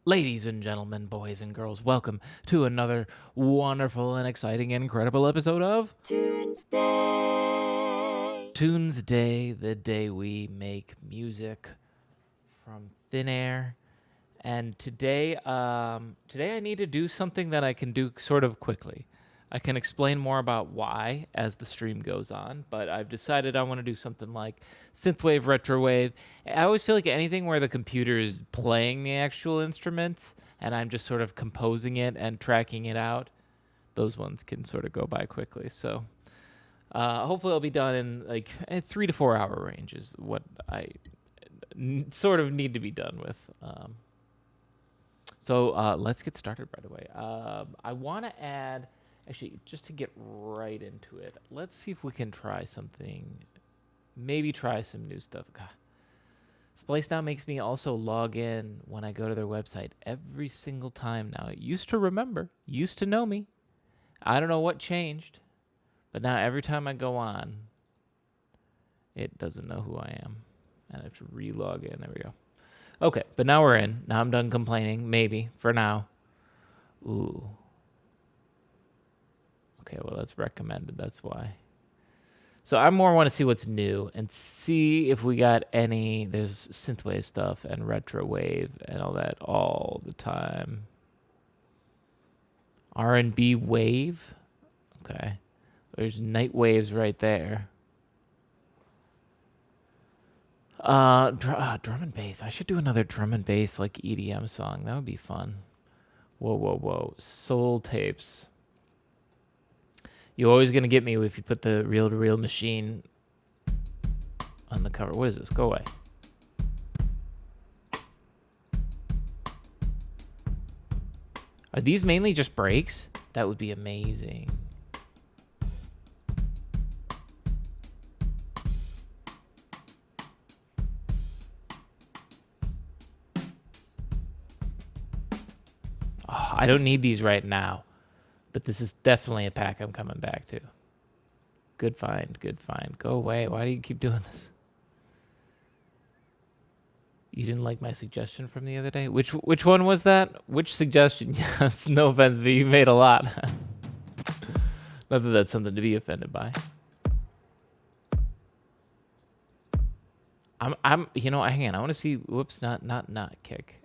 Ladies and gentlemen, boys and girls, welcome to another wonderful and exciting and incredible episode of Tunesday. Tunesday, the day we make music from thin air. And today I need to do something that I can do sort of quickly. I can explain more about why as the stream goes on, but I've decided I want to do something like synthwave, retrowave. I always feel like anything where the computer is playing the actual instruments and I'm just sort of composing it and tracking it out, those ones can sort of go by quickly. So hopefully I'll be done in like a 3 to 4 hour range is what I sort of need to be done with. So let's get started right away. I want to add, actually, just to get right into it, let's see if we can try something. Maybe try some new stuff. God. This place now makes me also log in when I go to their website every single time now. It used to remember, used to know me. I don't know what changed, but now every time I go on, it doesn't know who I am. And I have to re-log in. There we go. Okay, but now we're in. Now I'm done complaining, maybe, for now. Ooh. Okay, well, that's recommended. That's why. So I more want to see what's new and see if we got any. There's synthwave stuff and retro wave and all that all the time. R&B wave. Okay. There's night waves right there. Drum and bass. I should do another drum and bass like EDM song. That would be fun. Whoa. Soul tapes. You're always going to get me if you put the reel-to-reel machine on the cover. What is this? Go away. Are these mainly just breaks? That would be amazing. Oh, I don't need these right now. But this is definitely a pack I'm coming back to. Good find. Go away. Why do you keep doing this? You didn't like my suggestion from the other day? Which one was that? Which suggestion? Yes, no offense, but you made a lot. Not that that's something to be offended by. I'm hang on. I want to see, whoops, not kick.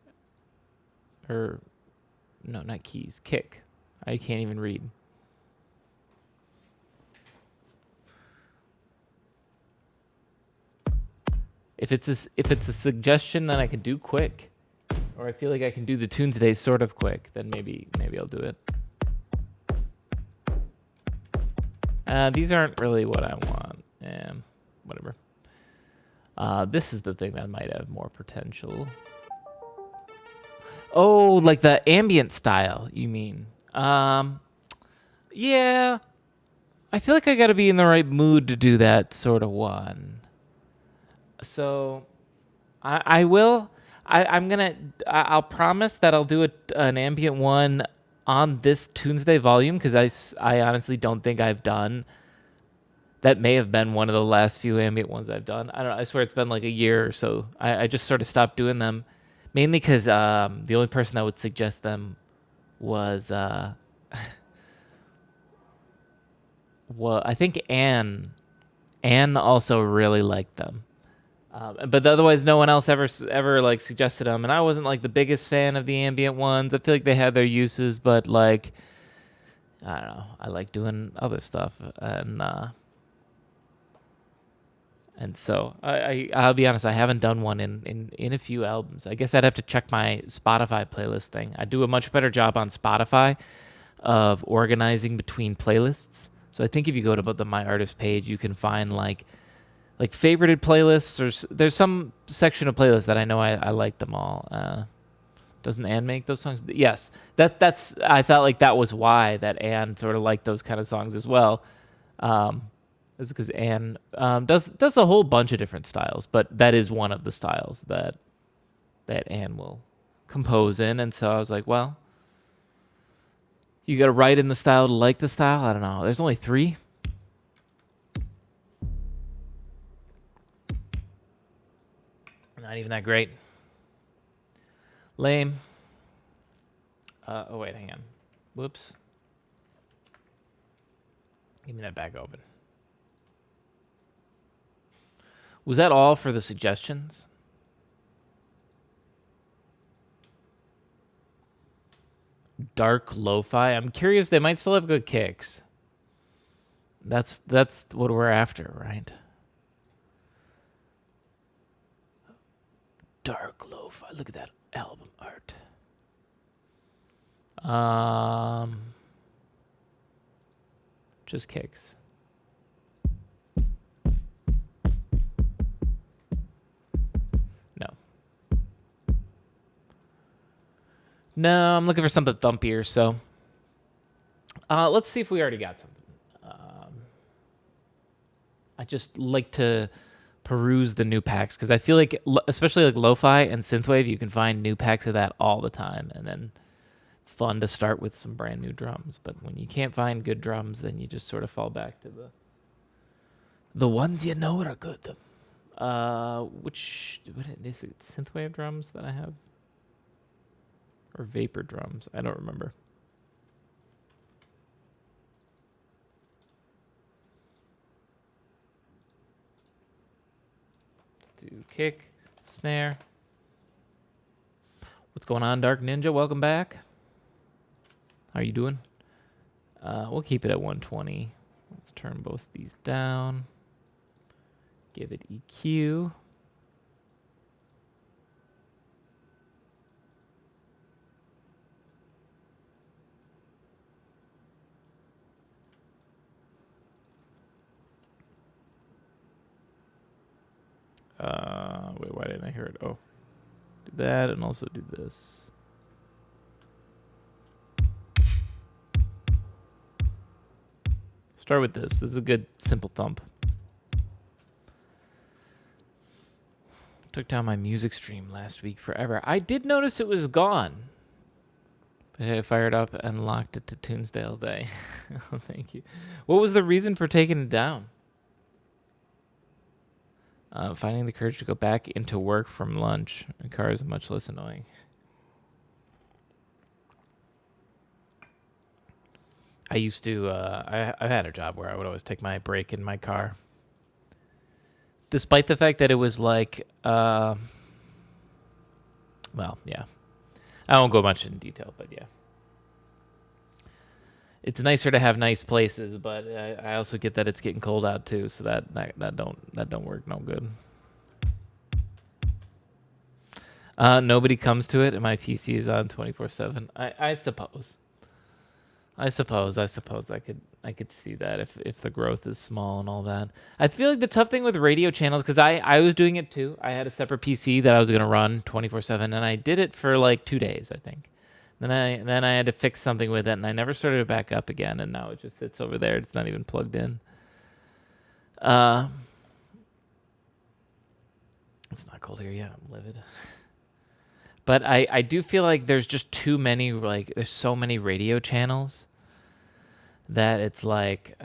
No, not keys, kick. I can't even read. If it's a suggestion that I can do quick, or I feel like I can do the Tunesday sort of quick, then maybe I'll do it. These aren't really what I want. Whatever. This is the thing that might have more potential. Oh, like the ambient style, you mean? Yeah. I feel like I got to be in the right mood to do that sort of one. So, I will. I'll promise that I'll do an ambient one on this Tuesday volume because I honestly don't think I've done. That may have been one of the last few ambient ones I've done. I don't know. I swear it's been like a year or so. I just sort of stopped doing them, mainly because the only person that would suggest them was well, I think Anne. Anne also really liked them. But otherwise, no one else ever like suggested them, and I wasn't like the biggest fan of the ambient ones. I feel like they had their uses, but like I don't know, I like doing other stuff, and so I'll be honest, I haven't done one in a few albums. I guess I'd have to check my Spotify playlist thing. I do a much better job on Spotify of organizing between playlists. So I think if you go to the My Artist page, you can find like favorited playlists, or there's some section of playlists that I know I like them all. Doesn't Anne make those songs? Yes, that's. I felt like that was why that Anne sort of liked those kind of songs as well. Is because Anne does a whole bunch of different styles, but that is one of the styles that Anne will compose in, and so I was like, well, you got to write in the style to like the style. I don't know. There's only 3. Not even that great. Lame. Oh, wait, hang on. Whoops. Give me that back open. Was that all for the suggestions? Dark lo-fi. I'm curious. They might still have good kicks. That's what we're after, right? Dark lo-fi. Look at that album art. Just kicks. No. No, I'm looking for something thumpier. So, let's see if we already got something. I just like to peruse the new packs because I feel like, especially like lo-fi and synthwave, you can find new packs of that all the time, and then it's fun to start with some brand new drums. But when you can't find good drums, then you just sort of fall back to the ones you know are good. Which what is it? Synthwave drums that I have, or vapor drums? I don't remember. Let's do kick, snare. What's going on, Dark Ninja? Welcome back. How are you doing? We'll keep it at 120. Let's turn both these down. Give it EQ. Wait, why didn't I hear it? Oh, do that and also do this. Start with this. This is a good simple thump. Took down my music stream last week forever. I did notice it was gone. But I fired up and locked it to Tunesday all day. Oh, thank you. What was the reason for taking it down? Finding the courage to go back into work from lunch. The car is much less annoying. I used to, I've had a job where I would always take my break in my car. Despite the fact that it was like, well, yeah. I won't go much in detail, but yeah. It's nicer to have nice places, but I also get that it's getting cold out too, so that don't work no good. Nobody comes to it, and my PC is on 24/7. I suppose. I suppose I could see that if the growth is small and all that. I feel like the tough thing with radio channels, because I was doing it too. I had a separate PC that I was gonna run 24/7, and I did it for like 2 days, I think. Then I had to fix something with it, and I never started it back up again, and now it just sits over there. It's not even plugged in. It's not cold here yet. I'm livid. But I do feel like there's just too many, like, there's so many radio channels that it's like,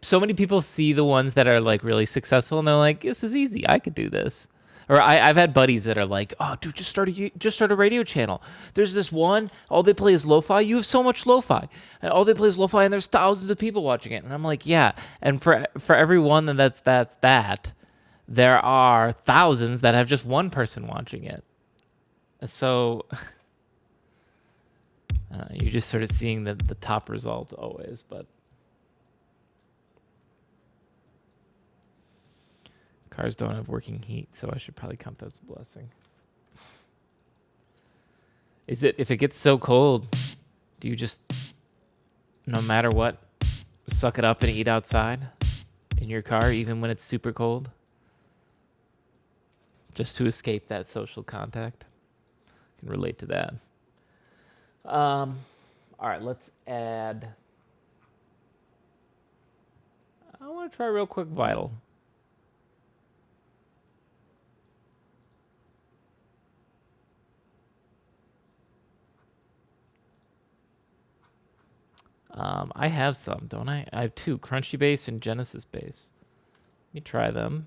so many people see the ones that are like really successful, and they're like, this is easy. I could do this. Or I've had buddies that are like, oh, dude, just start a radio channel. There's this one, all they play is lo-fi. You have so much lo-fi. And all they play is lo-fi, and there's thousands of people watching it. And I'm like, yeah. And for every one that's that, there are thousands that have just one person watching it. So you're just sort of seeing the top result always, but cars don't have working heat, so I should probably count that as a blessing. Is it, if it gets so cold, do you just, no matter what, suck it up and eat outside in your car, even when it's super cold? Just to escape that social contact? I can relate to that. All right, let's add, I want to try real quick Vital. I have some, don't I? I have two, Crunchy Bass and Genesis Bass. Let me try them.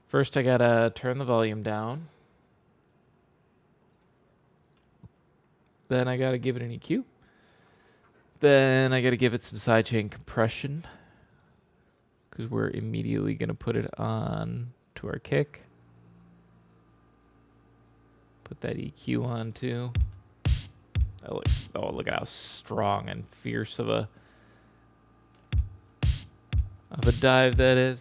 First, I gotta turn the volume down. Then I gotta give it an EQ. Then I gotta give it some sidechain compression, because we're immediately gonna put it on to our kick. Put that EQ on too. Oh, look at how strong and fierce of a dive that is.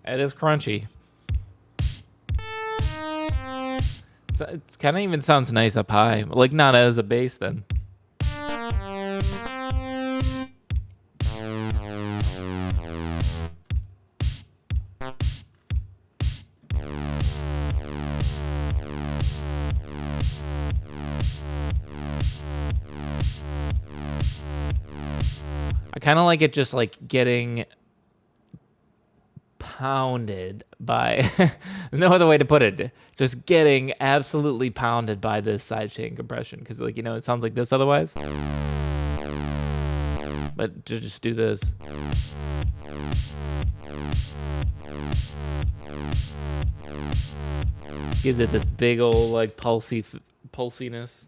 It is crunchy. It's kind of even sounds nice up high. Like, not as a bass then. I kind of like it just like getting pounded by no other way to put it, just getting absolutely pounded by this sidechain compression, because like, you know, it sounds like this otherwise, but to just do this, gives it this big old like pulsiness.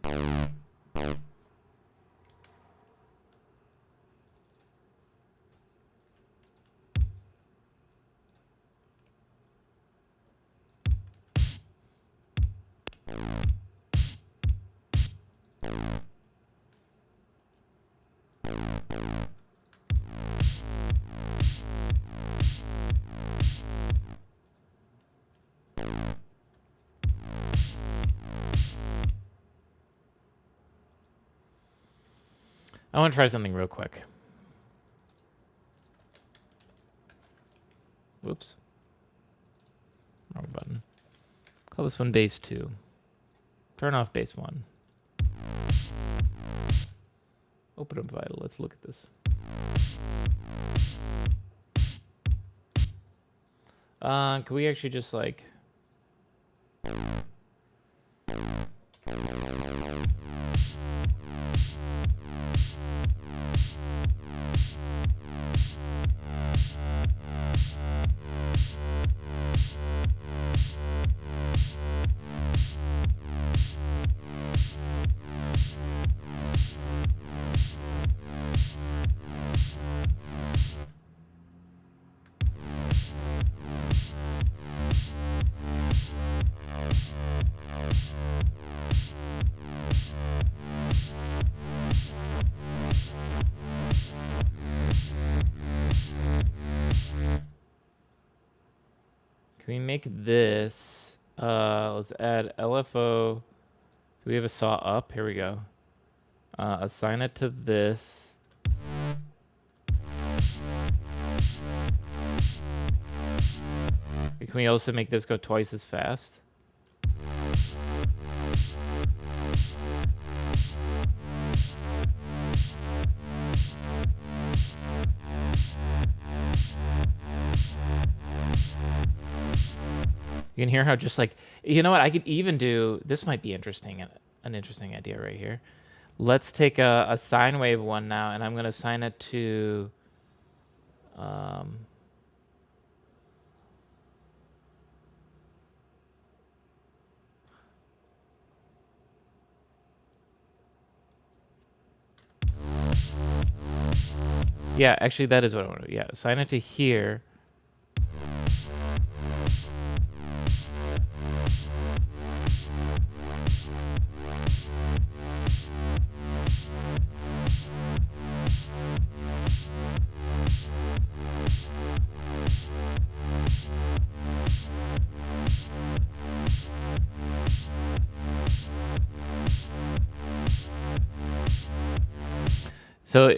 I want to try something real quick. Whoops. Wrong button. Call this one bass 2. Turn off bass 1. Open up Vital. Let's look at this. Can we actually just like... Can we make this, let's add LFO. Do we have a saw up? Here we go. Assign it to this. Can we also make this go twice as fast? You can hear how just like, you know what, I could even do, this might be interesting, an interesting idea right here. Let's take a sine wave one now, and I'm going to assign it to, yeah, actually that is what I want to do. Yeah, assign it to here. So,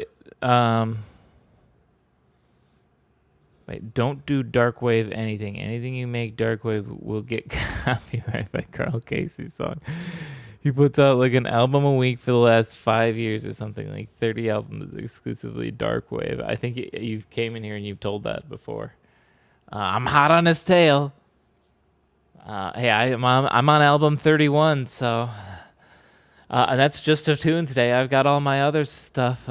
wait, don't do dark wave anything. Anything you make dark wave will get copyrighted by Carl Casey's song. He puts out like an album a week for the last 5 years or something, like 30 albums exclusively dark wave. I think you came in here and you've told that before. I'm hot on his tail. Hey, I'm on album 31, so And that's just a Tunesday. I've got all my other stuff.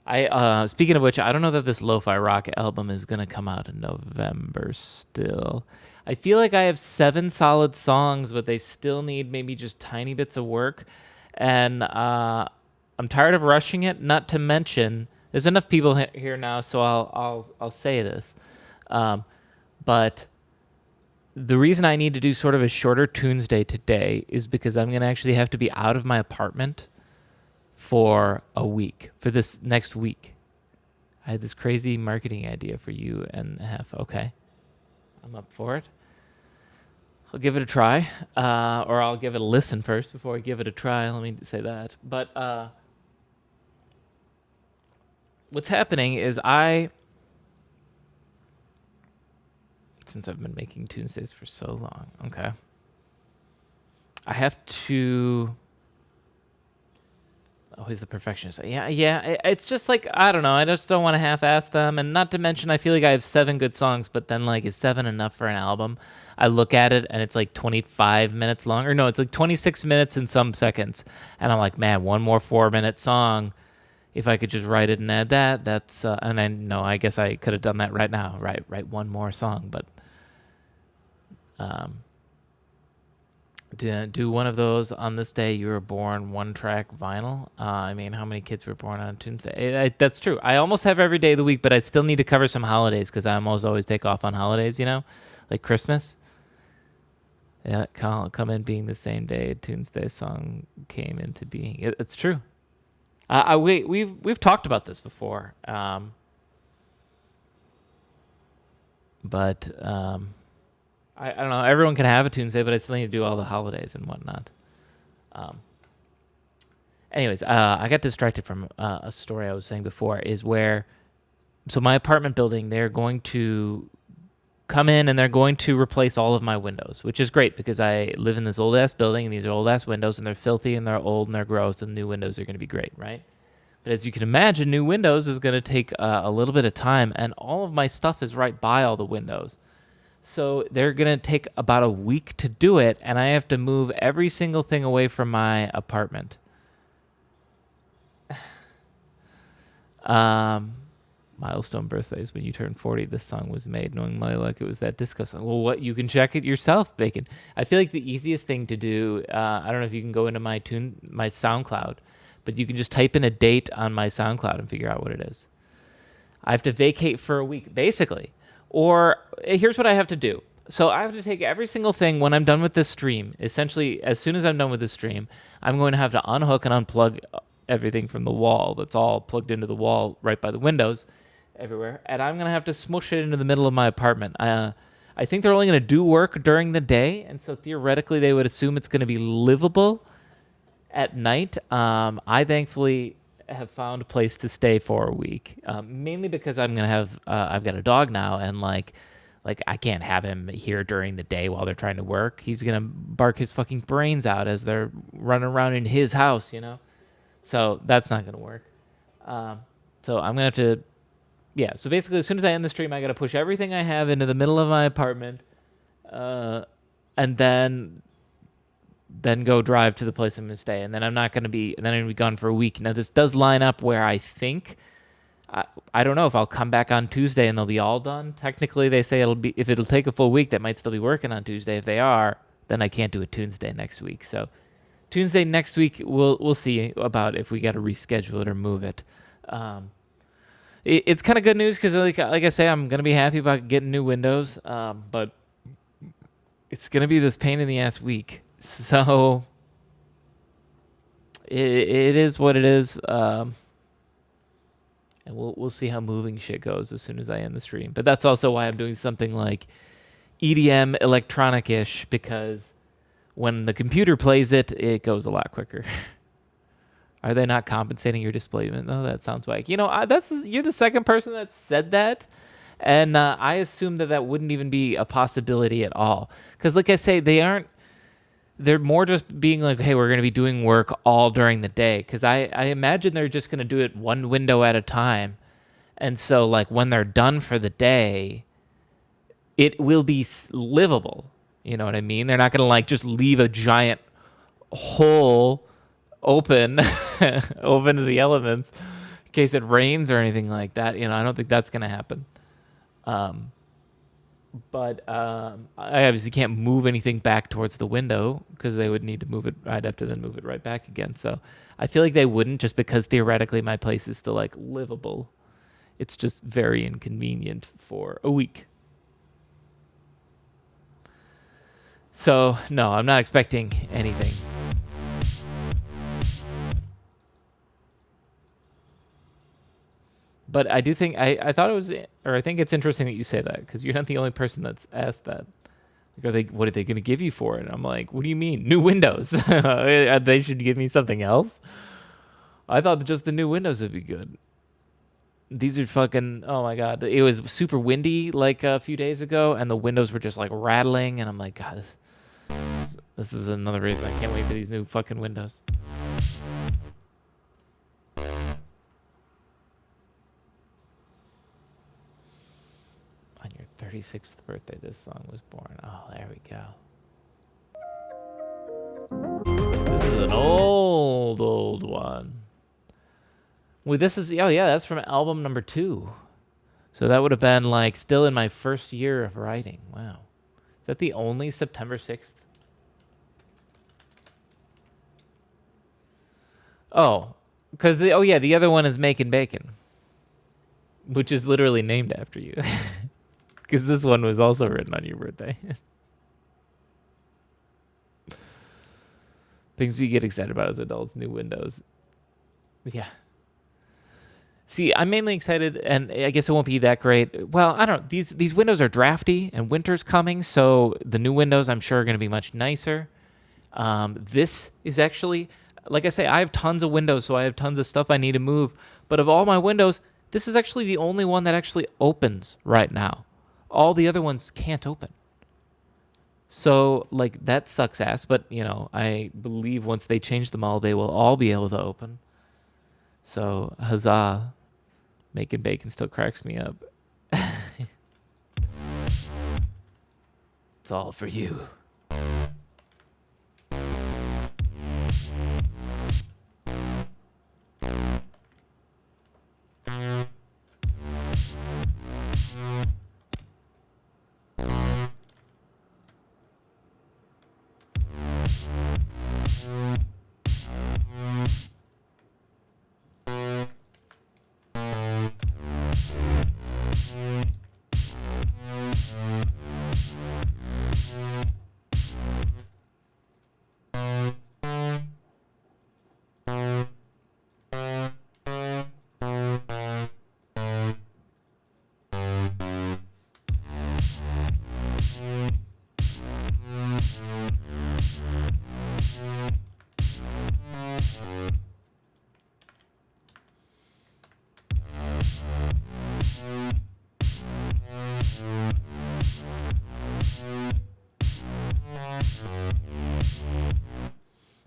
I speaking of which, I don't know that this lo-fi rock album is gonna come out in November still. I feel like I have 7 solid songs, but they still need maybe just tiny bits of work, and I'm tired of rushing it. Not to mention, there's enough people here now, so I'll say this, but the reason I need to do sort of a shorter Tuesday today is because I'm gonna actually have to be out of my apartment for a week, for this next week. I had this crazy marketing idea for you and a half. Okay, I'm up for it. I'll give it a try, or I'll give it a listen first before I give it a try. Let me say that. But what's happening is since I've been making Tuesdays for so long, okay, I have to. Always the perfectionist. Yeah. It's just like, I don't know. I just don't want to half-ass them. And not to mention, I feel like I have 7 good songs, but then, like, is 7 enough for an album? I look at it, and it's like 25 minutes long. Or no, it's like 26 minutes and some seconds. And I'm like, man, one more 4-minute song. If I could just write it and add that, that's... and I know, I guess I could have done that right now. Write one more song, but... do one of those on this day you were born 1-track vinyl. I mean, how many kids were born on Tuesday? That's true. I almost have every day of the week, but I still need to cover some holidays because I always take off on holidays, like Christmas. Yeah, come in being the same day a Tuesday song came into being. It's true. We've talked about this before, but I don't know. Everyone can have a Tuesday, but I still need to do all the holidays and whatnot. Anyways, I got distracted from a story I was saying before. So my apartment building, they're going to come in and they're going to replace all of my windows, which is great because I live in this old ass building and these are old ass windows and they're filthy and they're old and they're gross and new windows are going to be great, right? But as you can imagine, new windows is going to take a little bit of time, and all of my stuff is right by all the windows. So they're going to take about a week to do it, and I have to move every single thing away from my apartment. Milestone birthdays. When you turn 40, this song was made, knowing my luck, it was that disco song. Well, what? You can check it yourself, Bacon. I feel like the easiest thing to do, I don't know if you can go into my SoundCloud, but you can just type in a date on my SoundCloud and figure out what it is. I have to vacate for a week, basically. Or here's what I have to do. So I have to take every single thing when I'm done with this stream. Essentially, as soon as I'm done with this stream, I'm going to have to unhook and unplug everything from the wall that's all plugged into the wall right by the windows everywhere. And I'm going to have to smush it into the middle of my apartment. I think they're only going to do work during the day. And so theoretically, they would assume it's going to be livable at night. I thankfully have found a place to stay for a week, mainly because I'm gonna have I've got a dog now, and like I can't have him here during the day while they're trying to work. He's gonna bark his fucking brains out as they're running around in his house, so that's not gonna work. So I'm gonna have to so basically as soon as I end the stream, I gotta push everything I have into the middle of my apartment, and then go drive to the place I'm going to stay. And then I'm going to be gone for a week. Now, this does line up where I think, I don't know if I'll come back on Tuesday and they'll be all done. Technically, they say if it'll take a full week, that might still be working on Tuesday. If they are, then I can't do a Tuesday next week. So Tuesday next week, we'll see about if we got to reschedule it or move it. It's kind of good news because, like I say, I'm going to be happy about getting new windows. But it's going to be this pain in the ass week. So it is what it is, and we'll see how moving shit goes as soon as I end the stream. But that's also why I'm doing something like EDM electronic-ish, because when the computer plays it, it goes a lot quicker. Are they not compensating your displacement though? That sounds like you're the second person that said that. And I assume that wouldn't even be a possibility at all. Because like I say, they're more just being like, hey, we're going to be doing work all during the day. Because I imagine they're just going to do it one window at a time. And so, like, when they're done for the day, it will be livable. You know what I mean? They're not going to, like, just leave a giant hole open open to the elements in case it rains or anything like that. You know, I don't think that's gonna happen. Um, but I obviously can't move anything back towards the window because they would need to move it. I'd have to then move it right back again. So I feel like they wouldn't, just because theoretically my place is still like livable. It's just very inconvenient for a week. So no, I'm not expecting anything. But I do think I thought it was, or I think it's interesting that you say that, because you're not the only person that's asked that. Like, what are they going to give you for it? And I'm like, what do you mean, new Windows? They should give me something else. I thought just the new Windows would be good. These are fucking, oh my god! It was super windy like a few days ago, and the windows were just like rattling, and I'm like, God, this is another reason I can't wait for these new fucking Windows. On your 36th birthday, this song was born. Oh, there we go. This is an old one. Well, this is, oh yeah, that's from album number 2. So that would have been like still in my first year of writing. Wow. Is that the only September 6th? Oh, because, oh yeah, the other one is Making Bacon, which is literally named after you. Because this one was also written on your birthday. Things we get excited about as adults, new Windows. Yeah. See, I'm mainly excited, and I guess it won't be that great. Well, I don't know. These windows are drafty, and winter's coming, so the new windows, I'm sure, are going to be much nicer. This is actually, like I say, I have tons of windows, so I have tons of stuff I need to move. But of all my windows, this is actually the only one that actually opens right now. All the other ones can't open. So, like, that sucks ass. But, you know, I believe once they change them all, they will all be able to open. So, huzzah. Making Bacon still cracks me up. It's all for you.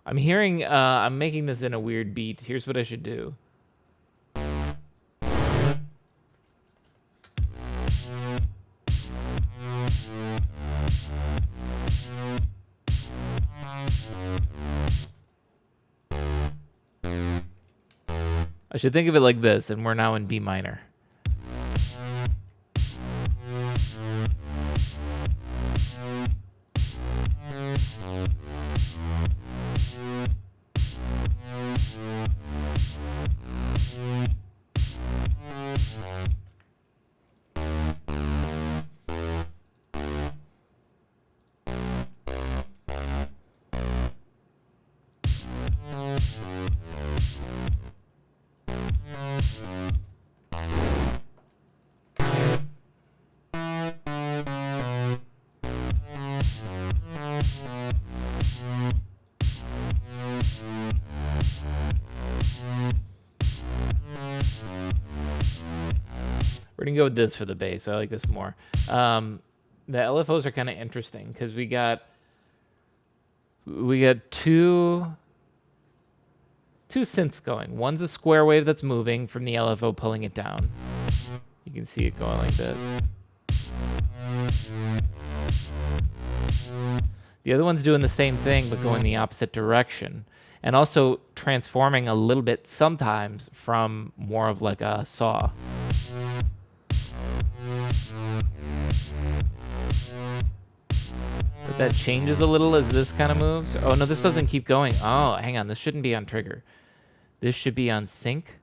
I'm hearing, I'm making this in a weird beat. Here's what I should do. I should think of it like this, and we're now in B minor. We're gonna go with this for the bass. I like this more. The LFOs are kind of interesting because we got two synths going. One's a square wave that's moving from the LFO, pulling it down. You can see it going like this. The other one's doing the same thing, but going the opposite direction. And also transforming a little bit sometimes from more of like a saw. But that changes a little as this kind of moves. Oh, no, this doesn't keep going. Oh, hang on. This shouldn't be on trigger. This should be on sync.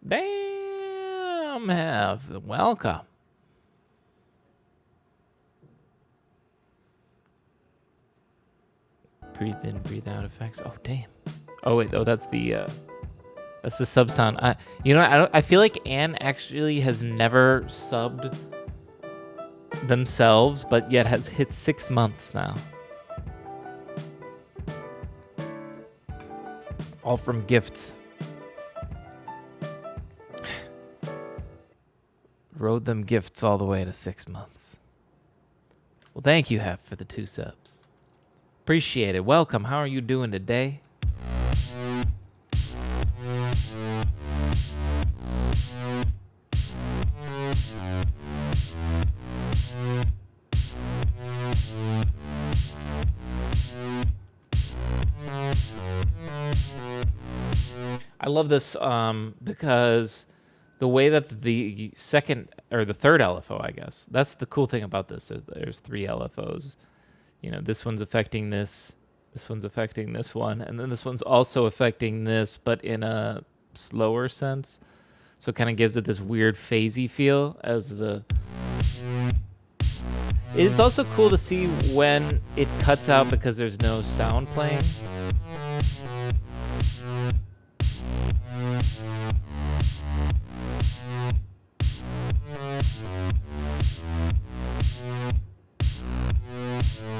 Damn, welcome. Breathe in, breathe out effects. Oh, damn. Oh wait, that's the sub sound. You know, I feel like Anne actually has never subbed themselves, but yet has hit 6 months now. All from gifts. Rode them gifts all the way to 6 months. Well, thank you, Hef, for the 2 subs. Appreciate it. Welcome. How are you doing today? I love this because the way that the second or the third LFO, I guess, that's the cool thing about this. There's 3 LFOs. You know, this one's affecting this one's affecting this one, and then this one's also affecting this, but in a slower sense. So it kind of gives it this weird phasey feel as the... It's also cool to see when it cuts out because there's no sound playing.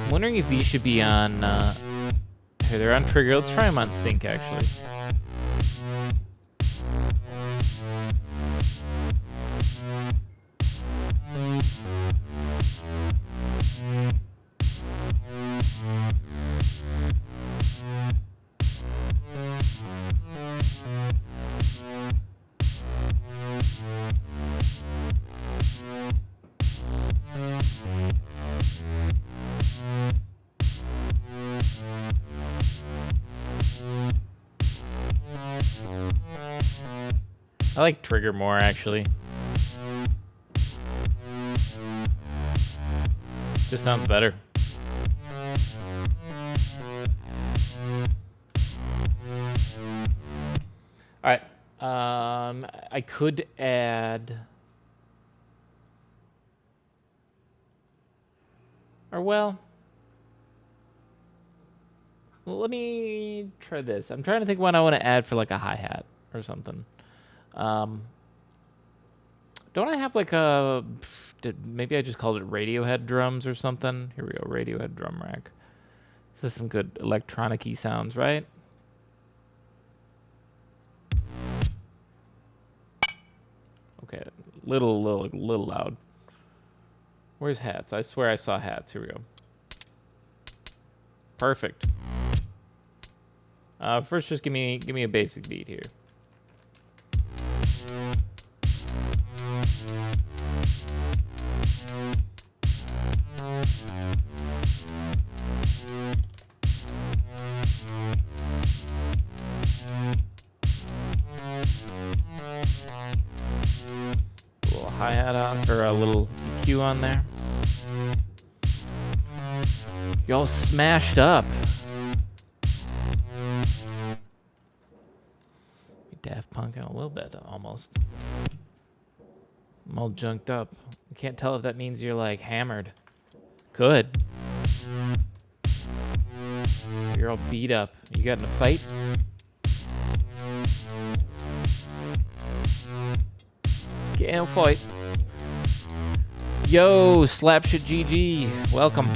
I'm wondering if these should be on... Here, they're on trigger. Let's try them on sync, actually. I like trigger more, actually. Just sounds better. All right. I could add... Or, well, let me try this. I'm trying to think what I want to add for, like, a hi-hat or something. Don't I have like a... Maybe I just called it Radiohead drums or something. Here we go, Radiohead drum rack. This is some good electronic-y sounds, right? Okay, little loud. Where's hats? I swear I saw hats. Here we go. Perfect. First, just give me a basic beat here. Hi-hat on, or a little EQ on there. You're all smashed up. Daft Punk in a little bit, almost. I'm all junked up. I can't tell if that means you're like hammered. Good. You're all beat up. You got in a fight? Can't fight. Yo, Slapshit GG. Welcome.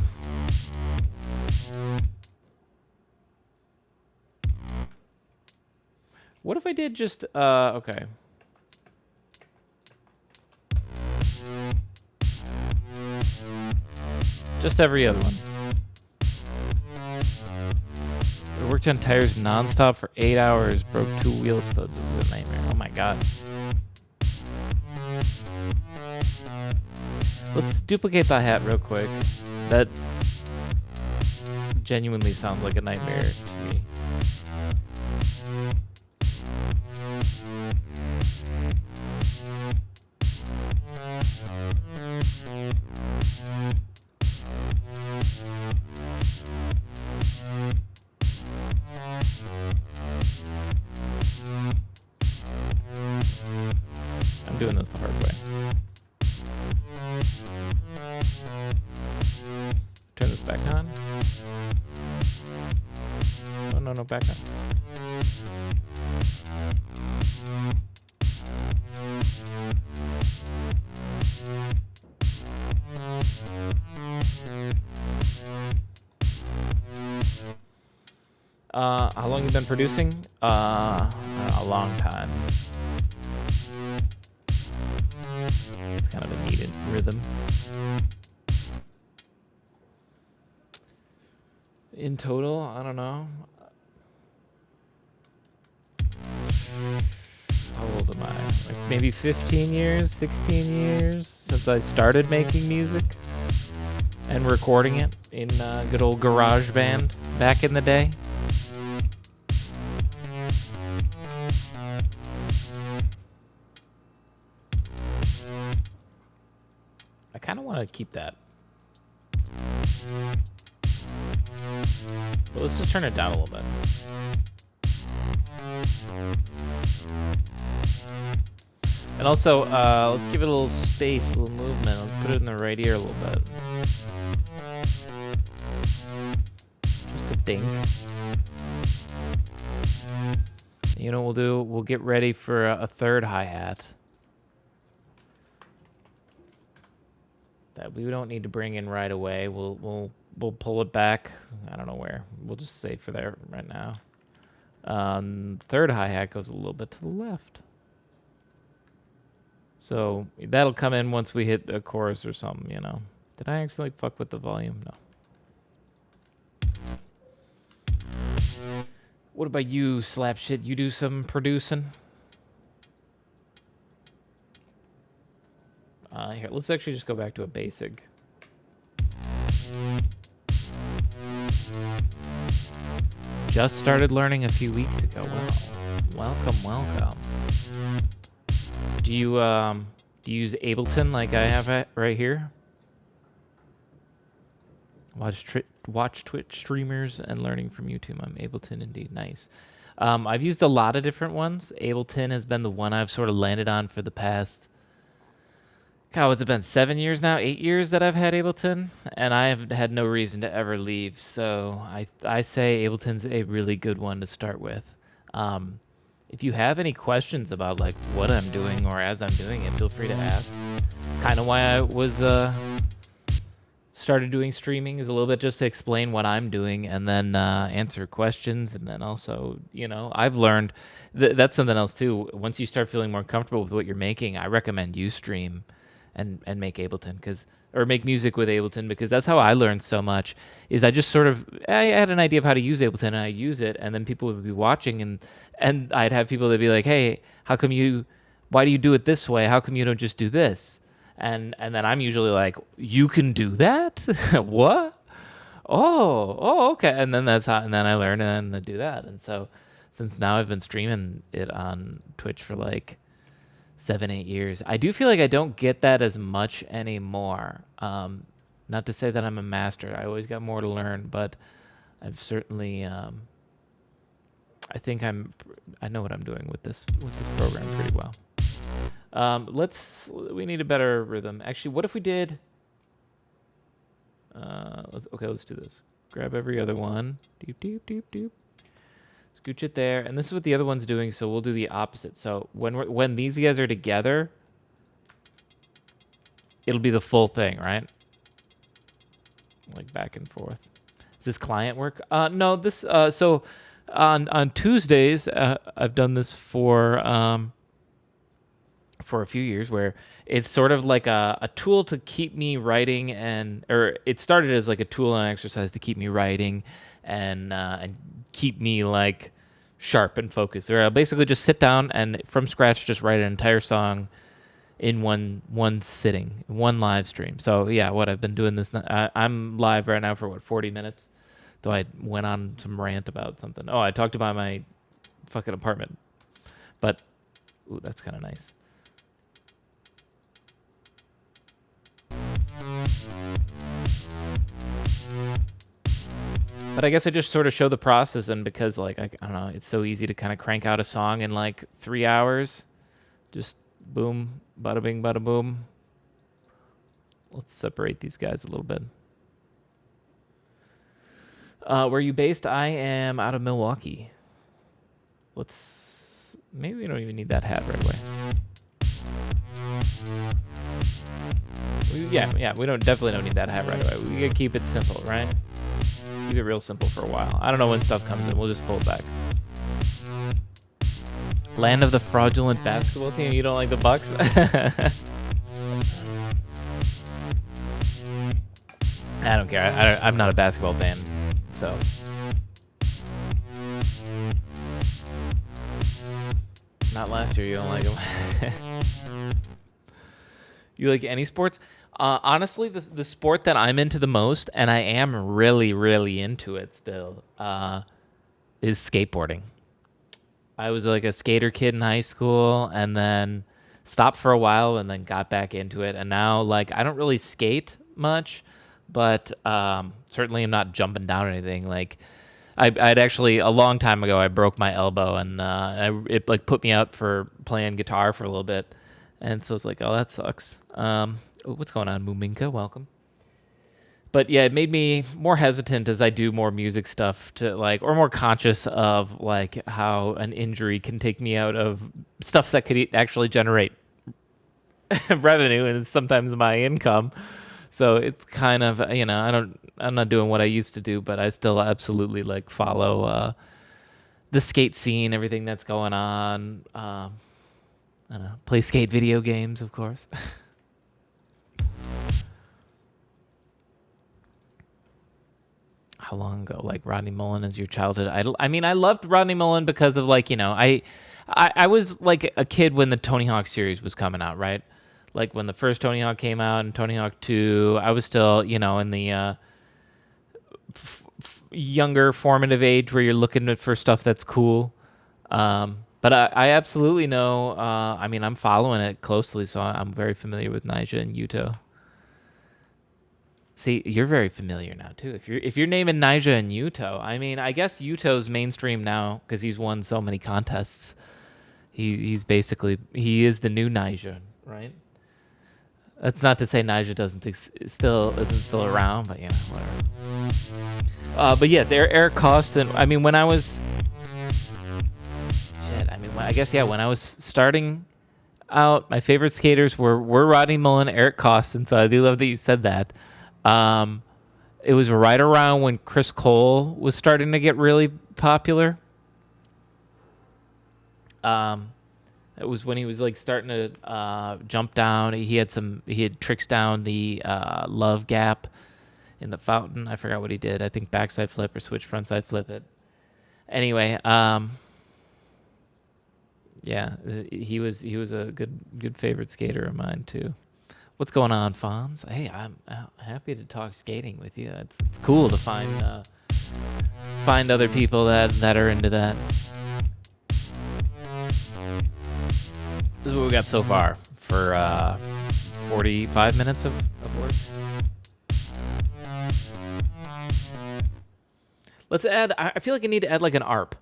What if I did just, okay. Just every other one. I worked on tires nonstop for 8 hours, broke 2 wheel studs. It was a nightmare. Oh my god. Let's duplicate the hat real quick. That genuinely sounds like a nightmare to me. I'm doing this the hard way. Turn this back on. Oh, no, back on. How long you been producing? A long time. It's kind of a needed rhythm. In total, I don't know. How old am I? Like maybe 15 years, 16 years since I started making music and recording it in good old GarageBand back in the day. I kind of want to keep that. But let's just turn it down a little bit. And also, let's give it a little space, a little movement. Let's put it in the right ear a little bit. Just a ding. You know what we'll do? We'll get ready for a third hi-hat. That we don't need to bring in right away. We'll pull it back. I don't know where. We'll just say for there right now. Third hi-hat goes a little bit to the left. So that'll come in once we hit a chorus or something, you know. Did I actually fuck with the volume? No. What about you, Slapshit? You do some producing? Here, let's actually just go back to a basic. Just started learning a few weeks ago. Wow. Welcome. Do you use Ableton like I have right here? Watch Twitch streamers and learning from YouTube. I'm Ableton indeed. Nice. I've used a lot of different ones. Ableton has been the one I've sort of landed on for the past, God, what's it been, 7 years now, 8 years that I've had Ableton, and I have had no reason to ever leave. So I say Ableton's a really good one to start with. If you have any questions about like what I'm doing or as I'm doing it, feel free to ask. It's kind of why I was started doing streaming, is a little bit just to explain what I'm doing and then answer questions. And then also, you know, I've learned that's something else too. Once you start feeling more comfortable with what you're making, I recommend you stream and make Ableton, or make music with Ableton, because that's how I learned so much. Is I just sort of, I had an idea of how to use Ableton and I use it, and then people would be watching and I'd have people that'd be like, hey, why do you do it this way? How come you don't just do this? And then I'm usually like, you can do that? What? Oh, okay. And then and then I learn and then do that. And so since now I've been streaming it on Twitch for like 7-8 years, I do feel like I don't get that as much anymore. Not to say that I'm a master. I always got more to learn, but I've certainly, I think I know what I'm doing with this program pretty well. We need a better rhythm. Actually, what if we did, let's do this. Grab every other one. Doop, doop, doop, doop. Scooch it there. And this is what the other one's doing, so we'll do the opposite. So when these guys are together, it'll be the full thing, right? Like back and forth. Does this client work? No, this so on Tuesdays, I've done this for a few years, where it's sort of like a tool to keep me writing, or it started as like a tool and exercise to keep me writing and keep me like sharp and focused. Or I'll basically just sit down and from scratch just write an entire song in one sitting, one live stream. So yeah, what I've been doing this. I'm live right now for 40 minutes. Though I went on some rant about something. Oh, I talked about my fucking apartment, but ooh, that's kind of nice. But I guess I just sort of show the process, and because like I don't know, it's so easy to kind of crank out a song in like 3 hours. Just boom, bada bing, bada boom. Let's separate these guys a little bit. Where are you based? I am out of Milwaukee. Maybe we don't even need that hat right away. Yeah, we definitely don't need that hat right away. We gotta keep it simple, right? Keep it real simple for a while. I don't know when stuff comes in. We'll just pull it back. Land of the fraudulent basketball team. You don't like the Bucks? I don't care. I'm not a basketball fan, so. Not last year. You don't like them. You like any sports? Honestly, the sport that I'm into the most, and I am really, really into it still, is skateboarding. I was like a skater kid in high school, and then stopped for a while, and then got back into it. And now, like, I don't really skate much, but certainly I'm not jumping down or anything. Like, I'd actually a long time ago I broke my elbow, and it like put me out for playing guitar for a little bit, and so it's like, oh, that sucks. What's going on, Muminka? Welcome. But yeah, it made me more hesitant as I do more music stuff or more conscious of like how an injury can take me out of stuff that could actually generate revenue and sometimes my income. So it's kind of, I'm not doing what I used to do, but I still absolutely like follow the skate scene, everything that's going on. I don't know, play skate video games, of course. How long ago? Like Rodney Mullen is your childhood idol? I mean, I loved Rodney Mullen because of like, I was like a kid when the Tony Hawk series was coming out, right? Like when the first Tony Hawk came out and Tony Hawk 2, I was still, in the younger formative age where you're looking for stuff that's cool. But I absolutely know, I'm following it closely, so I'm very familiar with Nyjah and Yuto. See, you're very familiar now too. If you're naming Nyjah and Yuto, I mean, I guess Yuto's mainstream now because he's won so many contests. He's basically is the new Nyjah, right? That's not to say Nyjah isn't still around, but whatever. But yes, Eric Costin. I mean, when I was when I was starting out, my favorite skaters were Rodney Mullen, Eric Costin. So I do love that you said that. It was right around when Chris Cole was starting to get really popular. It was when he was like starting to jump down. He had tricks down the love gap in the fountain. I forgot what he did. I think backside flip or switch frontside flip it. Anyway, yeah, he was a good favorite skater of mine too. What's going on, Fonz? Hey, I'm happy to talk skating with you. It's cool to find other people that are into that. This is what we got so far for 45 minutes of work. Let's add. I feel like I need to add like an ARP.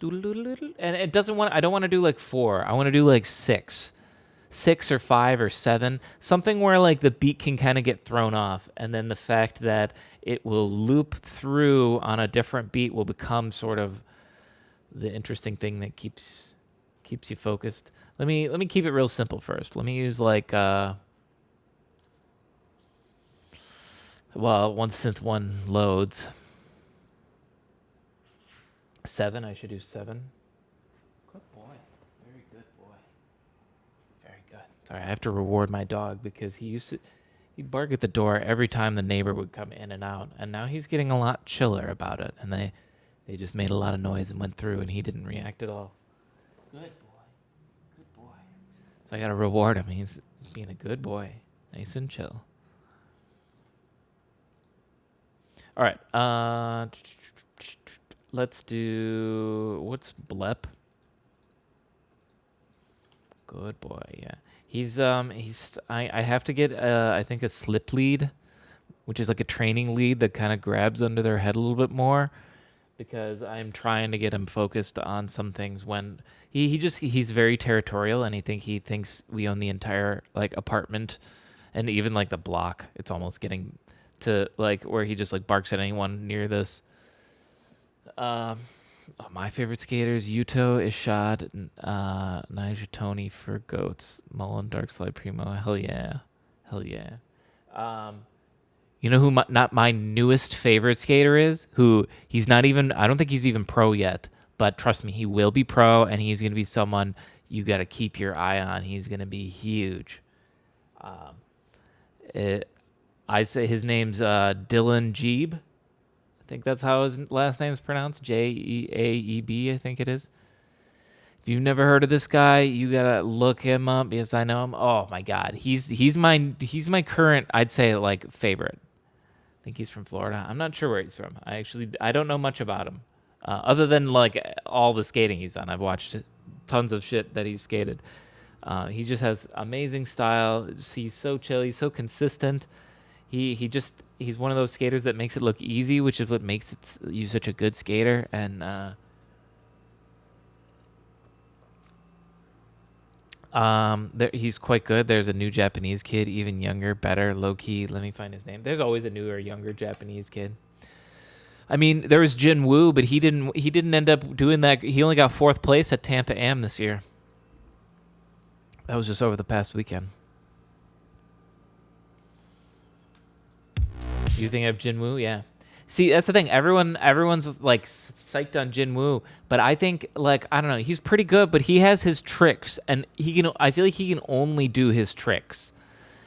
And it doesn't want. I don't want to do like 4. I want to do like 6. 6 or 5 or 7, something where like the beat can kind of get thrown off, and then the fact that it will loop through on a different beat will become sort of the interesting thing that keeps you focused. Let me keep it real simple first. Let me use like Well, once synth 1 loads. 7, I should do 7. Good boy. Very good boy. Very good. Sorry, I have to reward my dog because he'd bark at the door every time the neighbor would come in and out, and now he's getting a lot chiller about it, and they just made a lot of noise and went through, and he didn't react at all. Good boy. Good boy. So I gotta reward him. He's being a good boy. Nice and chill. All right. Let's do... What's Blep? Good boy, yeah. I have to get, I think, a slip lead, which is like a training lead that kind of grabs under their head a little bit more, because I'm trying to get him focused on some things when he's very territorial, and he thinks we own the entire like apartment and even like the block. It's almost getting to like where he just like barks at anyone near this. My favorite skaters: Yuto, Ishad, Nigel, Tony for goats, Mullen, Darkslide, Primo. Hell yeah, hell yeah. You know who not my newest favorite skater is? Who he's not even. I don't think he's even pro yet. But trust me, he will be pro, and he's gonna be someone you got to keep your eye on. He's gonna be huge. I say his name's Dylan Jeeb. I think that's how his last name's pronounced. Jeaeb, I think it is. If you've never heard of this guy, you gotta look him up. Yes, I know him. Oh my God, he's my current, I'd say, like, favorite. I think he's from Florida. I'm not sure where he's from. I don't know much about him, other than like all the skating he's done. I've watched tons of shit that he's skated. He just has amazing style. He's so chill. He's so consistent. He's one of those skaters that makes it look easy, which is what makes you such a good skater. And he's quite good. There's a new Japanese kid, even younger, better, low key. Let me find his name. There's always a newer, younger Japanese kid. I mean, there was Jin Woo, but he didn't end up doing that. He only got 4th place at Tampa Am this year. That was just over the past weekend. You think of Jin Woo? Yeah. See, that's the thing. Everyone's like psyched on Jin Woo, but I think, like, I don't know, he's pretty good, but he has his tricks, and I feel like he can only do his tricks,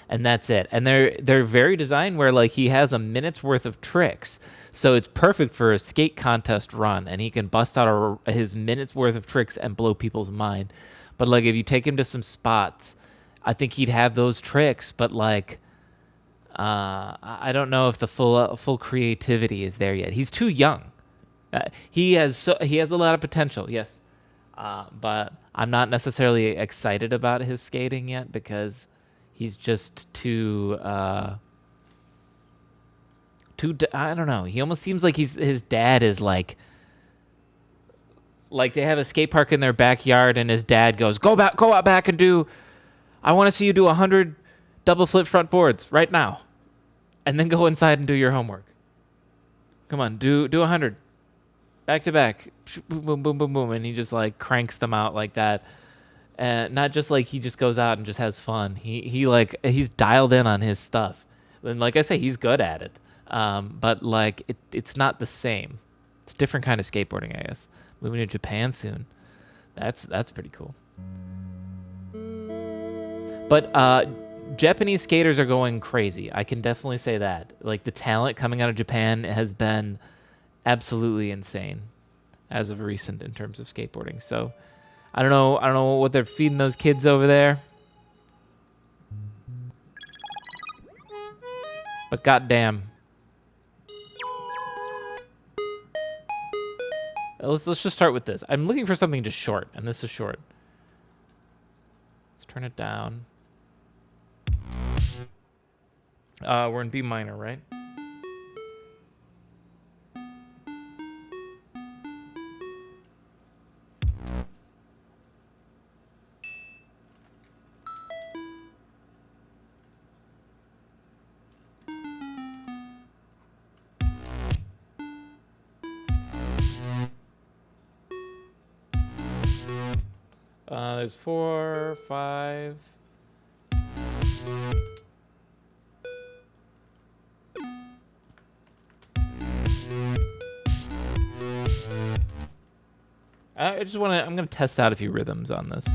and that's it. And they're very designed where, like, he has a minute's worth of tricks, so it's perfect for a skate contest run, and he can bust out his minute's worth of tricks and blow people's mind. But like, if you take him to some spots, I think he'd have those tricks, but like, I don't know if the full creativity is there yet. He's too young. He has a lot of potential, yes, but I'm not necessarily excited about his skating yet because he's just too. I don't know. He almost seems like his dad is like they have a skate park in their backyard, and his dad goes, go out back and do. I want to see you do 100 double flip front boards right now. And then go inside and do your homework. Come on, do 100. Back to back. Boom, boom, boom, boom, boom. And he just like cranks them out like that. And not just like he just goes out and just has fun. He's dialed in on his stuff. And like I say, he's good at it. But like it's not the same. It's a different kind of skateboarding, I guess. Moving to Japan soon. That's pretty cool. But Japanese skaters are going crazy. I can definitely say that. Like, the talent coming out of Japan has been absolutely insane as of recent in terms of skateboarding. So I don't know what they're feeding those kids over there. But goddamn. Let's just start with this. I'm looking for something just short, and this is short. Let's turn it down. We're in B minor, right? There's 4, 5. I just want to. I'm gonna test out a few rhythms on this.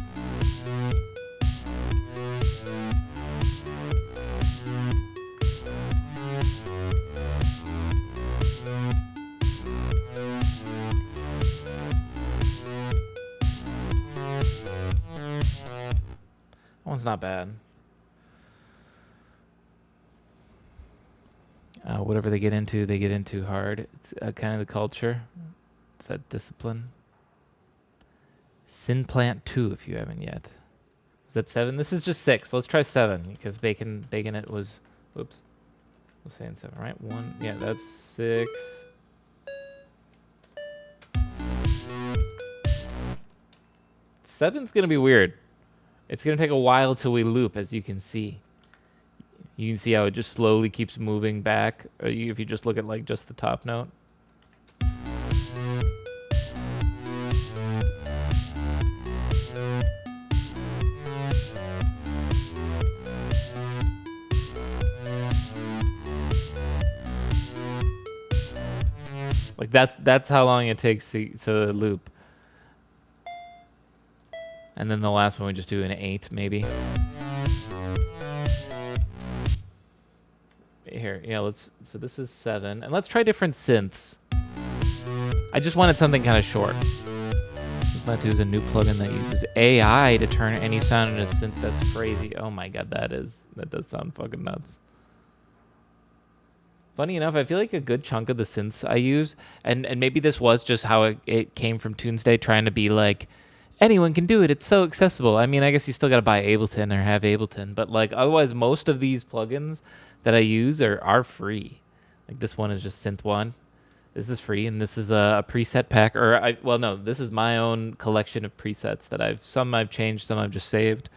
That one's not bad. Whatever they get into hard. It's kind of the culture. It's that discipline. Synplant 2, if you haven't yet. Was that 7? This is just 6. Let's try 7, because bacon it was... Whoops. I was saying 7, right? 1. Yeah, that's 6. Seven's going to be weird. It's going to take a while till we loop, as you can see. You can see how it just slowly keeps moving back, if you just look at like just the top note. Like that's how long it takes to loop. And then the last one we just do an 8 maybe. Here, yeah, so this is 7. And let's try different synths. I just wanted something kind of short. Slamhaus is a new plugin that uses AI to turn any sound into a synth. That's crazy. Oh my god, that does sound fucking nuts. Funny enough, I feel like a good chunk of the synths I use, and maybe this was just how it came from Tunesday, trying to be like, anyone can do it. It's so accessible. I mean, I guess you still got to buy Ableton or have Ableton, but like otherwise, most of these plugins that I use are free. Like this one is just Synth One. This is free, and this is a preset pack. No, this is my own collection of presets that some I've changed, some I've just saved.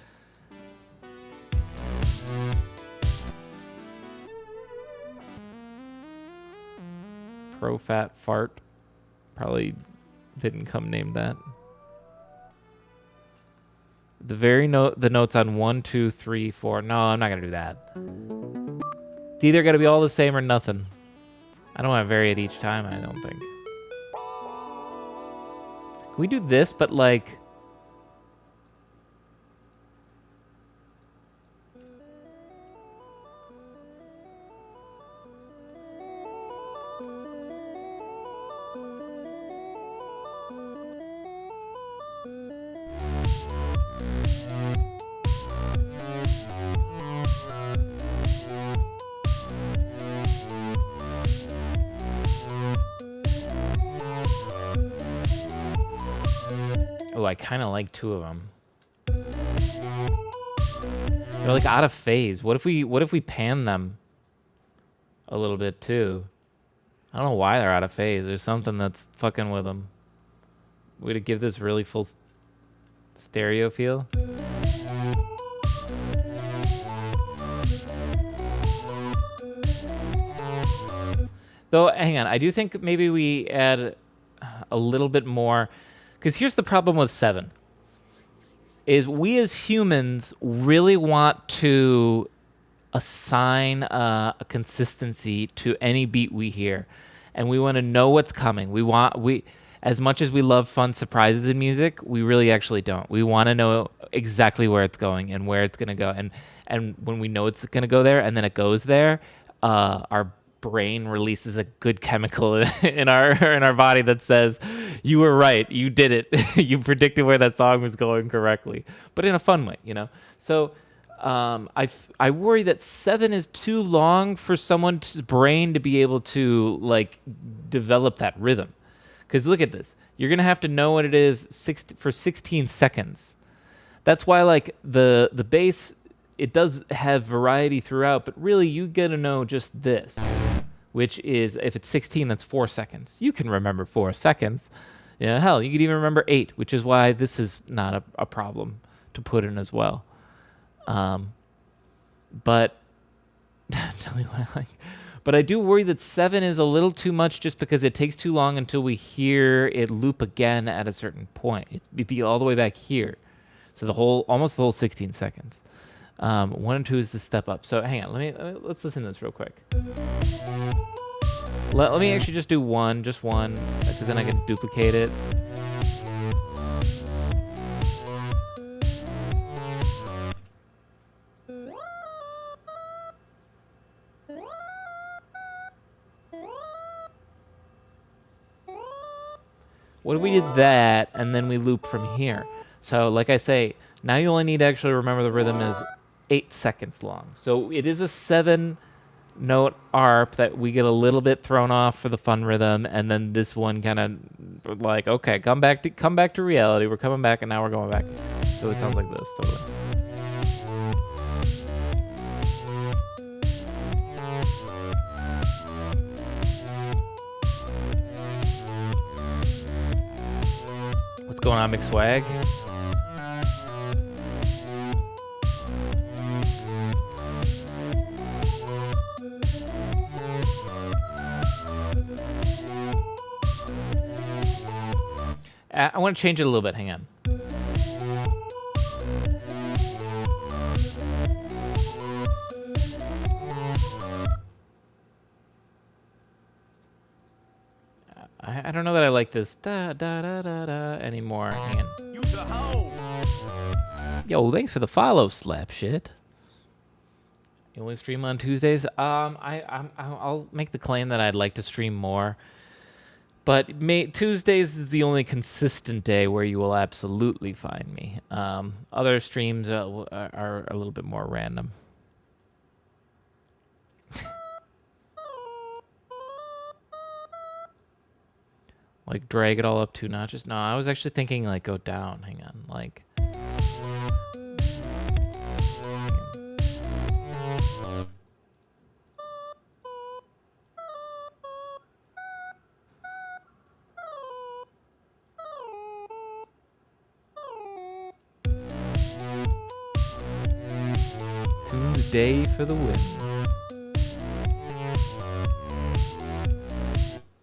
Pro Fat Fart. Probably didn't come named that. The notes on 1, 2, 3, 4. No, I'm not gonna do that. It's either gotta be all the same or nothing. I don't want to vary it each time, I don't think. Can we do this, but like... Oh, I kind of like 2 of them. They're like out of phase. What if we pan them a little bit too? I don't know why they're out of phase. There's something that's fucking with them. Way to give this really full stereo feel. Though, hang on. I do think maybe we add a little bit more. Because here's the problem with 7. Is we as humans really want to assign a consistency to any beat we hear. And we want to know what's coming. As much as we love fun surprises in music, we really actually don't. We want to know exactly where it's going and where it's going to go. And when we know it's going to go there and then it goes there, our brain releases a good chemical in our body that says, you were right, you did it. You predicted where that song was going correctly, but in a fun way, you know? So I worry that 7 is too long for someone's brain to be able to like develop that rhythm. Because look at this. You're going to have to know what it is for 16 seconds. That's why like the bass, it does have variety throughout, but really you get to know just this, which is, if it's 16, that's 4 seconds. You can remember 4 seconds. Yeah, hell, you could even remember 8, which is why this is not a problem to put in as well. But tell me what I like. But I do worry that 7 is a little too much just because it takes too long until we hear it loop again at a certain point. It'd be all the way back here. So almost the whole 16 seconds. 1 and 2 is the step up. So hang on, let's listen to this real quick. Let me actually just do 1, just 1, because then I can duplicate it. What if we did that and then we loop from here? So like I say, now you only need to actually remember the rhythm is 8 seconds long. So it is a 7-note arp that we get a little bit thrown off for the fun rhythm, and then this one kind of like, okay, come back to reality. We're coming back, and now we're going back. So it sounds like this totally. What's going on, McSwag? I want to change it a little bit. Hang on. I don't know that I like this da da da da da anymore. Hang on. Yo, thanks for the follow, slap shit. You only stream on Tuesdays? I'll make the claim that I'd like to stream more. But Tuesdays is the only consistent day where you will absolutely find me. Other streams are a little bit more random. Like drag it all up 2 notches? No, I was actually thinking like go down. Hang on, like. Tuesday for the win.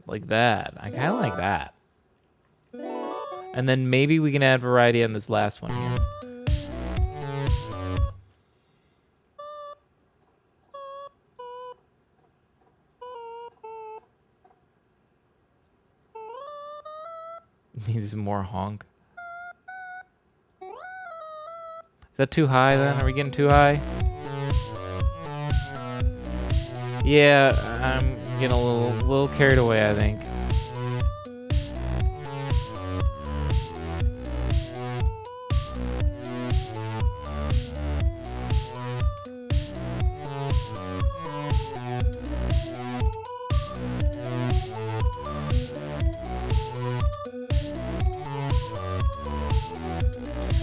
Like that. I kind of like that. And then maybe we can add variety on this last one here. Needs more honk. Is that too high then? Are we getting too high? Yeah, I'm getting a little carried away, I think.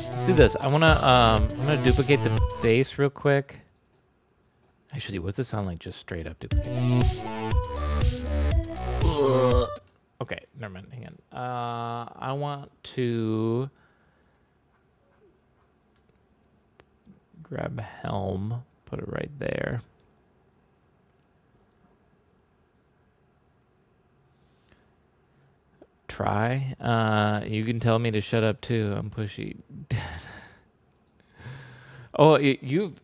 Let's do this. I'm gonna duplicate the bass real quick. Actually, what's this sound like? Just straight up duplicate. Okay, never mind. Hang on. I want to grab Helm, put it right there. Try. You can tell me to shut up too. I'm pushy. Oh,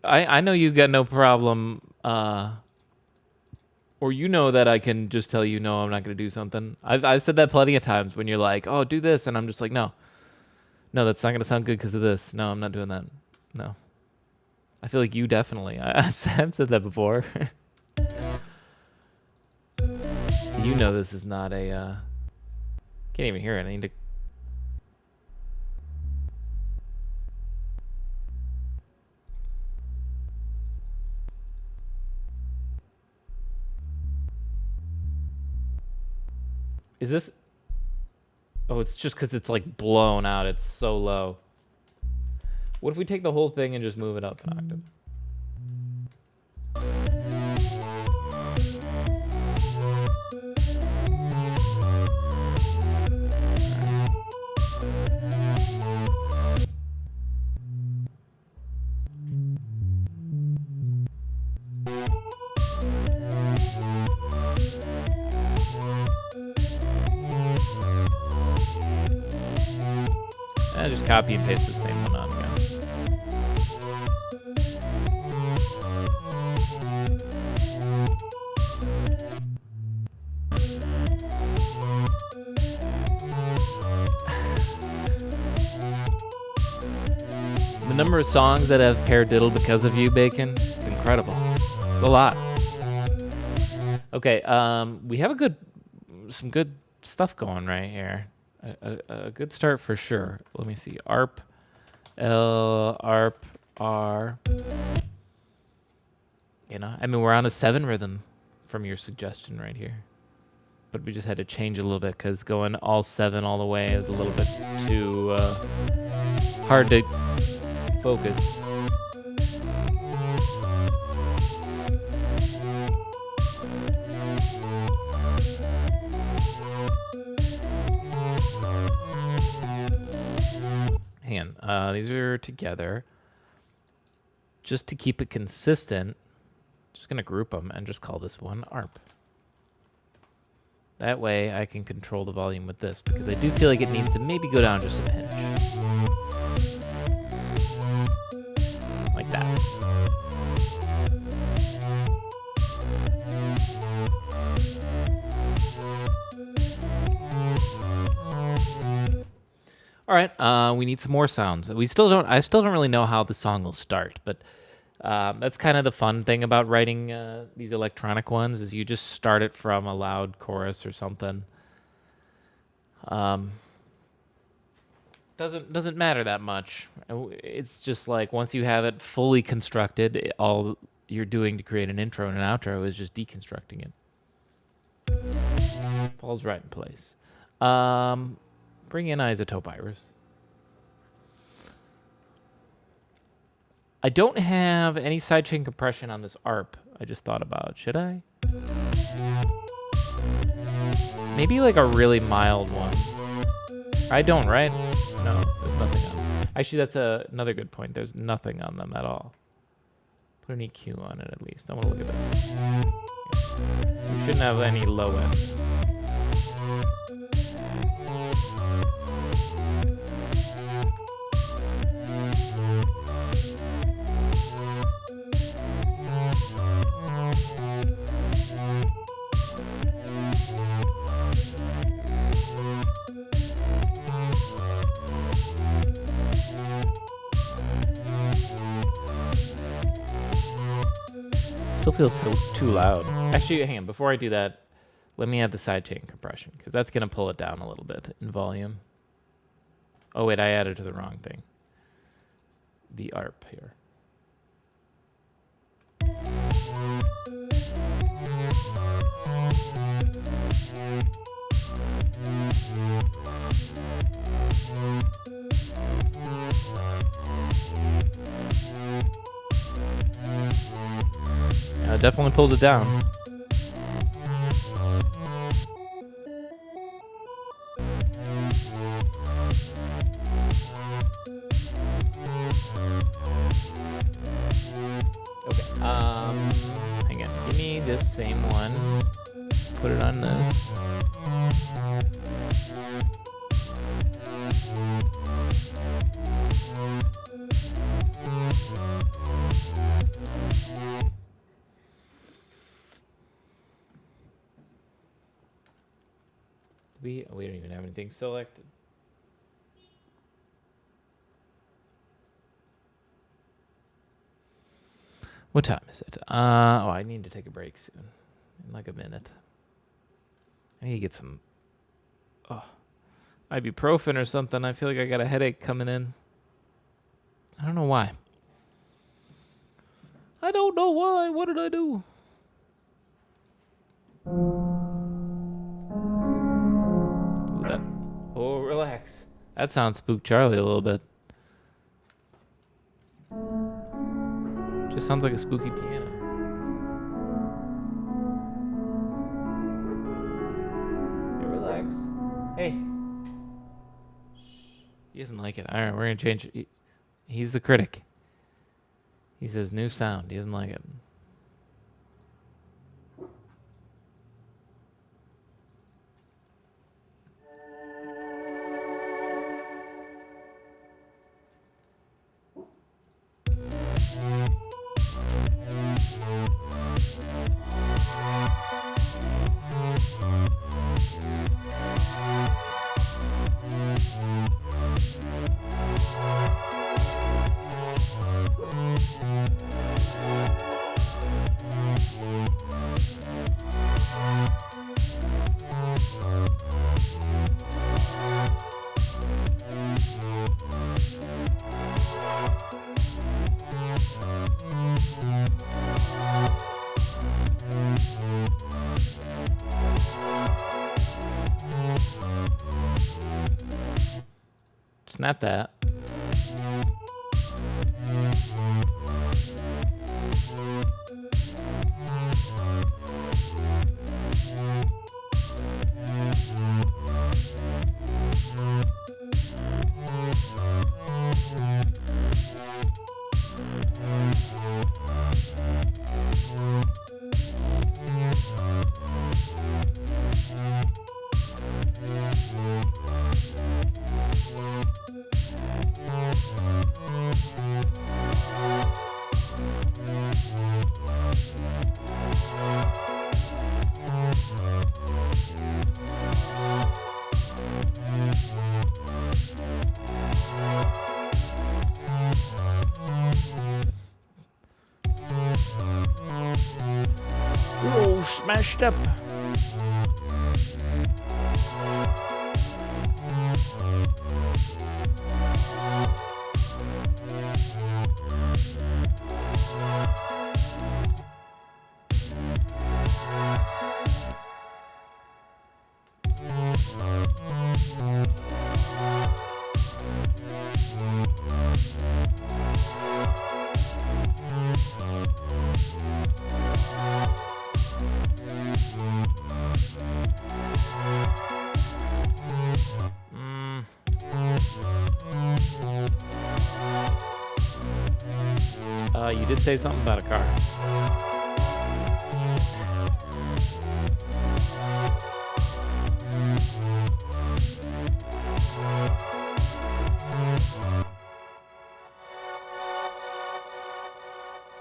I know you've got no problem, or you know that I can just tell you, no, I'm not going to do something. I've said that plenty of times when you're like, oh, do this, and I'm just like, no, that's not going to sound good because of this. No, I'm not doing that. No. I feel like you definitely. I've said that before. You know this is not a, can't even hear it. I need to. Is this? Oh, it's just because it's like blown out. It's so low. What if we take the whole thing and just move it up an octave? Just copy and paste the same one on again. The number of songs that have paradiddle because of you, Bacon, it's incredible. It's a lot. Okay, we have some good stuff going right here. A good start for sure. Let me see. ARP, L, ARP, R. You know, I mean, we're on a 7 rhythm from your suggestion right here. But we just had to change a little bit because going all 7 all the way is a little bit too hard to focus. Hang on. These are together. Just to keep it consistent, just going to group them and just call this one ARP. That way I can control the volume with this because I do feel like it needs to maybe go down just a pinch. Like that. All right, we need some more sounds. I still don't really know how the song will start, but that's kind of the fun thing about writing these electronic ones is you just start it from a loud chorus or something. Doesn't matter that much. It's just like once you have it fully constructed, all you're doing to create an intro and an outro is just deconstructing it. Falls right in place. Bring in Isotope Iris. I don't have any sidechain compression on this ARP. I just thought about, should I? Maybe like a really mild one. I don't, right? No, there's nothing on them. Actually, that's another good point. There's nothing on them at all. Put an EQ on it at least. I want to look at this. Yeah. We shouldn't have any low end. Still feels too loud. Actually, hang on. Before I do that, let me add the sidechain compression because that's going to pull it down a little bit in volume. Oh, wait, I added to the wrong thing. The ARP here. Definitely pulled it down. Okay. Hang on. Give me this same one. Put it on this. We don't even have anything selected. What time is it? I need to take a break soon. In like a minute. I need to get some ibuprofen or something. I feel like I got a headache coming in. I don't know why. I don't know why. What did I do? Oh, relax. That sounds Spook Charlie a little bit. Just sounds like a spooky piano. Hey, relax. Hey. He doesn't like it. All right, we're going to change it. He's the critic. He says new sound. He doesn't like it. at that. Oh, smashed up. You did say something about a car.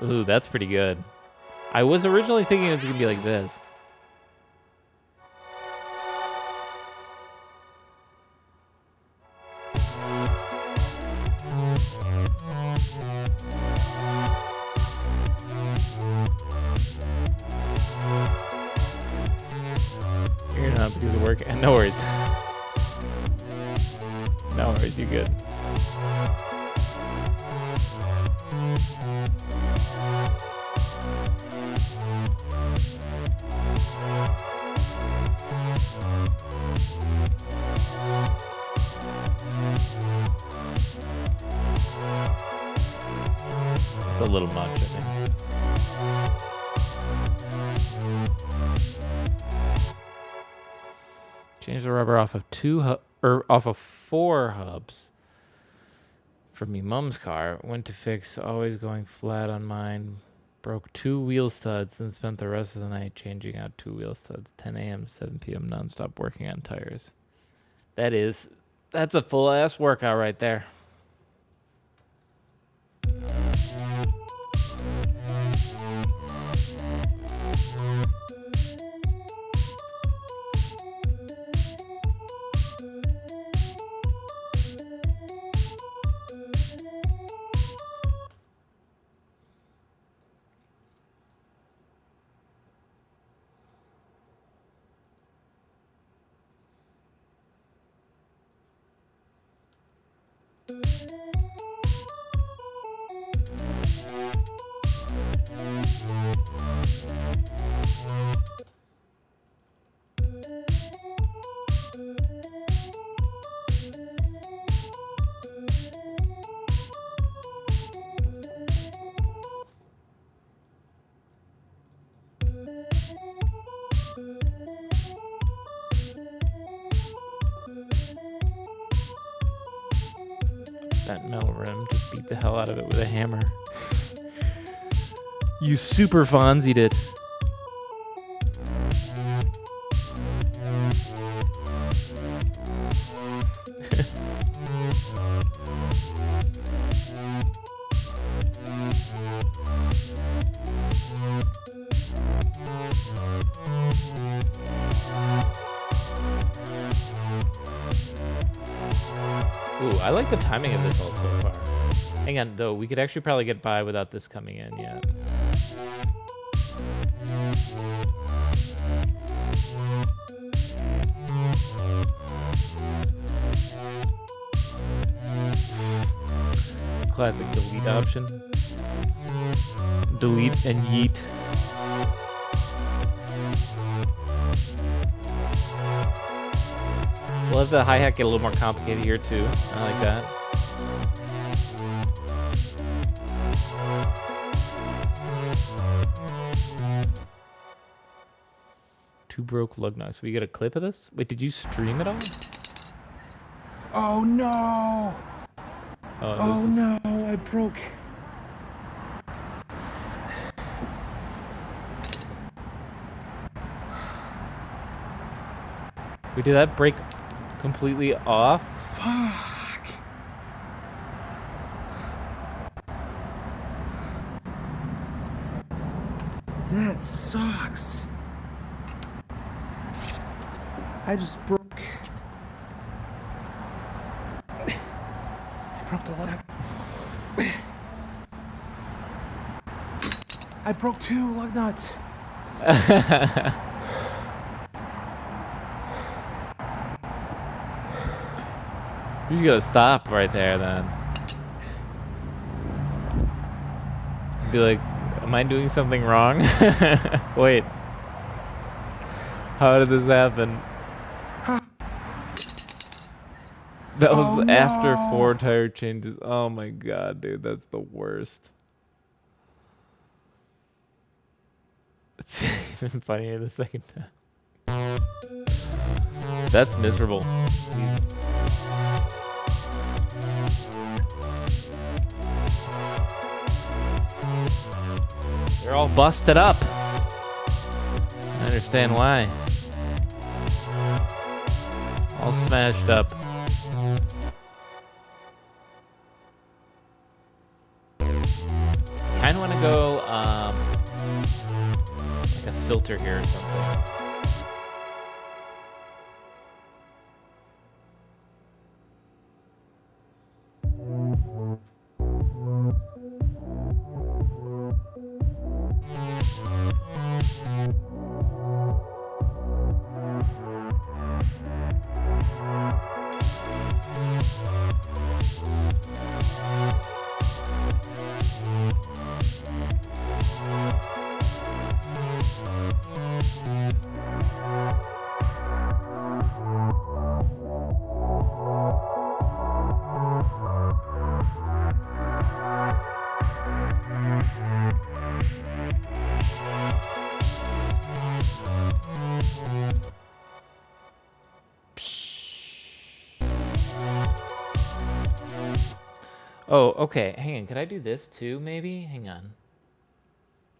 Ooh, that's pretty good. I was originally thinking it was gonna be like this. You're not because of work. No worries. No worries, you good. It's a little much, I think. Change the rubber off of off of 4 hubs for me mum's car. Went to fix, always going flat on mine. Broke 2 wheel studs, then spent the rest of the night changing out 2 wheel studs. 10 a.m., 7 p.m. nonstop working on tires. That's a full ass workout right there. That metal rim, just beat the hell out of it with a hammer. You super Fonzied it. Ooh, I like the timing of this all so far. Hang on, though, we could actually probably get by without this coming in yet. Classic delete option. Delete and yeet. We'll have the hi-hat get a little more complicated here too. I like that. Two broke lug nuts. We get a clip of this? Wait, did you stream it all? Oh no! Oh no, I broke. Wait, did that break completely off? Fuck. That sucks. I just broke. I broke the lug. I broke 2 lug nuts. You just gotta stop right there then. Be like, am I doing something wrong? Wait. How did this happen? That was after 4 tire changes. Oh my god, dude, that's the worst. It's even funnier the second time. That's miserable. Jesus. They're all busted up. I understand why. All smashed up. Kinda wanna go like a filter here or something. Oh, okay. Hang on. Could I do this too, maybe? Hang on.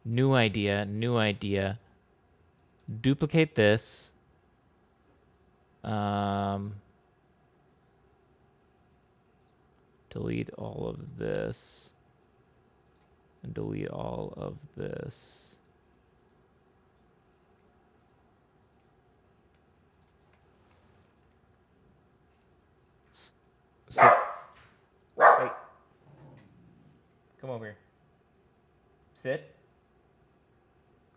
New idea. New idea. Duplicate this. Delete all of this. And delete all of this. So, wait. Come over here. Sit.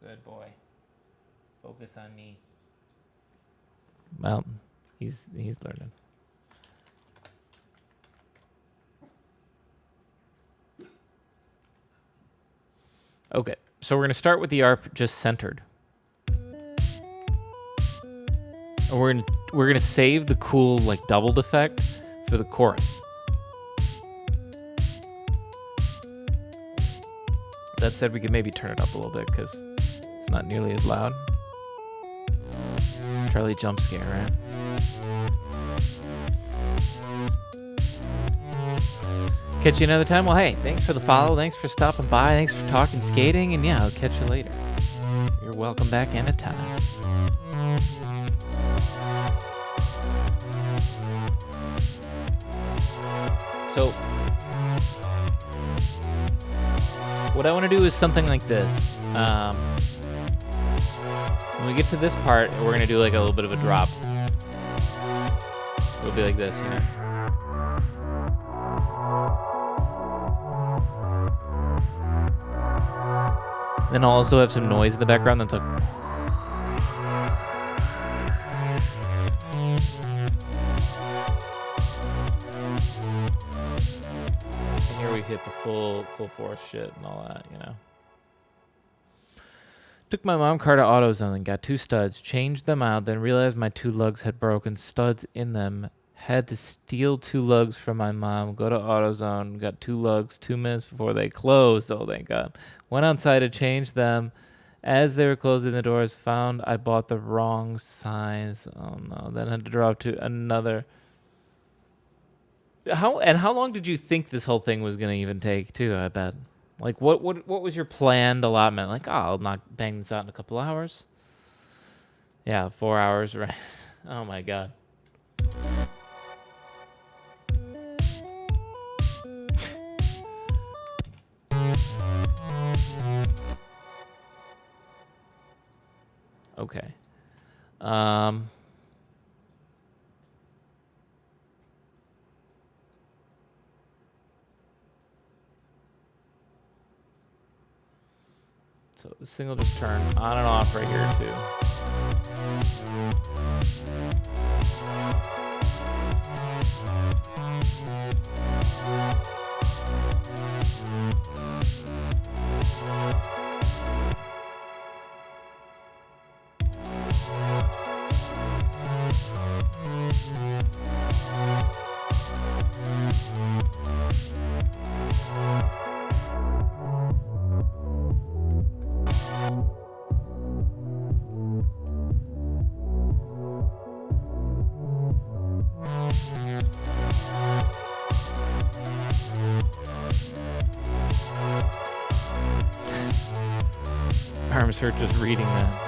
Good boy. Focus on me. Well, he's learning. Okay, so we're gonna start with the ARP just centered. And we're gonna save the cool like doubled effect for the chorus. That said, we could maybe turn it up a little bit because it's not nearly as loud. Charlie jump scare, right? Catch you another time. Well, hey, thanks for the follow. Thanks for stopping by. Thanks for talking skating. And yeah, I'll catch you later. You're welcome back anytime. So, what I want to do is something like this. When we get to this part, we're going to do like a little bit of a drop. It'll be like this, you know? Then I'll also have some noise in the background that's like... And here we hit the full force shit and all that, you know? Took my mom car to AutoZone and got 2 studs, changed them out, then realized my 2 lugs had broken studs in them. Had to steal 2 lugs from my mom, go to AutoZone, got 2 lugs 2 minutes before they closed. Oh, thank God. Went outside to change them. As they were closing the doors, found I bought the wrong size. Oh no, then had to drop to another. How long did you think this whole thing was gonna even take too, I bet? Like what was your planned allotment? Like, oh, I'll knock bang this out in a couple hours. Yeah, 4 hours, right? Oh my God. Okay. Um So this thing will just turn on and off right here too. Arms hurt just reading that.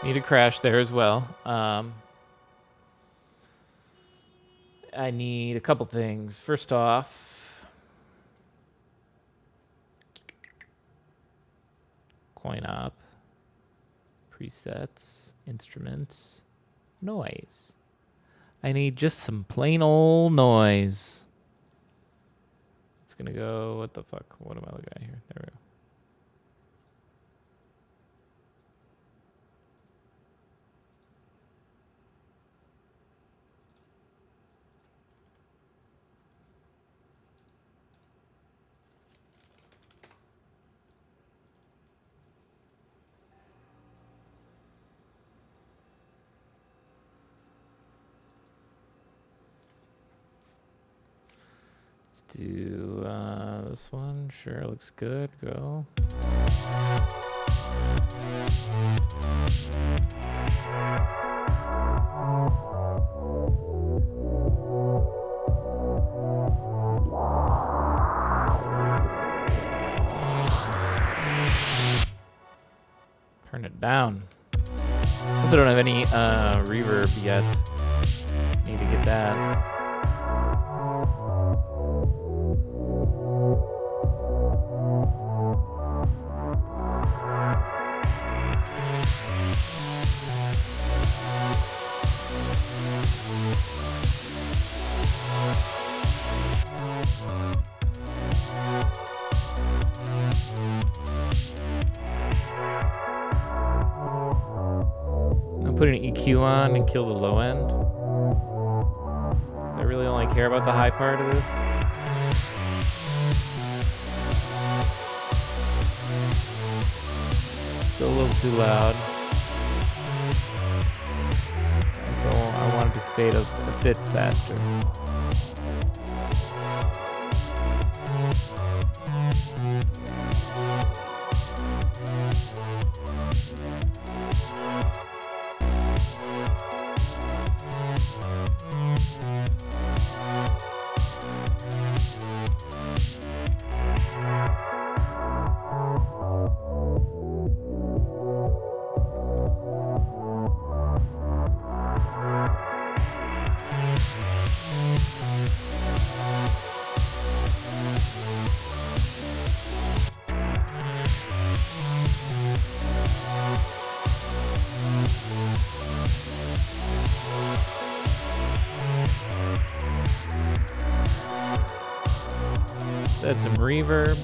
Need a crash there as well. I need a couple things. First off, coin op, presets, instruments, noise. I need just some plain old noise. It's gonna go, what the fuck? What am I looking at here? There we go. Do this one. Sure, looks good. Go. Turn it down. Also don't have any reverb yet. Need to get that. Put an EQ on and kill the low end. Because I really only care about the high part of this. Still a little too loud. So I wanted to fade a bit faster. That's some reverb.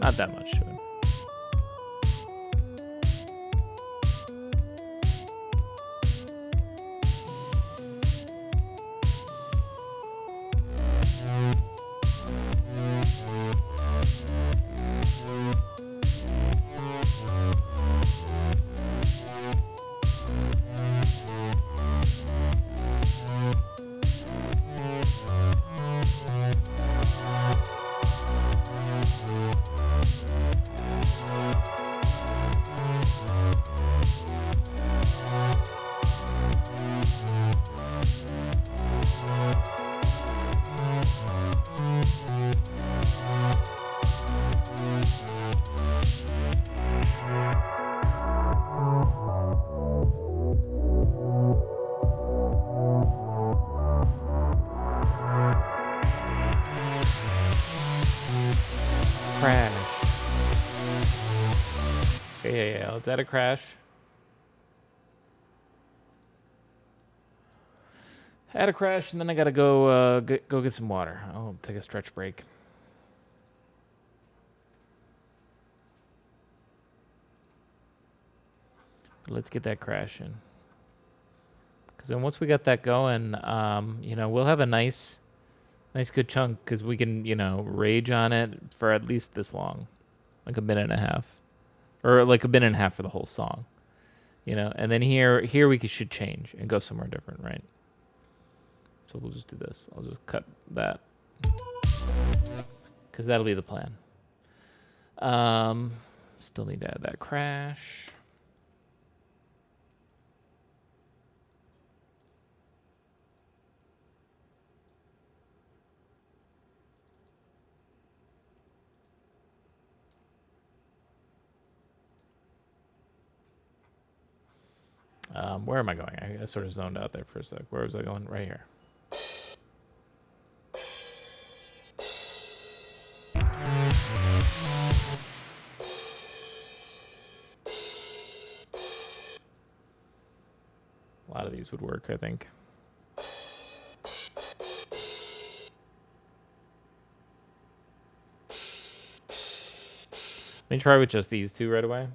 Not that much to it. Crash. Okay, yeah. Let's add a crash. Add a crash, and then I gotta go go get some water. I'll take a stretch break. Let's get that crash in. Because then once we got that going, you know, we'll have a nice good chunk because we can, you know, rage on it for at least this long, like a minute and a half, or like a minute and a half for the whole song, you know. And then here we should change and go somewhere different, right? So we'll just do this. I'll just cut that because that'll be the plan. Still need to add that crash. Where am I going? I sort of zoned out there for a sec. Where was I going? Right here. A lot of these would work, I think. Let me try with just these two right away.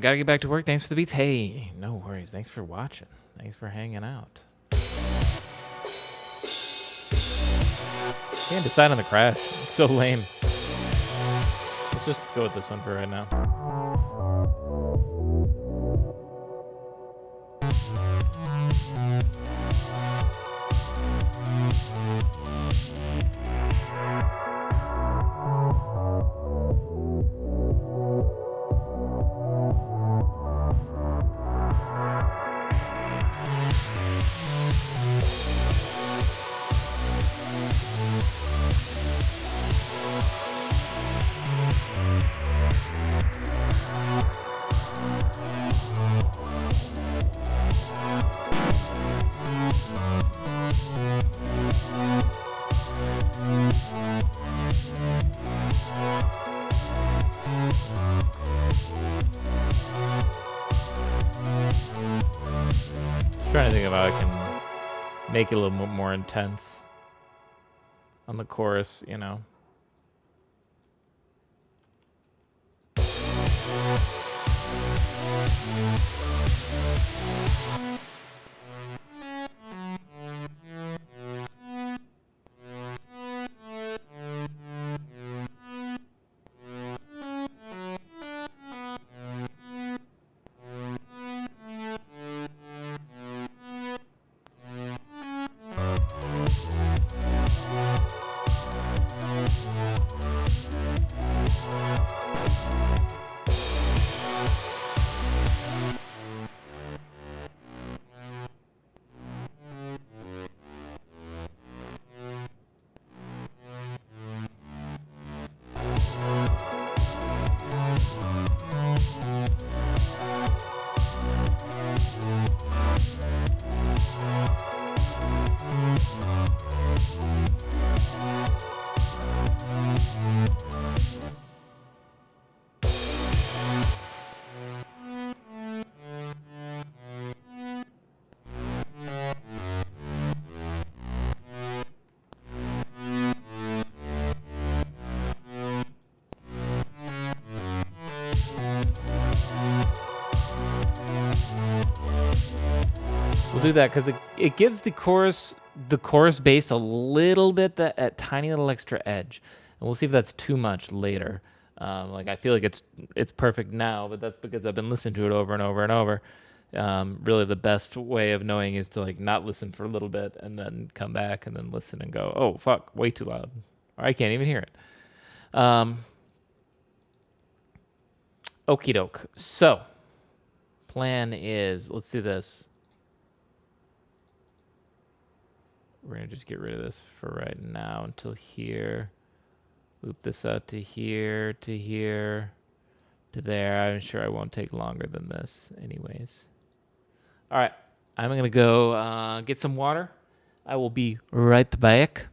Gotta get back to work. Thanks for the beats. Hey, no worries. Thanks for watching. Thanks for hanging out. Can't decide on the crash. It's so lame. Let's just go with this one for right now. Trying to think of how I can make it a little more intense on the chorus, you know. We'll do that because it gives the chorus bass a little bit, that tiny little extra edge, and we'll see if that's too much later. Like I feel like it's perfect now, but that's because I've been listening to it over and over and over. Really, the best way of knowing is to like not listen for a little bit and then come back and then listen and go, oh fuck, way too loud, or I can't even hear it. Okie doke. So, plan is let's do this. We're going to just get rid of this for right now until here. Loop this out to here, to here, to there. I'm sure I won't take longer than this anyways. All right. I'm going to go get some water. I will be right back.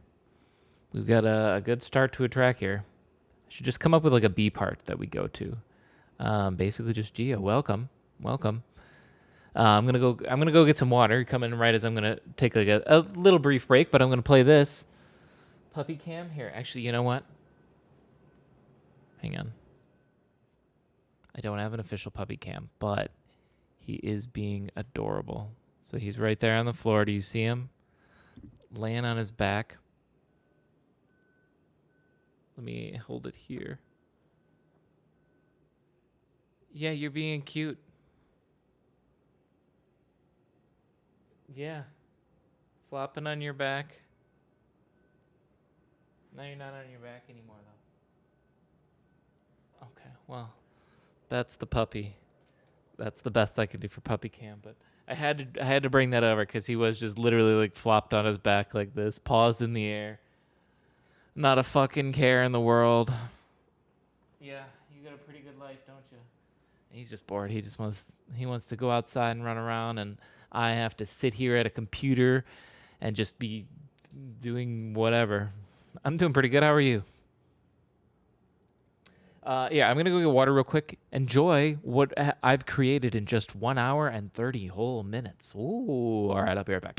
We've got a good start to a track here. I should just come up with like a B part that we go to. Basically just Gio. Welcome. I'm gonna go get some water. Come in right as I'm gonna take like a little brief break, but I'm gonna play this puppy cam here. Actually, you know what? Hang on. I don't have an official puppy cam, but he is being adorable. So he's right there on the floor. Do you see him? Laying on his back. Let me hold it here. Yeah, you're being cute. Yeah. Flopping on your back. Now you're not on your back anymore, though. Okay, well, that's the puppy. That's the best I can do for puppy cam, but I had to bring that over because he was just literally like flopped on his back like this, paws in the air. Not a fucking care in the world. Yeah, you got a pretty good life, don't you? He's just bored. He wants to go outside and run around, and I have to sit here at a computer and just be doing whatever. I'm doing pretty good. How are you? Yeah, I'm going to go get water real quick. Enjoy what I've created in just 1 hour and 30 whole minutes. Ooh, all right, I'll be right back.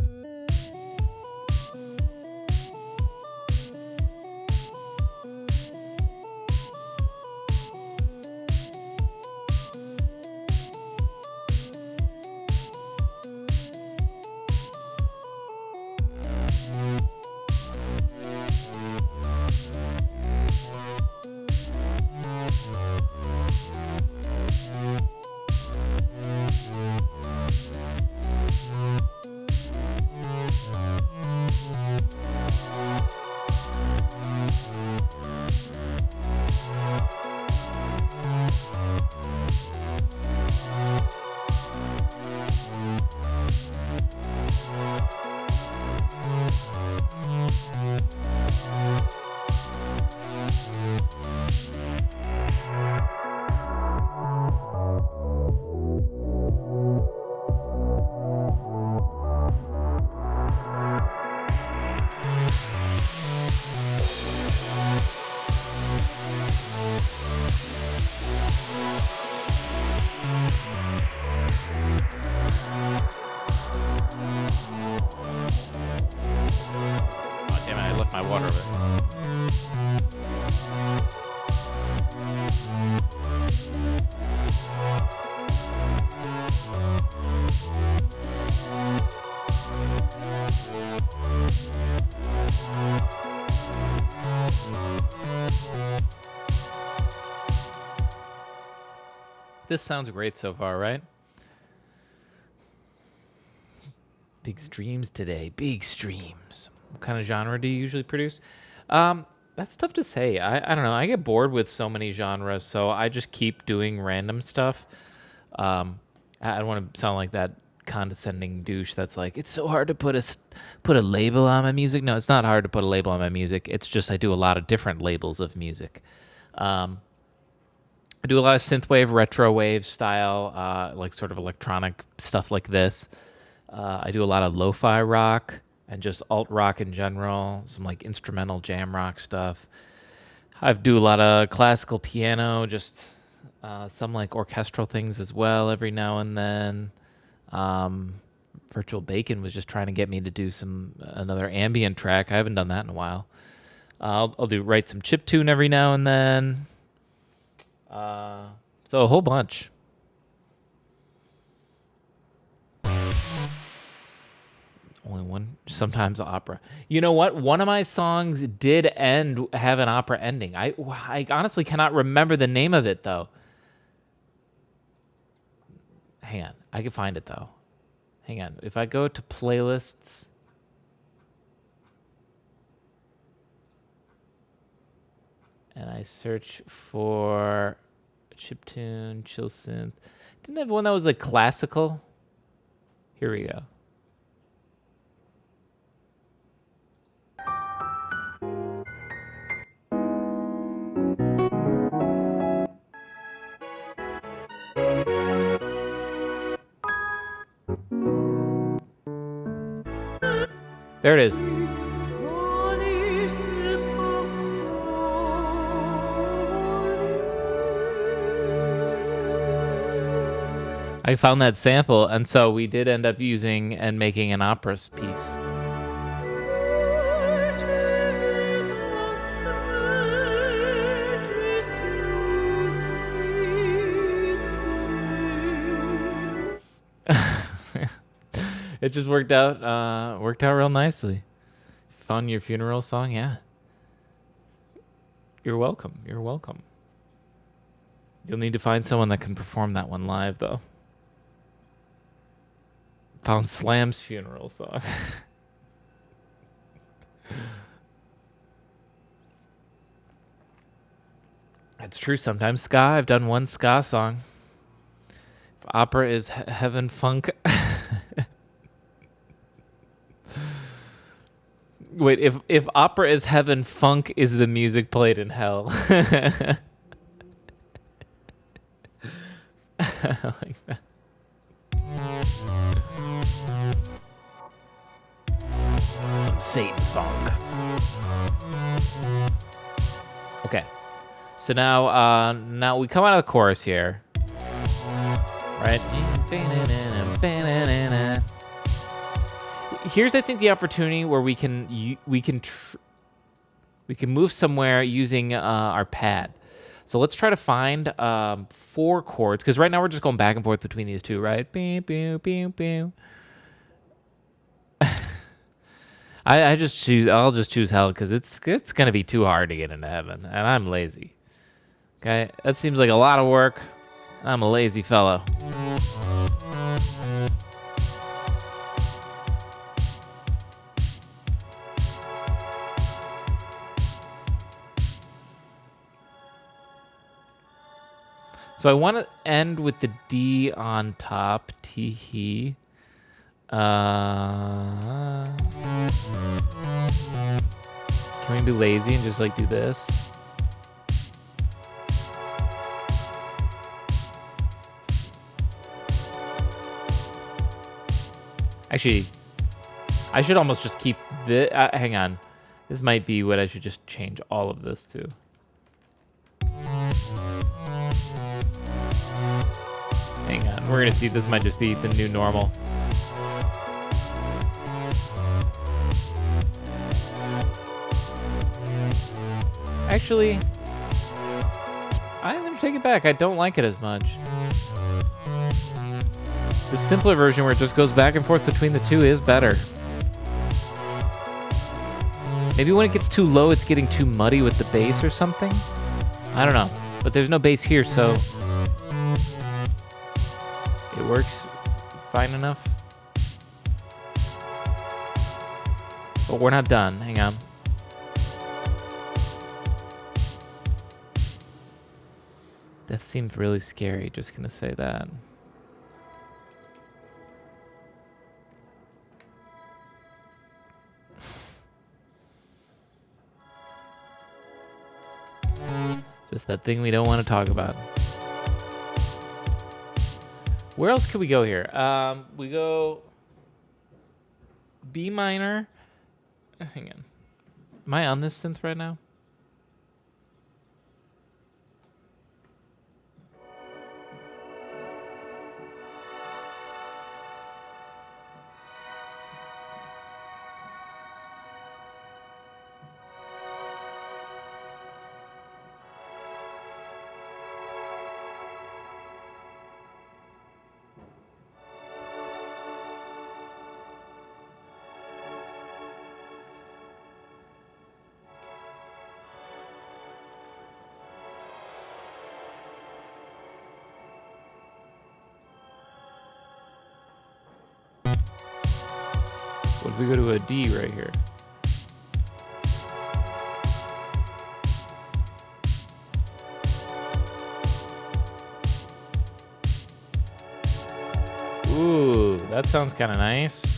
my water a bit. This sounds great so far, right? Big streams today. Big streams. What kind of genre do you usually produce? That's tough to say. I don't know. I get bored with so many genres, so I just keep doing random stuff. I don't want to sound like that condescending douche that's like, it's so hard to put a label on my music. No, it's not hard to put a label on my music. It's just I do a lot of different labels of music. I do a lot of synthwave, retro wave style, like sort of electronic stuff like this. I do a lot of lo-fi rock and just alt rock in general, some like instrumental jam rock stuff. I do a lot of classical piano, just some like orchestral things as well every now and then. Virtual Bacon was just trying to get me to do another ambient track. I haven't done that in a while. I'll write some chiptune every now and then. So a whole bunch. Only one. Sometimes opera. You know what? One of my songs did have an opera ending. I honestly cannot remember the name of it though. Hang on. I can find it though. Hang on. If I go to playlists. And I search for chiptune, chill synth. Didn't I have one that was like classical? Here we go. There it is. I found that sample, and so we did end up using and making an opera piece. It just worked out real nicely. Found your funeral song, yeah. You're welcome. You'll need to find someone that can perform that one live, though. Found Slam's funeral song. It's true. Sometimes ska. I've done one ska song. If opera is heaven funk. Wait, if opera is heaven, funk is the music played in hell. I like that. Some Satan funk. Okay, so now we come out of the chorus here, right? Here's, I think, the opportunity where we can move somewhere using our pad. So let's try to find 4 chords, because right now we're just going back and forth between these two, right? Beep, beep, beep, beep. I'll just choose hell, because it's gonna be too hard to get into heaven, and I'm lazy. Okay, that seems like a lot of work. I'm a lazy fellow. So I want to end with the D on top. Tee-hee. Can we be lazy and just like do this? Actually, I should almost just keep this. Hang on. This might be what I should just change all of this to. Hang on. We're going to see. This might just be the new normal. Actually, I'm gonna take it back. I don't like it as much. The simpler version where it just goes back and forth between the two is better. Maybe when it gets too low, it's getting too muddy with the bass or something. I don't know. But there's no bass here, so it works fine enough. But we're not done. Hang on. That seems really scary, just gonna say that. Just that thing we don't want to talk about. Where else could we go here? We go B minor. Hang on. Am I on this synth right now? What if we go to a D right here? Ooh, that sounds kind of nice.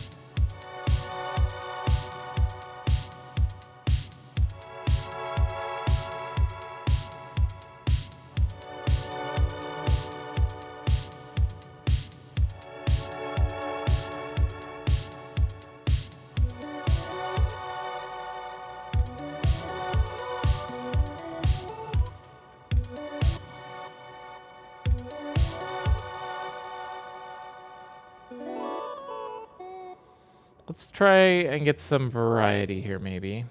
Let's try and get some variety here, maybe.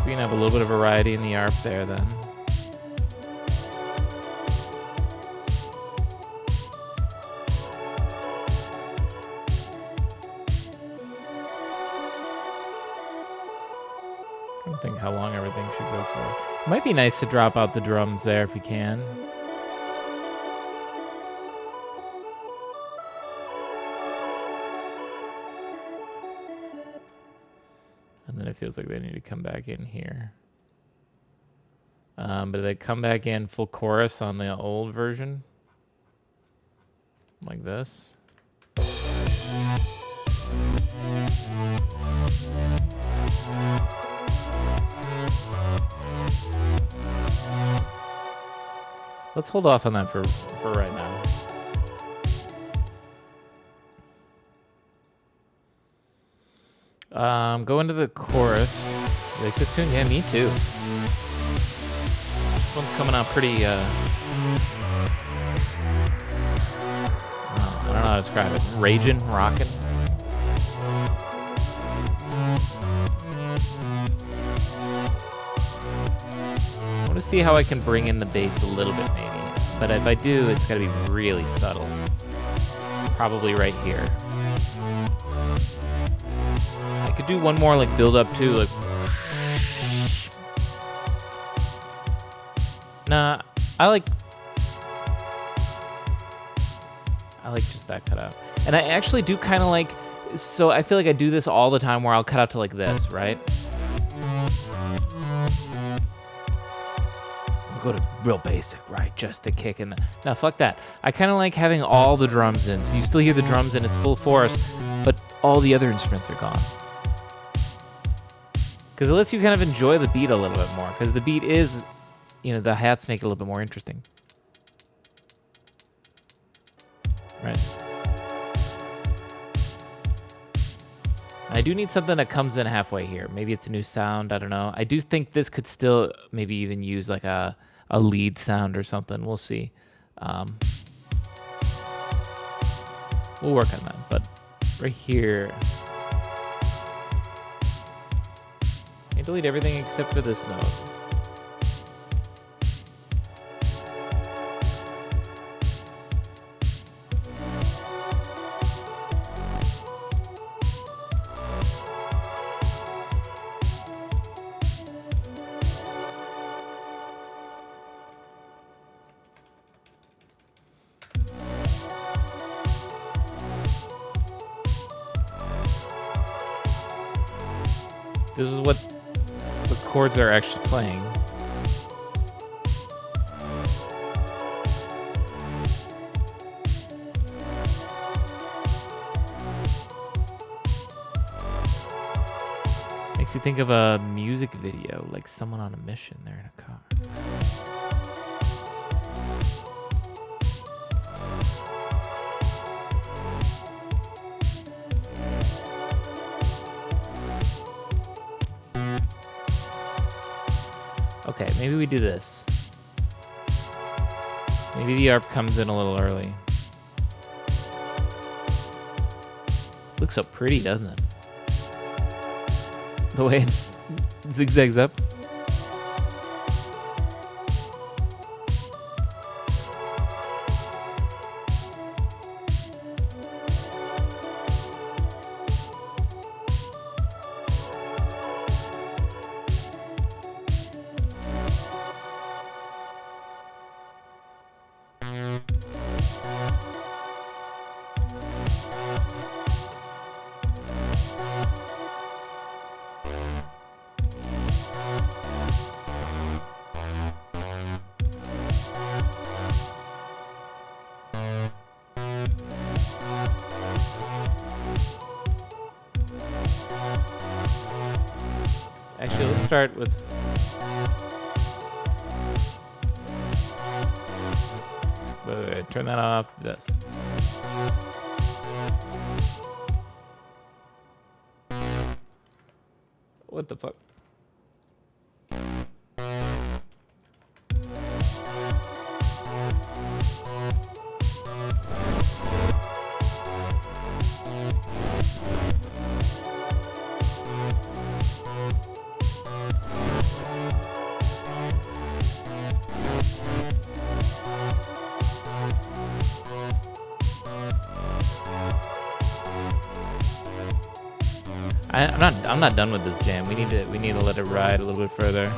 So we can have a little bit of variety in the ARP there then. I don't think how long everything should go for. It might be nice to drop out the drums there if we can. And then it feels like they need to come back in here. But they come back in full chorus on the old version. Like this. Let's hold off on that for right now. Go into the chorus. Like this tune? Yeah, me too. This one's coming out pretty, I don't know how to describe it. Raging, rocking. I want to see how I can bring in the bass a little bit, maybe. But if I do, it's got to be really subtle. Probably right here. I could do one more like build up too, like. Nah, I like just that cutout. And I actually do kind of like, so I feel like I do this all the time where I'll cut out to like this, right? We'll go to real basic, right? Just to kick in the, now fuck that. I kind of like having all the drums in, so you still hear the drums in its full force, but all the other instruments are gone. Because it lets you kind of enjoy the beat a little bit more, because the beat is, you know, the hats make it a little bit more interesting. Right. I do need something that comes in halfway here. Maybe it's a new sound. I don't know. I do think this could still maybe even use like a lead sound or something. We'll see. We'll work on that. But right here, I delete everything except for this note. This is what the chords are actually playing. Makes you think of a music video, like someone on a mission. They're in a car. Okay, maybe we do this. Maybe the ARP comes in a little early. Looks so pretty, doesn't it? The way it zigzags up. Actually, let's start with... Wait, turn that off. This. What the fuck? I'm not done with this jam. We need to let it ride a little bit further.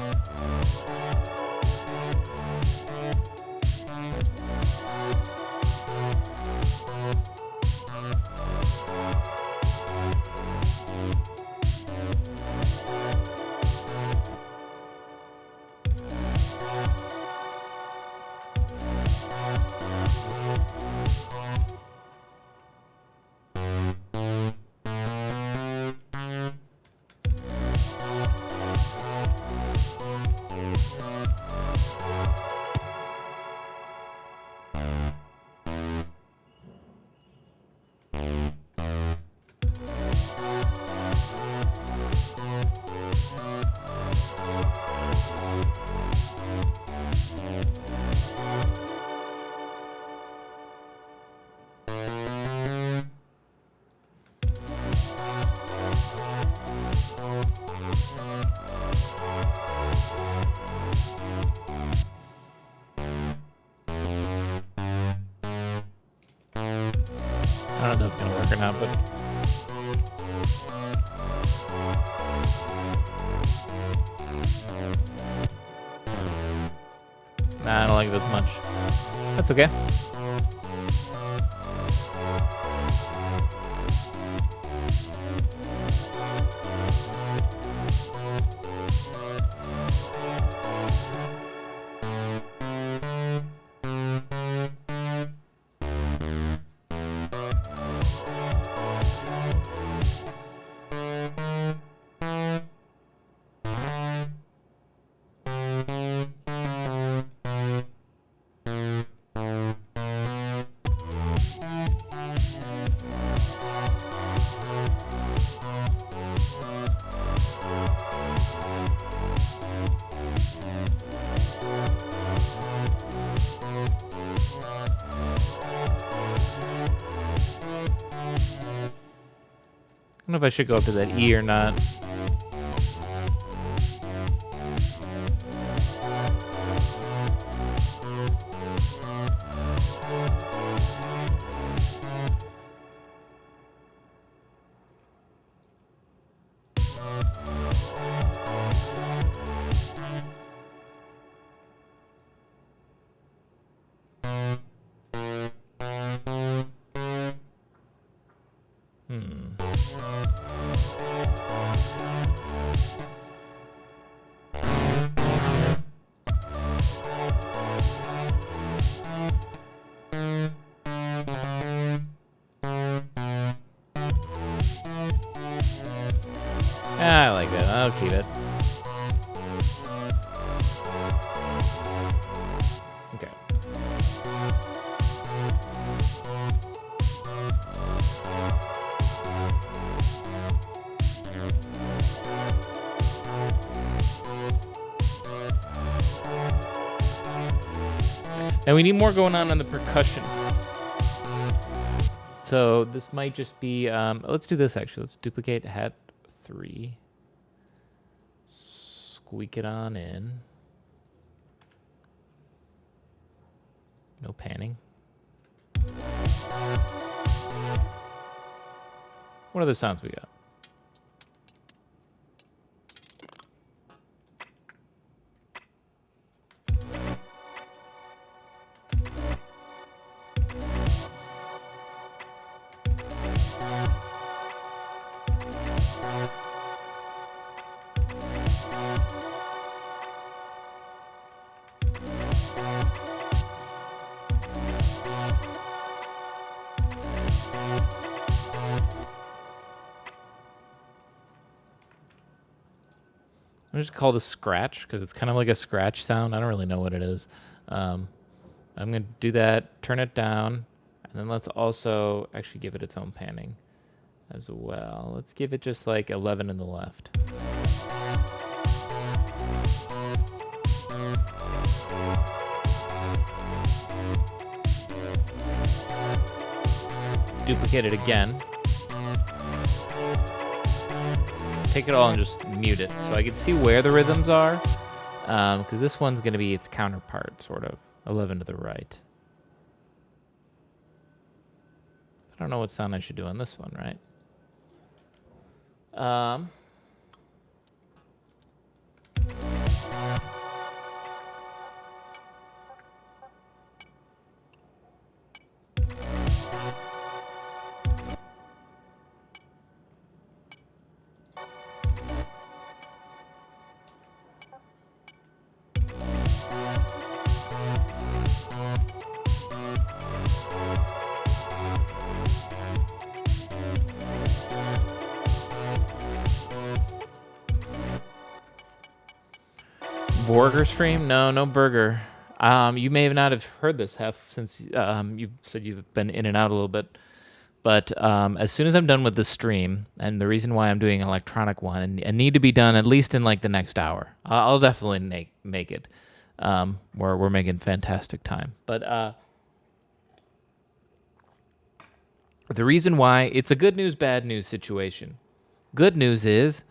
I don't know if that's gonna work or not, but Nah, I don't like it as much. That's okay. I don't know if I should go up to that E or not. I like that. I'll keep it. Okay. Now we need more going on the percussion. So this might just be, let's do this actually. Let's duplicate hat 3. Squeak it on in. No panning. What other sounds we got? I'm just call this scratch because it's kind of like a scratch sound. I don't really know what it is. I'm going to do that, turn it down, and then let's also actually give it its own panning as well. Let's give it just like 11 in the left. Duplicate it again. Take it all and just mute it so I can see where the rhythms are, because this one's going to be its counterpart, sort of 11 to the right. I don't know what sound I should do on this one, right? Burger stream? No burger. You may not have heard this, Hef, since you said you've been in and out a little bit. But as soon as I'm done with the stream, and the reason why I'm doing an electronic one, and need to be done at least in like the next hour, I'll definitely make it. We're making fantastic time. But the reason why, it's a good news, bad news situation. Good news is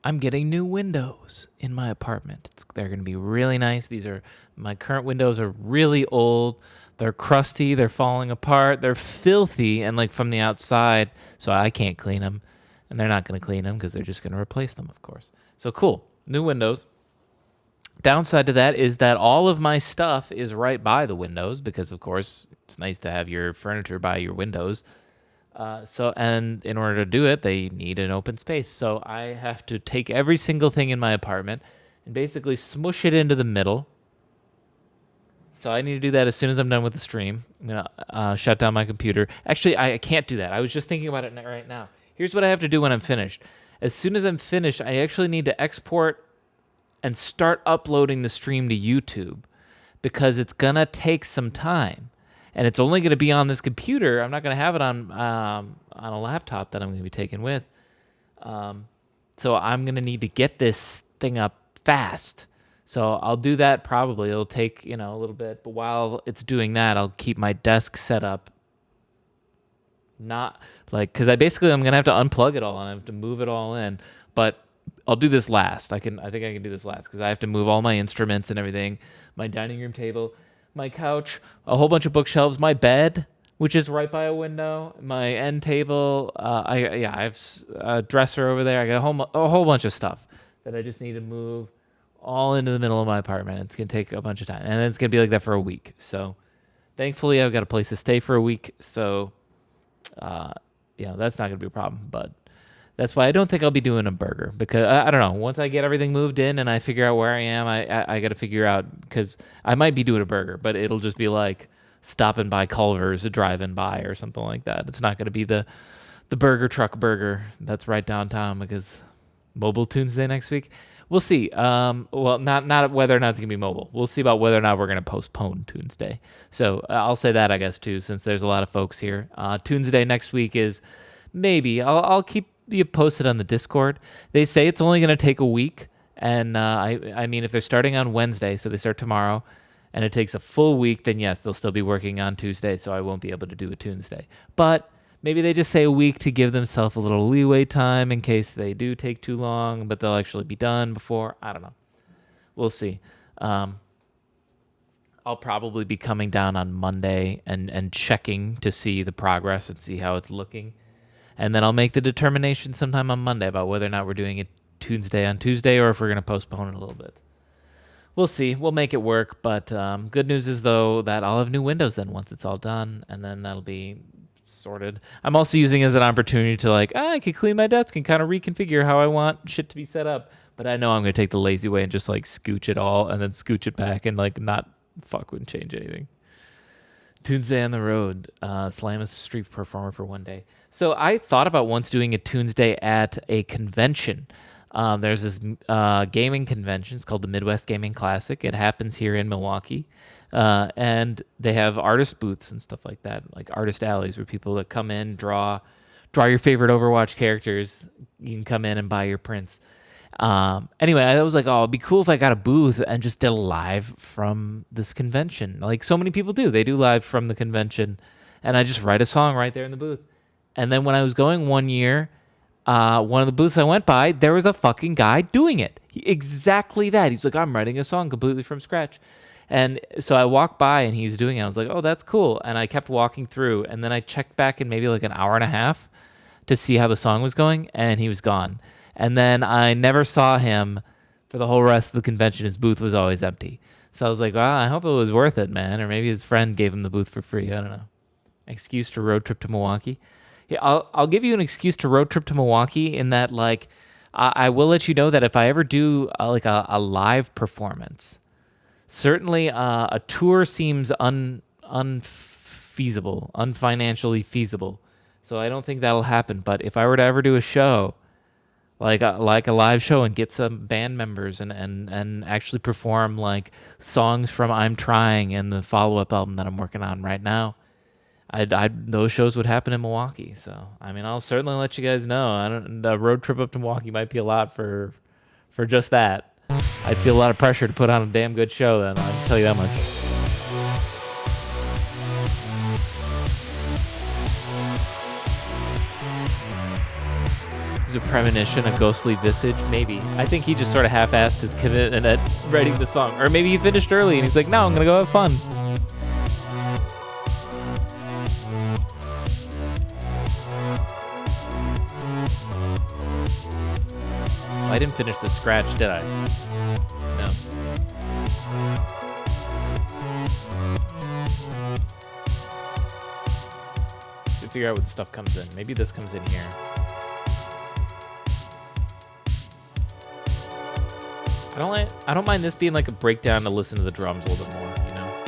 I'm getting new windows in my apartment. They're going to be really nice. My current windows are really old. They're crusty. They're falling apart. They're filthy and like from the outside, so I can't clean them. And they're not going to clean them because they're just going to replace them, of course. So cool. New windows. Downside to that is that all of my stuff is right by the windows because, of course, it's nice to have your furniture by your windows. And in order to do it, they need an open space. So I have to take every single thing in my apartment and basically smush it into the middle. So I need to do that as soon as I'm done with the stream. I'm going to shut down my computer. Actually, I can't do that. I was just thinking about it right now. Here's what I have to do when I'm finished. As soon as I'm finished, I actually need to export and start uploading the stream to YouTube because it's going to take some time. And it's only going to be on this computer. I'm not going to have it on a laptop that I'm going to be taking with. So I'm going to need to get this thing up fast. So I'll do that probably. It'll take, a little bit. But while it's doing that, I'll keep my desk set up. Not like, because I'm going to have to unplug it all and I have to move it all in. But I'll do this last. I think I can do this last because I have to move all my instruments and everything. My dining room table, my couch, a whole bunch of bookshelves, my bed, which is right by a window, my end table. I have a dresser over there. I got a whole bunch of stuff that I just need to move all into the middle of my apartment. It's going to take a bunch of time. And then it's going to be like that for a week. So thankfully, I've got a place to stay for a week. So, that's not going to be a problem. But that's why I don't think I'll be doing a burger because I don't know. Once I get everything moved in and I figure out where I am, I got to figure out because I might be doing a burger, but it'll just be like stopping by Culver's, driving by or something like that. It's not going to be the burger truck burger that's right downtown because mobile Tunesday next week. We'll see. Well, not whether or not it's going to be mobile. We'll see about whether or not we're going to postpone Tunesday. So I'll say that, I guess, too, since there's a lot of folks here. Tunesday next week is maybe. I'll keep you posted on the Discord. They say it's only going to take a week. And I mean, if they're starting on Wednesday, so they start tomorrow, and it takes a full week, then yes, they'll still be working on Tuesday, so I won't be able to do a Tuesday. But maybe they just say a week to give themselves a little leeway time in case they do take too long, but they'll actually be done before. I don't know. We'll see. I'll probably be coming down on Monday and checking to see the progress and see how it's looking. And then I'll make the determination sometime on Monday about whether or not we're doing it Tuesday on Tuesday or if we're going to postpone it a little bit. We'll see. We'll make it work. But good news is, though, that I'll have new windows then once it's all done. And then that'll be sorted. I'm also using it as an opportunity to I can clean my desk and kind of reconfigure how I want shit to be set up. But I know I'm going to take the lazy way and just scooch it all and then scooch it back and not fuck and change anything. Tuesday on the road. Slam is a street performer for one day. So I thought about once doing a Tuesday at a convention. There's this gaming convention. It's called the Midwest Gaming Classic. It happens here in Milwaukee. And they have artist booths and stuff like that, like artist alleys where people that come in, draw your favorite Overwatch characters. You can come in and buy your prints. Anyway, I was like, it'd be cool if I got a booth and just did a live from this convention. Like so many people do. They do live from the convention. And I just write a song right there in the booth. And then when I was going one year, one of the booths I went by, there was a fucking guy doing it. Exactly that. He's like, I'm writing a song completely from scratch. And so I walked by and he was doing it. I was like, oh, that's cool. And I kept walking through. And then I checked back in maybe an hour and a half to see how the song was going. And he was gone. And then I never saw him for the whole rest of the convention. His booth was always empty. So I was like, wow, I hope it was worth it, man. Or maybe his friend gave him the booth for free. I don't know. Excuse to road trip to Milwaukee. Yeah, I'll give you an excuse to road trip to Milwaukee in that, I will let you know that if I ever do a live performance, certainly a tour seems unfeasible, unfinancially feasible. So I don't think that'll happen. But if I were to ever do a show, like a live show and get some band members and actually perform songs from I'm Trying and the follow-up album that I'm working on right now, those shows would happen in Milwaukee. So, I mean, I'll certainly let you guys know. A road trip up to Milwaukee might be a lot for just that. I'd feel a lot of pressure to put on a damn good show then, I can tell you that much. There's a premonition, a ghostly visage, maybe. I think he just sort of half-assed his commitment at writing the song. Or maybe he finished early and he's like, no, I'm going to go have fun. Oh, I didn't finish the scratch, did I? No. Should figure out what stuff comes in. Maybe this comes in here. I don't mind this being like a breakdown to listen to the drums a little bit more, you know?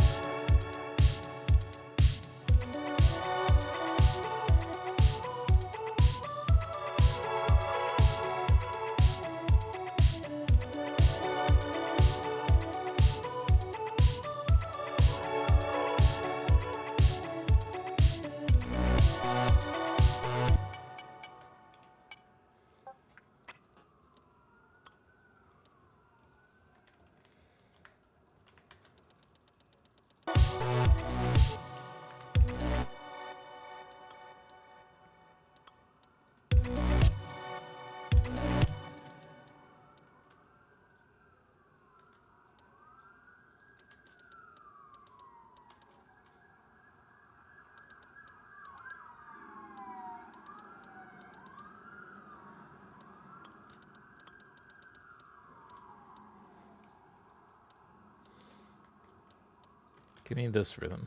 Give me this rhythm.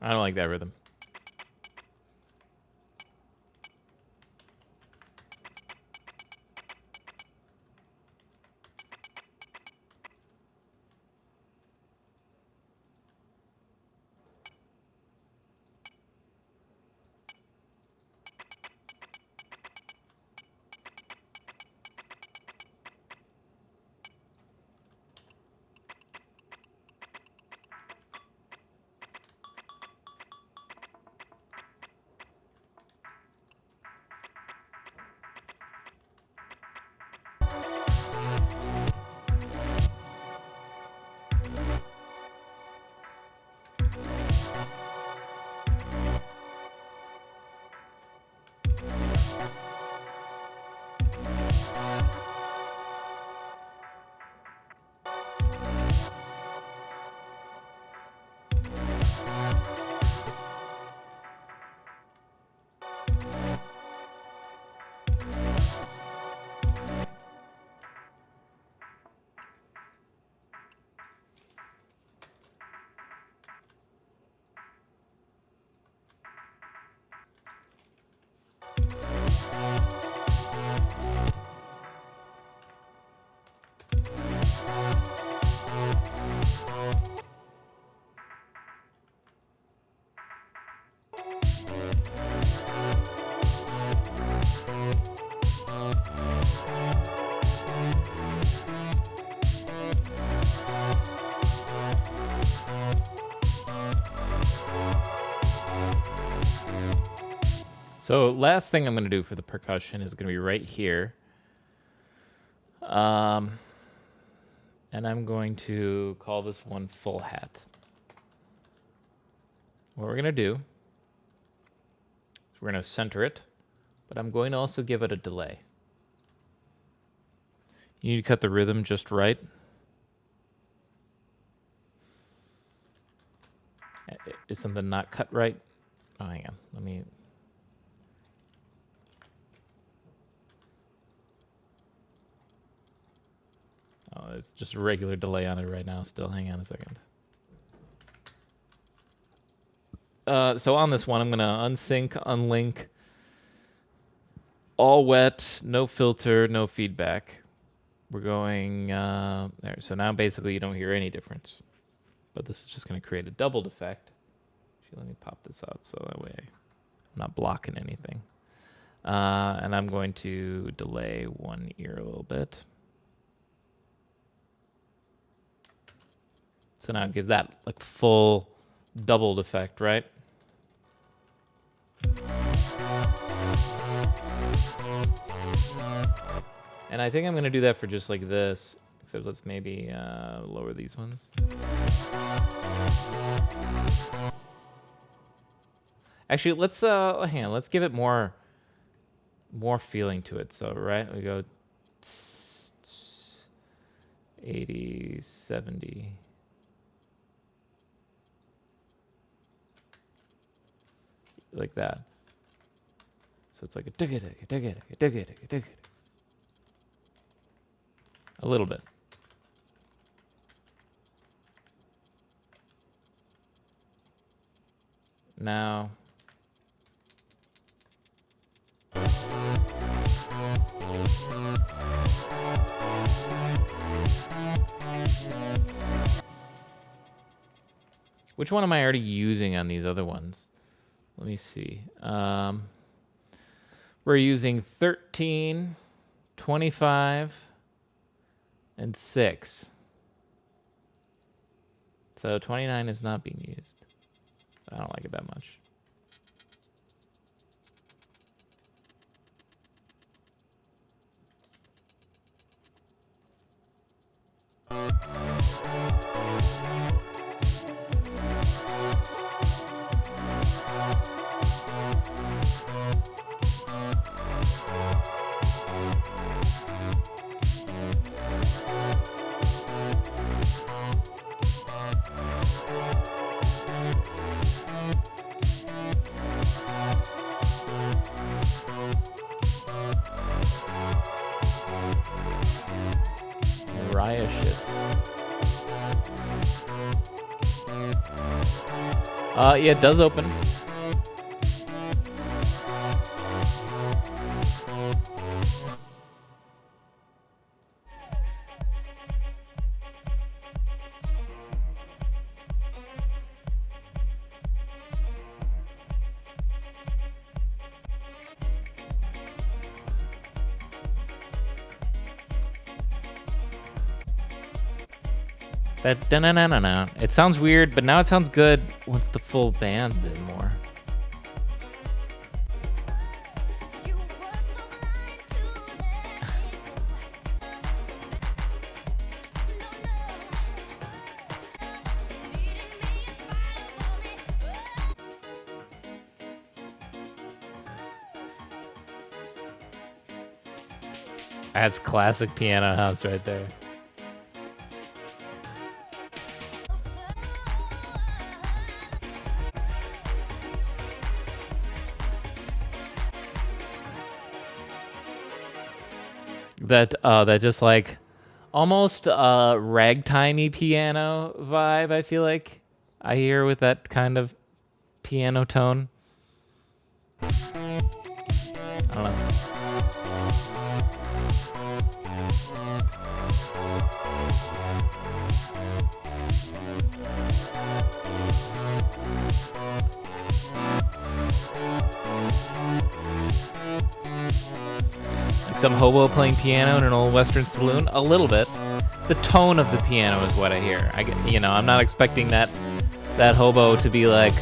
I don't like that rhythm. So last thing I'm going to do for the percussion is going to be right here. And I'm going to call this one full hat. What we're going to do is we're going to center it, but I'm going to also give it a delay. You need to cut the rhythm just right. Is something not cut right? Oh, hang on. Let me... Oh, it's just a regular delay on it right now still. Hang on a second. So on this one, I'm going to unsync, unlink, all wet, no filter, no feedback. We're going there. So now basically you don't hear any difference. But this is just going to create a doubled effect. Actually, let me pop this out so that way I'm not blocking anything. And I'm going to delay one ear a little bit. So now it gives that like full doubled effect, right? And I think I'm gonna do that for just like this, except let's maybe lower these ones. Actually, let's hang on, let's give it more feeling to it. So right, we go 80, 70. Like that. So it's like a dig it. A little bit. Now which one am I already using on these other ones? Let me see. We're using 13, 25, and 6. So 29 is not being used. I don't like it that much. Raya shit. Yeah, it does open. That da-na-na-na-na. It sounds weird, but now it sounds good once the full band's in more. That's classic piano house right there. That just like almost ragtimey piano vibe, I feel like I hear with that kind of piano tone. I don't know. Some hobo playing piano in an old western saloon, a little bit. The tone of the piano is what I hear. I'm not expecting that hobo to be like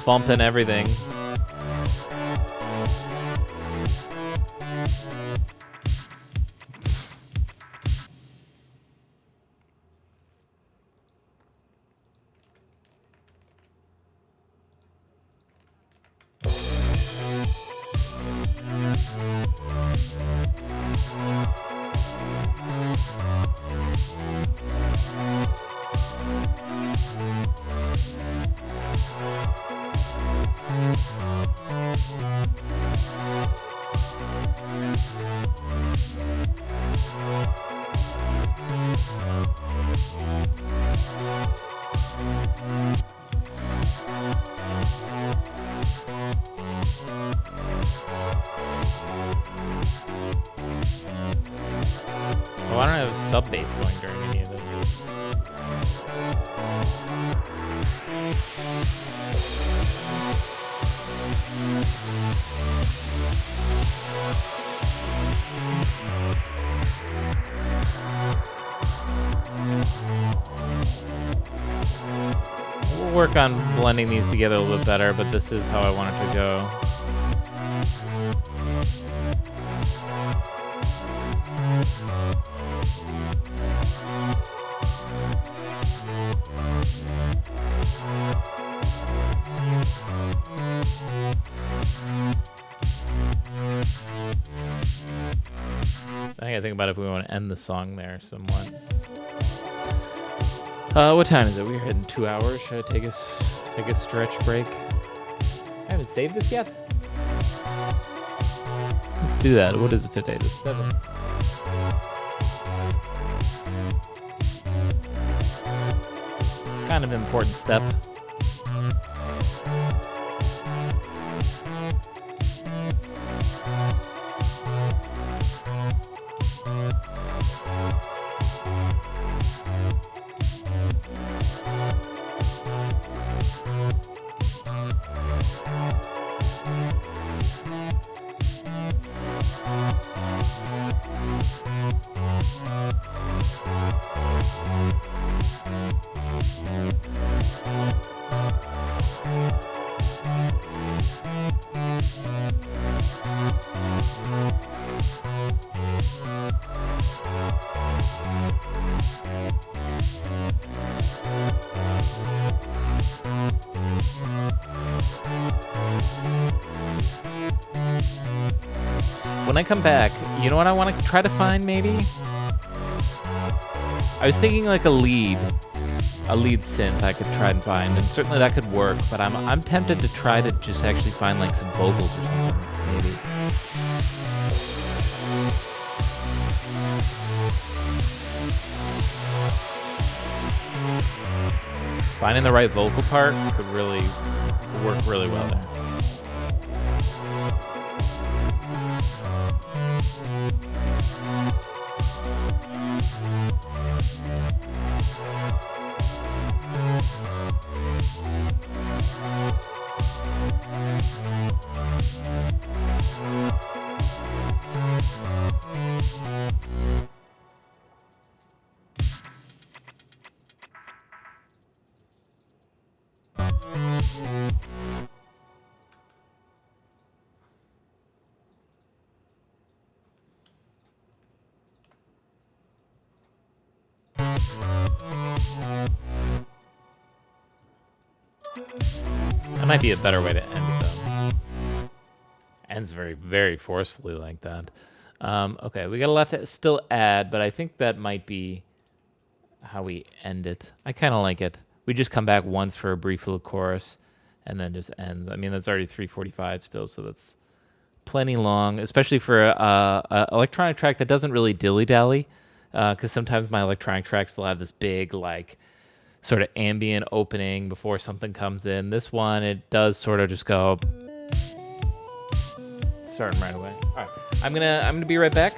bumping everything. Oh, I don't have sub bass going during any of this. I'll work on blending these together a little bit better, but this is how I want it to go. I gotta think about if we want to end the song there somewhat. What time is it? We're hitting 2 hours. Should I take a stretch break? I haven't saved this yet. Let's do that. What is it today? The 7th. Kind of an important step. When I come back, you know what I want to try to find, maybe? I was thinking like a lead synth I could try and find, and certainly that could work, but I'm tempted to try to just actually find like some vocals or something, maybe. Finding the right vocal part could really work really well there. That might be a better way to end it, though. Ends very, very forcefully like that. Okay, we got a lot to still add, but I think that might be how we end it. I kind of like it. We just come back once for a brief little chorus, and then just end. I mean, that's already 3:45 still, so that's plenty long, especially for a electronic track that doesn't really dilly-dally, because sometimes my electronic tracks will have this big, like, sort of ambient opening before something comes in. This one, it does sort of just go starting right away. All right, I'm gonna be right back.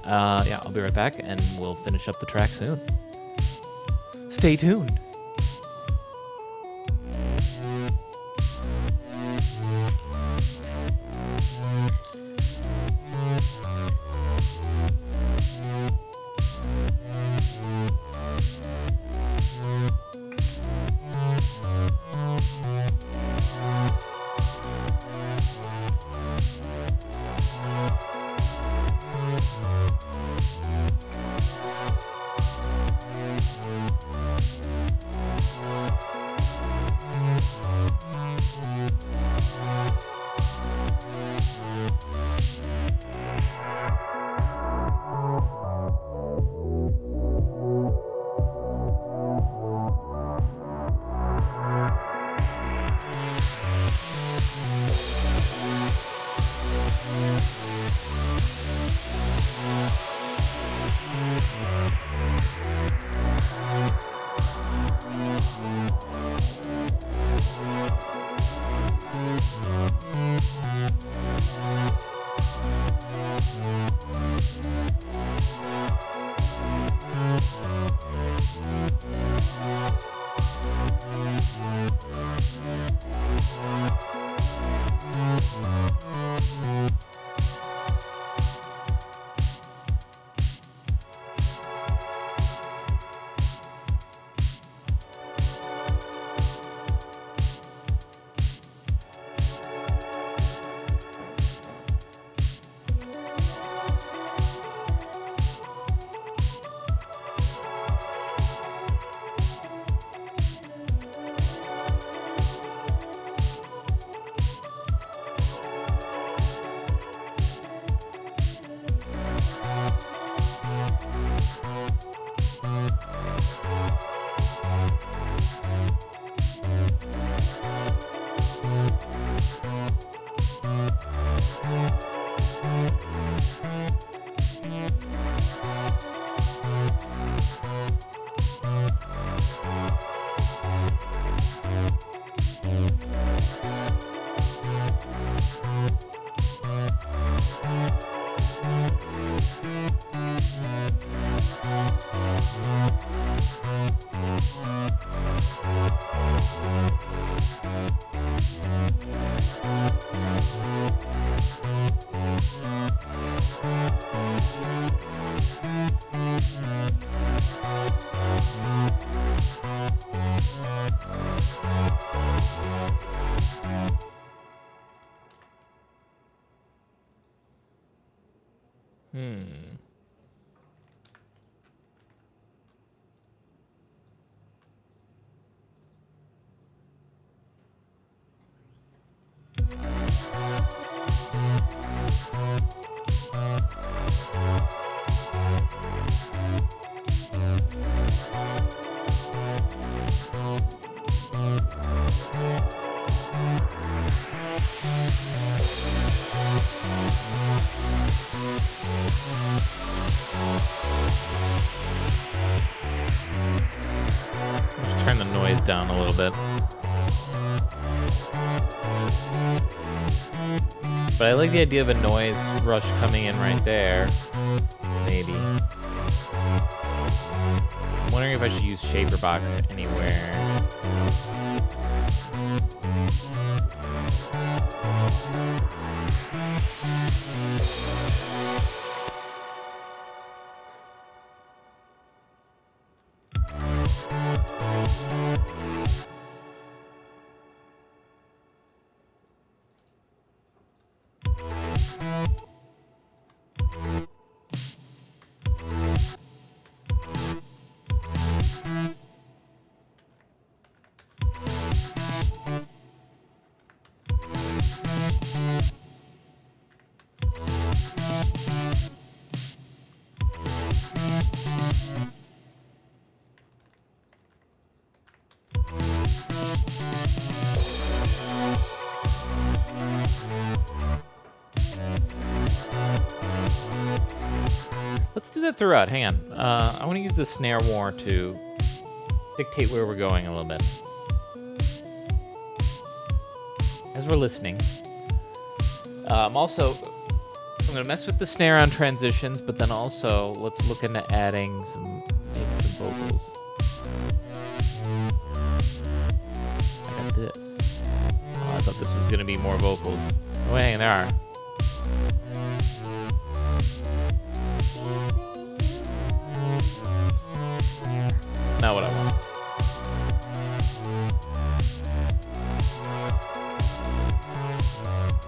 Yeah, I'll be right back, and we'll finish up the track soon. Stay tuned. down a little bit. But I like the idea of a noise rush coming in right there. Maybe. I'm wondering if I should use Shaper Box anywhere. Let's do that throughout. Hang on. I want to use the snare more to dictate where we're going a little bit. As we're listening. I'm going to mess with the snare on transitions, but then also let's look into adding maybe some vocals. I got this. Oh, I thought this was going to be more vocals. Oh, hang on, there are. Not what I want.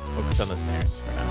Focus on the snares for now.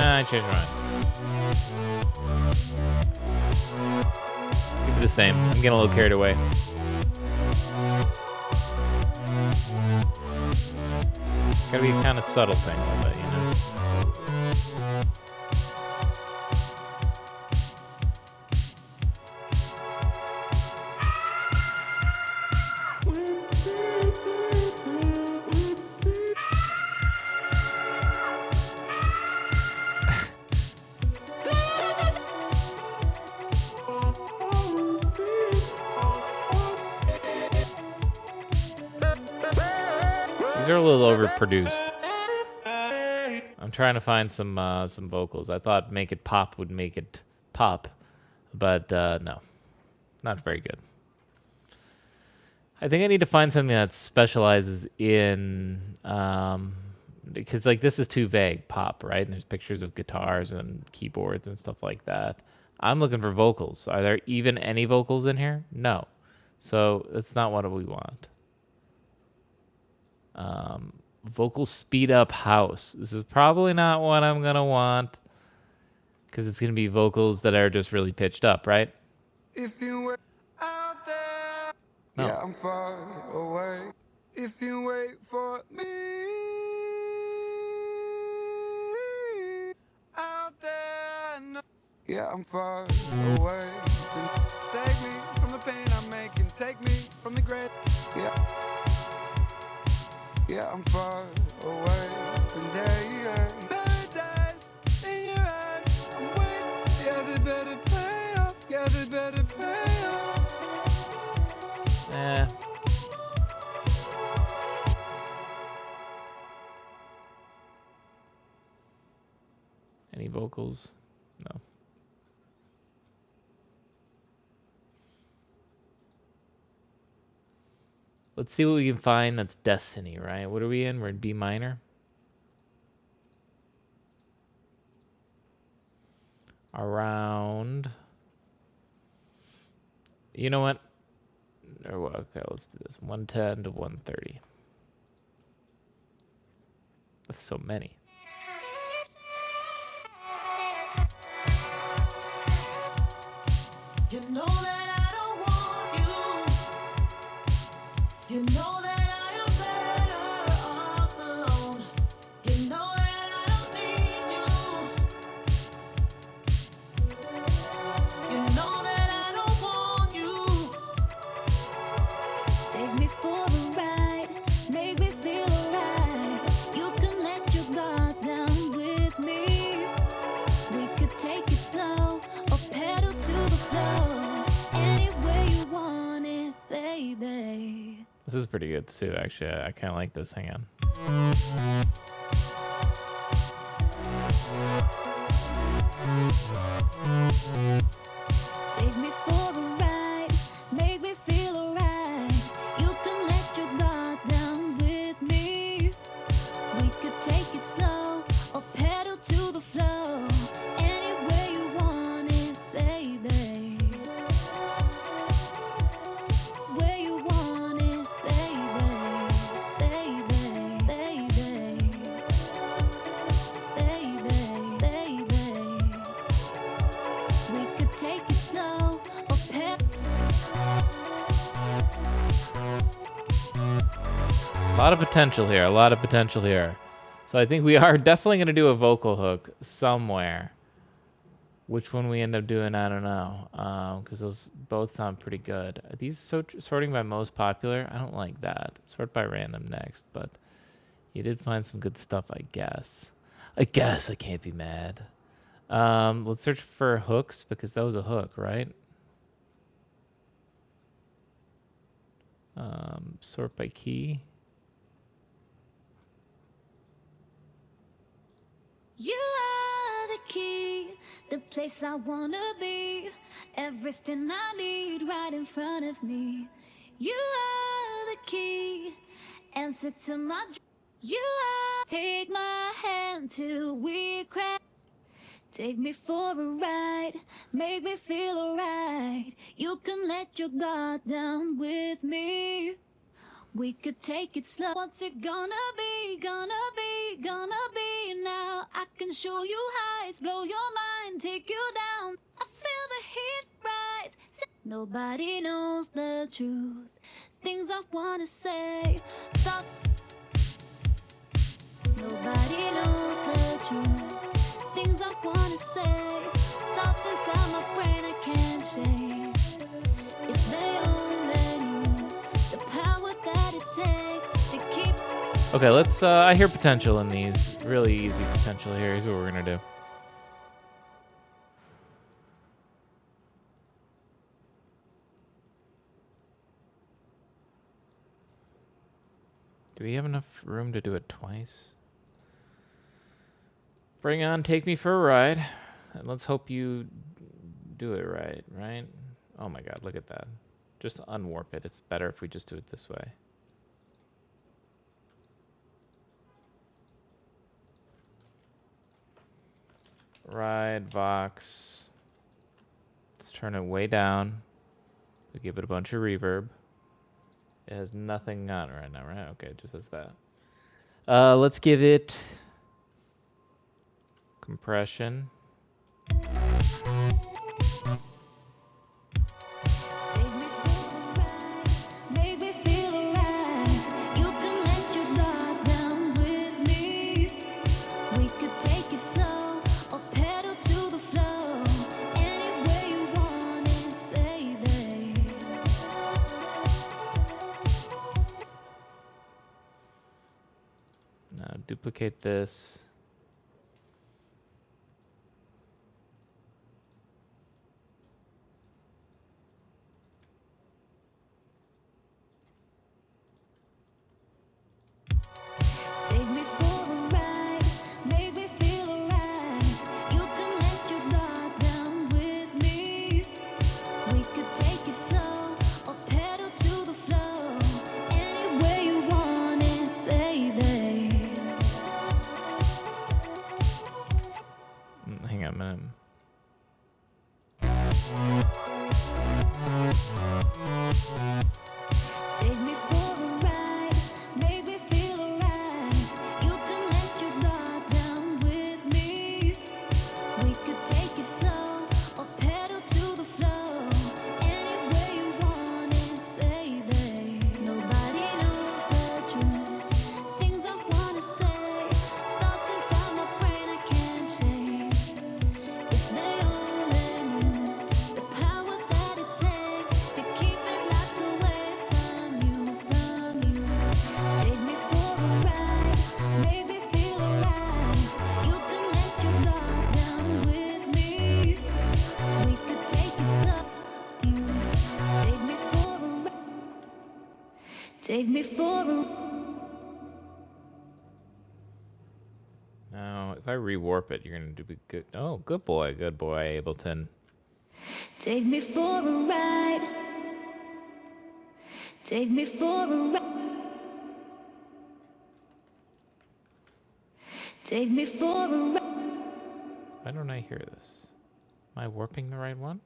I changed my mind. Keep it the same. I'm getting a little carried away. Gotta be a kind of subtle thing a little bit, you know? These are a little overproduced. I'm trying to find some vocals. I thought Make It Pop would make it pop, but no, not very good. I think I need to find something that specializes in because like this is too vague, pop, right? And there's pictures of guitars and keyboards and stuff like that. I'm looking for vocals. Are there even any vocals in here? No. So that's not what we want. Vocal speed up house. This is probably not what I'm gonna want because it's gonna be vocals that are just really pitched up, right? If you were out there, No. yeah, I'm far away. If you wait for me out there, no. Yeah, I'm far away. Then save me from the pain I'm making. Take me from the grave. Yeah, I'm far away from day. Paradise Any vocals? No. Let's see what we can find that's Destiny, right? What are we in? We're in B minor. Around... You know what? Okay, let's do this. 110 to 130. That's so many. You know that I don't want you. You know that I am better off alone. You know that I don't need you. You know that I don't want you. Take me for a ride, make me feel alright. You can let your guard down with me. We could take it slow or pedal to the floor. Any way you want it, baby. This is pretty good too, actually. I kind of like this. Hang on. Take me for a ride, make me feel alright. You can let your guard down with me. We could take it slow or pedal to the floor. Any way you want it, baby. Where you want it, baby. Baby, baby. Baby, baby. We could take it slow or pedal. A lot of potential here. A lot of potential here. So I think we are definitely going to do a vocal hook somewhere. Which one we end up doing, I don't know. Because those both sound pretty good. Are these sorting by most popular? I don't like that. Sort by random next. But you did find some good stuff, I guess. I can't be mad. Let's search for hooks because that was a hook, right? Sort by key. You are the key, the place I wanna be. Everything I need right in front of me. You are the key, answer to my you are. Take my hand till we crack. Take me for a ride, make me feel alright. You can let your guard down with me. We could take it slow. What's it gonna be, gonna be, gonna be now? I can show you heights, blow your mind, take you down. I feel the heat rise. Nobody knows the truth. Things I wanna say. Thought nobody knows the truth. Things I wanna say. Thoughts inside my brain I can't shake. If they only knew the power that it takes to keep. Okay, let's... I hear potential in these. Really easy potential here. Here's what we're going to do. Do we have enough room to do it twice? Bring on Take Me for a Ride. And let's hope you do it right? Oh my god, look at that. Just unwarp it. It's better if we just do it this way. Ride, Vox. Let's turn it way down. We give it a bunch of reverb. It has nothing on it right now, right? Okay, it just has that. Let's give it compression. Take me for a ride, make me feel alright. You can let your guard down with me. We could take it slow or pedal to the floor. Any way you want it, baby. Now duplicate this. Take me for a ride, make me feel alright. You Take me for a Now, if I rewarp it, you're gonna do good. Oh, good boy, Ableton. take me for a ride. Take me for a ride. Take me for a ride. Why don't I hear this? Am I warping the right one?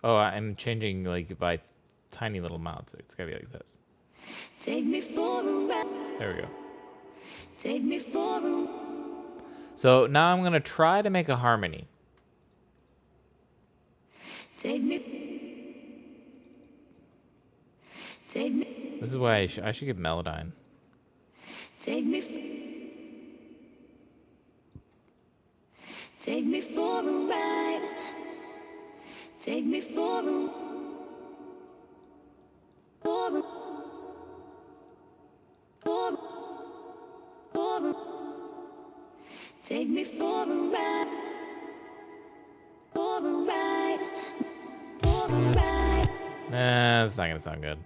Oh, I'm changing like by tiny little amounts. It's gotta be like this. Take me for a ride. There we go. Take me for a So now I'm gonna try to make a harmony. take me. Take me. This is why I should get Melodyne. Take me. Take me for a ride. Take me for a for a for a for a take me for a ride. For a ride. For a ride. Nah, that's not gonna sound good.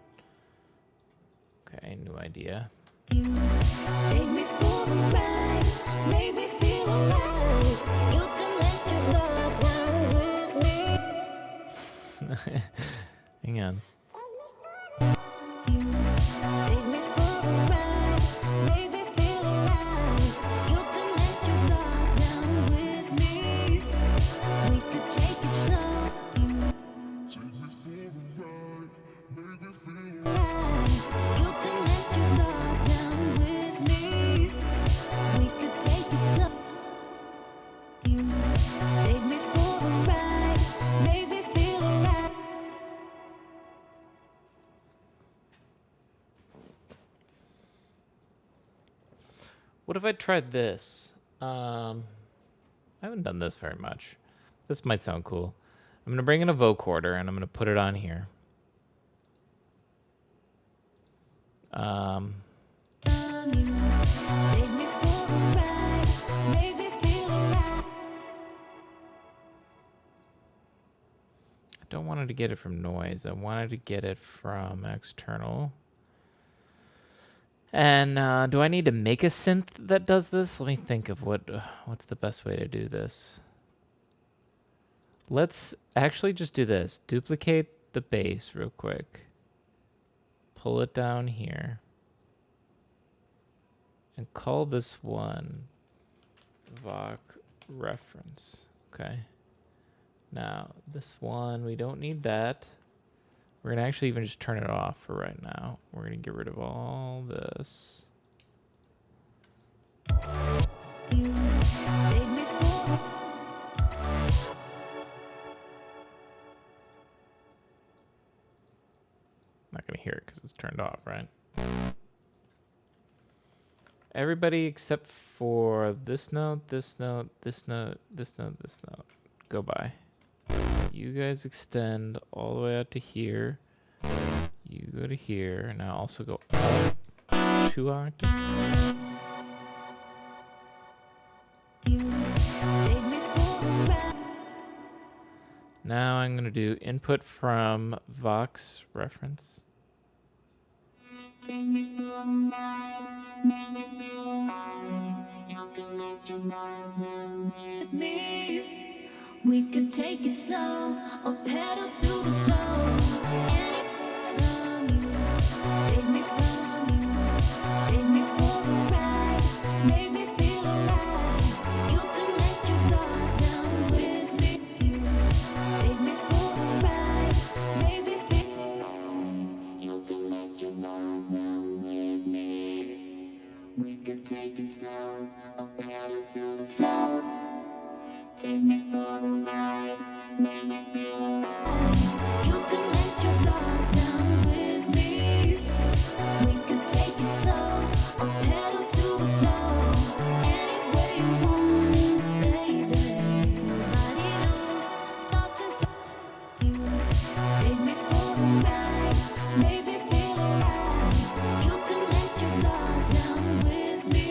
Okay, new idea. You take me for a ride. Make me feel alright. You can let your love down with me. Hang on. You take me for a ride, make me feel alright. You can let your guard down with me. We could take it slow. You take me for a ride, make me feel alright. You can let your guard down with me. We could take it slow. You take me for a ride, make me feel alright. What if I tried this? I haven't done this very much. This might sound cool. I'm gonna bring in a vocorder and I'm gonna put it on here. Take me for a ride, make me feel alright. I don't want to get it from noise. I wanted to get it from external. And do I need to make a synth that does this? Let me think of what's the best way to do this. Let's actually just do this. Duplicate the bass real quick. Pull it down here. And call this one Voc reference. Okay. Now, this one, we don't need that. We're going to actually even just turn it off for right now. We're going to get rid of all this. You take me for Not going to hear it because it's turned off, right? Everybody except for this note, this note, this note, this note, this note. Go by. You guys extend all the way out to here. You go to here, and now also go up 2 octaves. you take me for a ride. Now I'm going to do input from Vox reference. Take me for a ride, make me feel alright. You can let your mind down with me. We could take it slow or pedal to the flow. Any from you, take me from you. Take me for a ride, make me feel alright. You can let your guard down with me. You take me for a ride, make me feel alright. You can let your guard down with me. We could take it slow or pedal to the flow. Take me for a ride, make me feel alright. You can let your guard down with me. We could take it slow or pedal to the flow. Any way you want it, baby. Nobody knows what's inside you. Take me for a ride, make me feel alright. You can let your guard down with me.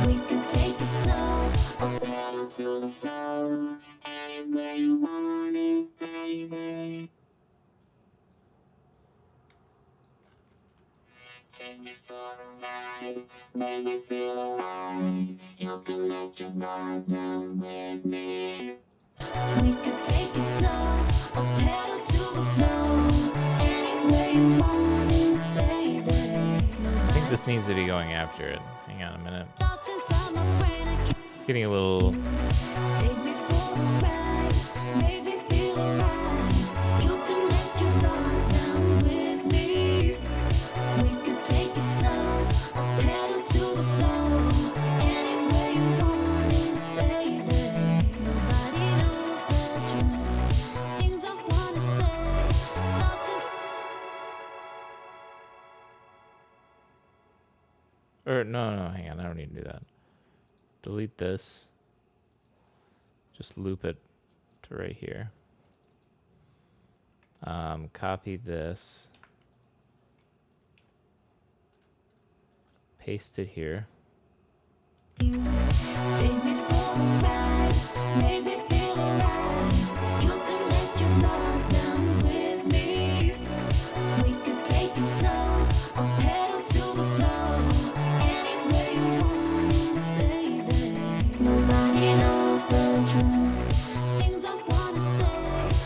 We could take it slow or pedal to the flow. Any way you want it, baby. We could take it slow or pedal to the flow. Any way you want it, baby. I think this needs to be going after it. Hang on a minute. Thoughts inside my brain, I can't It's getting a little... take me for a ride. Make me feel alright. You can let your guard down with me. We could take it slow or pedal to the flow. Any way you want it, baby. Nobody knows but you. Things I wanna say, thoughts inside. Or, no, hang on. I don't need to do that. Delete this. Just loop it to right here. Copy this. Paste it here. You take me for a ride, make me feel alright. You can let your guard down with me. We could take it slow or pedal to the flow. Any way you want it, baby. Nobody knows but you. Things I wanna say.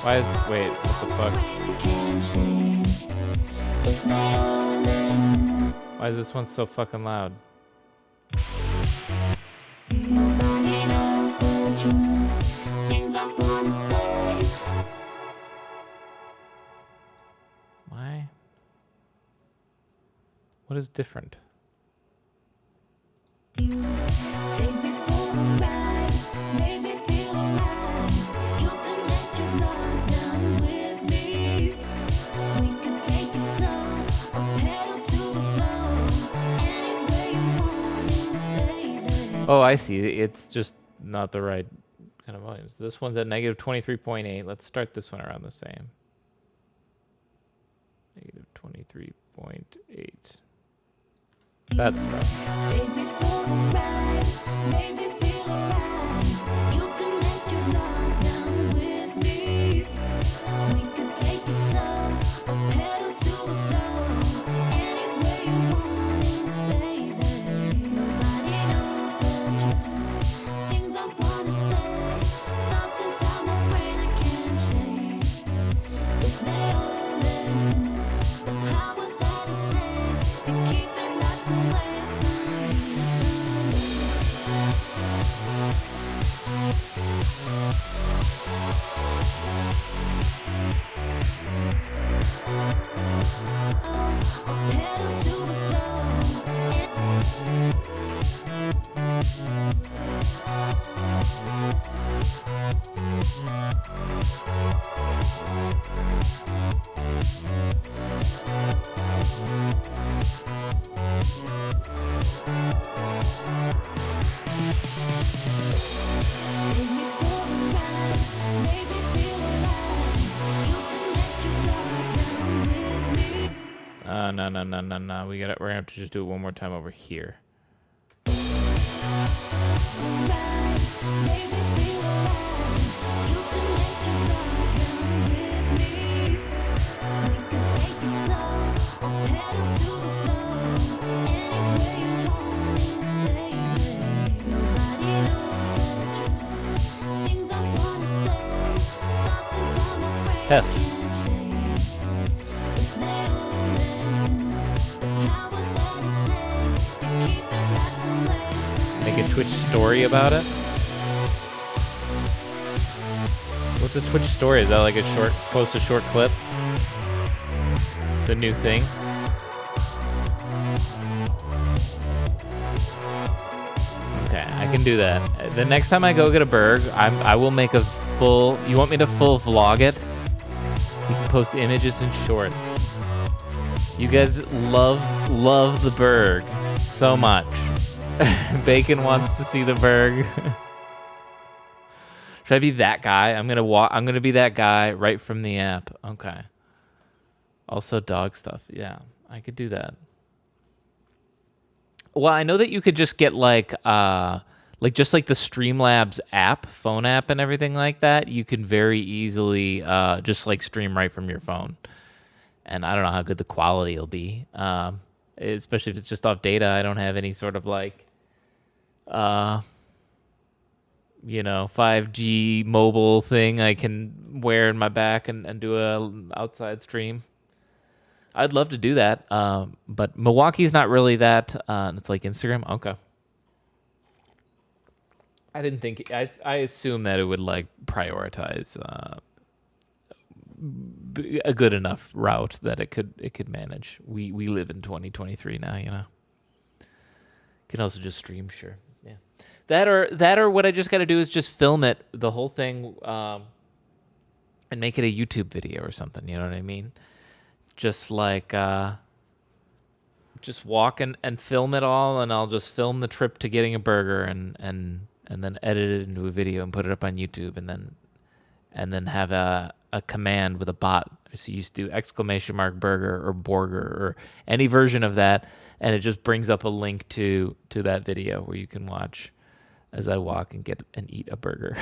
Why is... Wait, what the fuck? I can't change. If they only knew. Why is this one so fucking loud? Nobody knows but you. Things I wanna say. Why? What is different? You take me for a ride, make me feel alright. You can let your guard down with me. We can take it slow or pedal to the flow. Any way you want it, baby. Oh, I see. It's just not the right kind of volumes. This one's at negative 23.8. Let's start this one around the same. Negative 23.8. That's right. Take me for a ride, make me feel alright. You can let your guard down with me. We can take it slow or pedal to the flow. Any way you want it, baby. Nobody knows but you. Things I wanna say, thoughts inside my brain I can't change. If they only knew the power that it takes to keep it locked away from me. Or pedal to the Take me for a ride, make me feel alive. You can let your guard down with me. No. We're gonna have to just do it one more time over here. Ride, make me feel alive. You can let your guard down with me. We can take it slow or pedal to the flow. Any way you want it, baby. Nobody knows but you. Things I wanna say, thoughts inside my brain F. can't change. If they only knew the power that it takes to keep it locked away from Make a Twitch story about it. What's a Twitch story? Is that like a short, post a short clip? The new thing? Okay, I can do that. The next time I go get a burg, I will make a full... You want me to full vlog it? You can post images and shorts. You guys love the burg so much. Bacon wants to see the burg. Should I be that guy? I'm gonna be that guy right from the app. Okay. Also dog stuff. Yeah, I could do that. Well, I know that you could just get like just like the Streamlabs app, phone app and everything like that. You can very easily just like stream right from your phone. And I don't know how good the quality will be. especially if it's just off data. I don't have any sort of like, uh, 5G mobile thing I can wear in my back and do a outside stream. I'd love to do that, but Milwaukee's not really that. It's like Instagram. Okay. I didn't think. I assume that it would like prioritize a good enough route that it could manage. We live in 2023 now, Can also just stream, sure. Yeah. That or what I just got to do is just film it, the whole thing, and make it a YouTube video or something. You know what I mean? Just like just walk and film it all, and I'll just film the trip to getting a burger and then edit it into a video and put it up on YouTube, and then have a command with a bot. So you used to do ! burger or borger or any version of that, and it just brings up a link to that video where you can watch as I walk and get and eat a burger.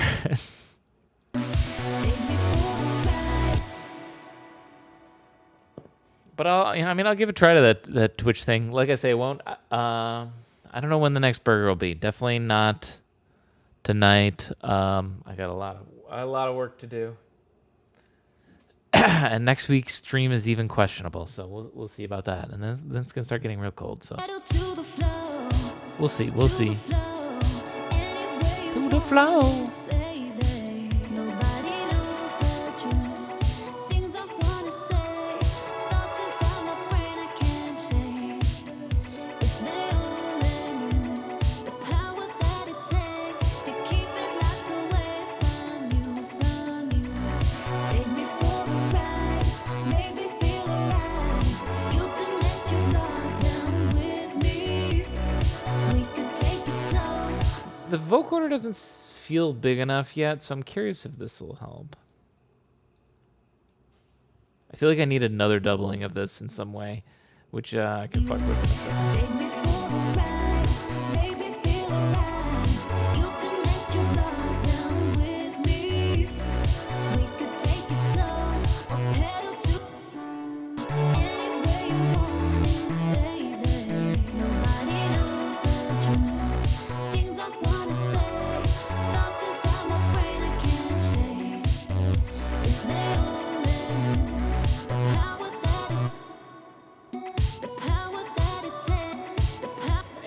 But I'll give a try to that Twitch thing. Like I say, it won't. I don't know when the next burger will be. Definitely not tonight. I got a lot of work to do. And next week's stream is even questionable, so we'll see about that. And then it's gonna start getting real cold. So we'll see. To the flow. The vocoder doesn't feel big enough yet, so I'm curious if this will help. I feel like I need another doubling of this in some way, which I can fuck with in a second.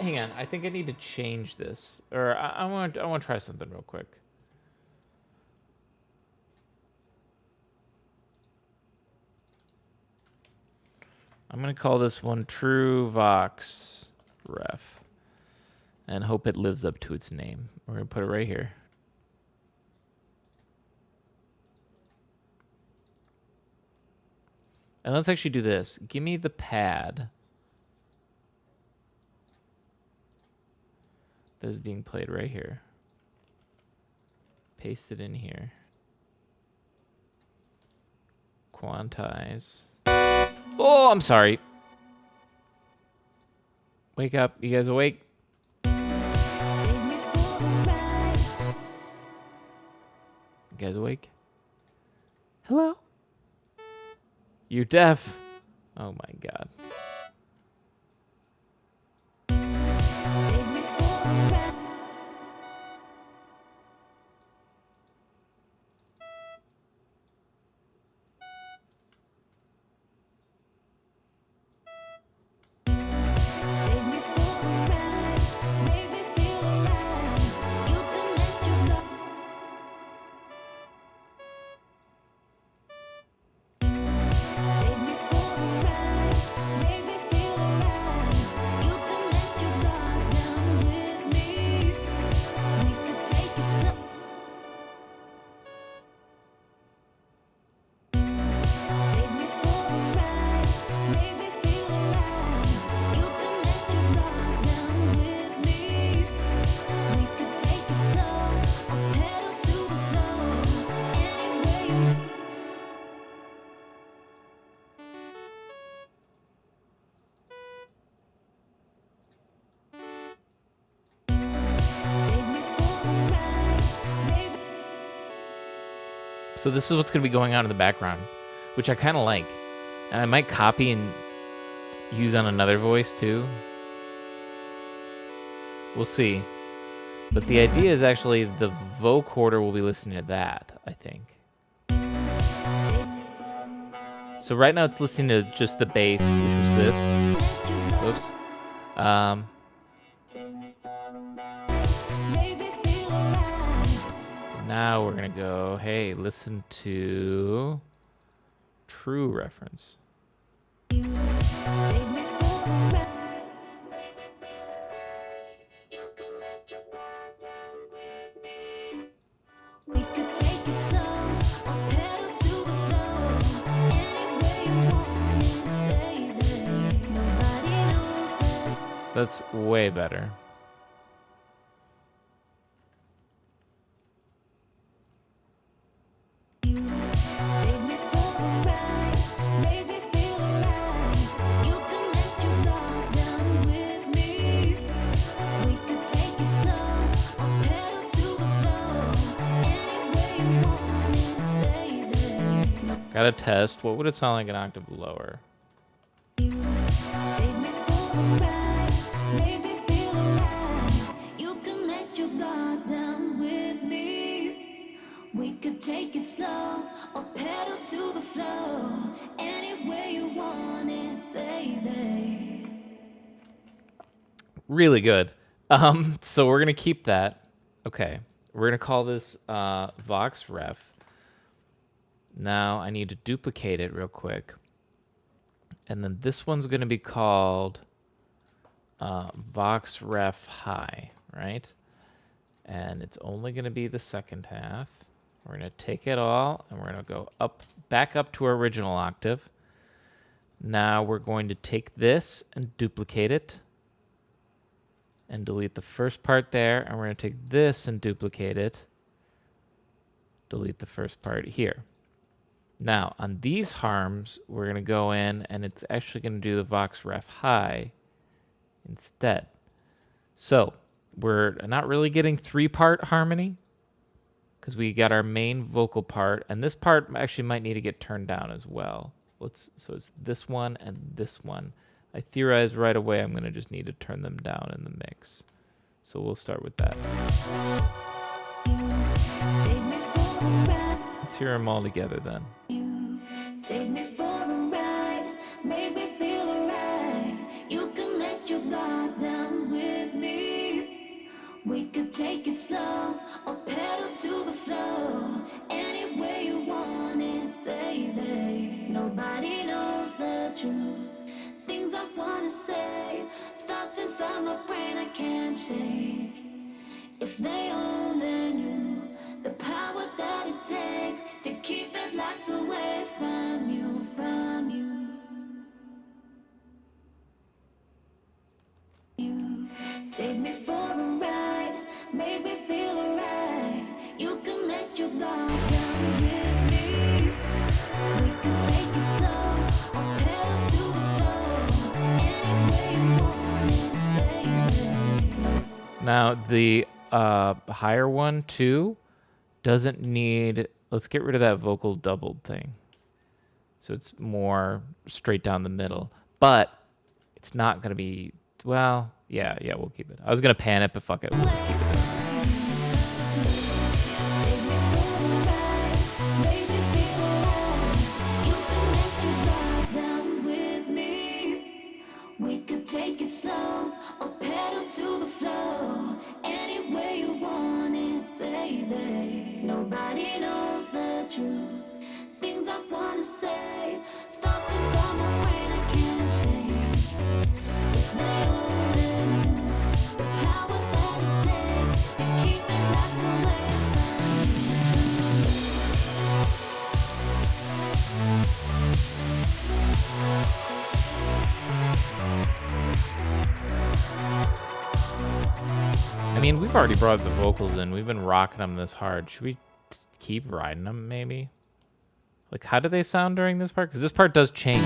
Hang on, I think I need to change this, or I want to try something real quick. I'm gonna call this one True Vox Ref, and hope it lives up to its name. We're gonna put it right here. And let's actually do this. Give me the pad that is being played right here. Paste it in here. Quantize. Oh, I'm sorry. Wake up. You guys awake? You guys awake? Hello? You're deaf. Oh my God. So this is what's going to be going on in the background, which I kind of like. And I might copy and use on another voice too. We'll see. But the idea is actually the vocoder will be listening to that, I think. So right now it's listening to just the bass, which was this. Whoops. Now we're gonna go, hey, listen to true reference. We could take it slow or pedal to the floor. Any way you want it, baby. Nobody knows better. That's way better. Take me for a ride, make me feel alright. You can let your guard down with me. We could take it slow or pedal to the floor. Any way you want it, baby. Gotta test. What would it sound like an octave lower? Take me for a ride, make me feel alright. You can let your guard down with me. We could take it slow or pedal to the floor. Any way you want it, baby. Really good. So we're gonna keep that. Okay. We're gonna call this Vox Ref. Now I need to duplicate it real quick. And then this one's gonna be called Vox Ref High, right? And it's only gonna be the second half. We're gonna take it all and we're gonna go up, back up to our original octave. Now we're going to take this and duplicate it and delete the first part there. And we're gonna take this and duplicate it, delete the first part here. Now on these harms, we're gonna go in and it's actually gonna do the Vox Ref High instead. So we're not really getting 3-part harmony because we got our main vocal part, and this part actually might need to get turned down as well. So it's this one and this one. I theorized right away I'm gonna just need to turn them down in the mix. So we'll start with that. Take me for a ride. Let's hear them all together then. Take me for a ride, make me feel alright. You can let your guard down with me. We could take it slow or pedal to the floor. Any way you want it, baby. Nobody knows the truth. Things I wanna say, thoughts inside my brain I can't shake. If they only knew the power that it takes to keep it locked away from you, from you. You take me for a ride, make me feel alright. You can let your guard down with me. We can take it slow or pedal to the floor. Any way you want it, baby. Now the higher one too doesn't need, let's get rid of that vocal doubled thing. So it's more straight down the middle, but it's not going to be, well, yeah, we'll keep it. I was going to pan it, but fuck it. We'll just keep it. Take it slow or pedal to the floor. Any way you want it, baby. Nobody knows the truth. Things I wanna say, thoughts inside my brain I can't change. If they only knew the power that it takes to keep it locked away from I mean, we've already brought the vocals in. We've been rocking them this hard. Should we keep riding them, maybe? Like, how do they sound during this part? Because this part does change.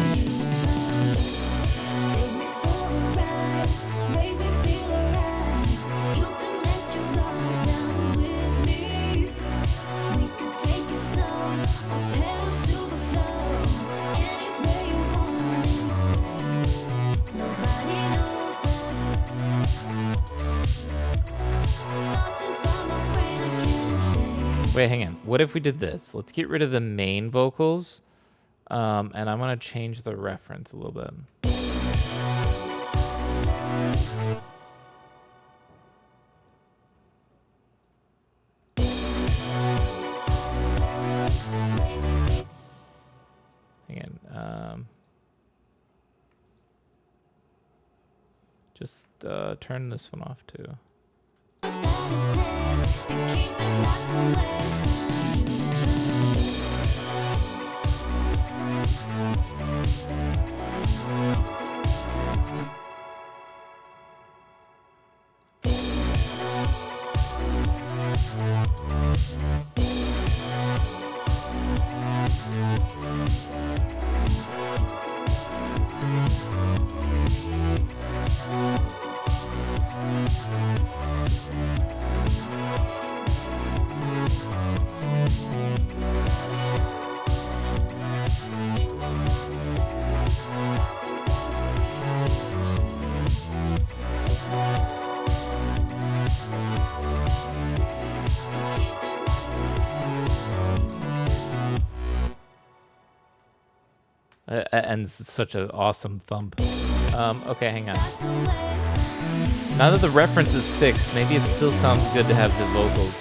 Wait, hang on. What if we did this? Let's get rid of the main vocals, and I'm gonna change the reference a little bit. Hang on. Just turn this one off too. And such an awesome thump. Okay, hang on. Now that the reference is fixed, maybe it still sounds good to have the vocals.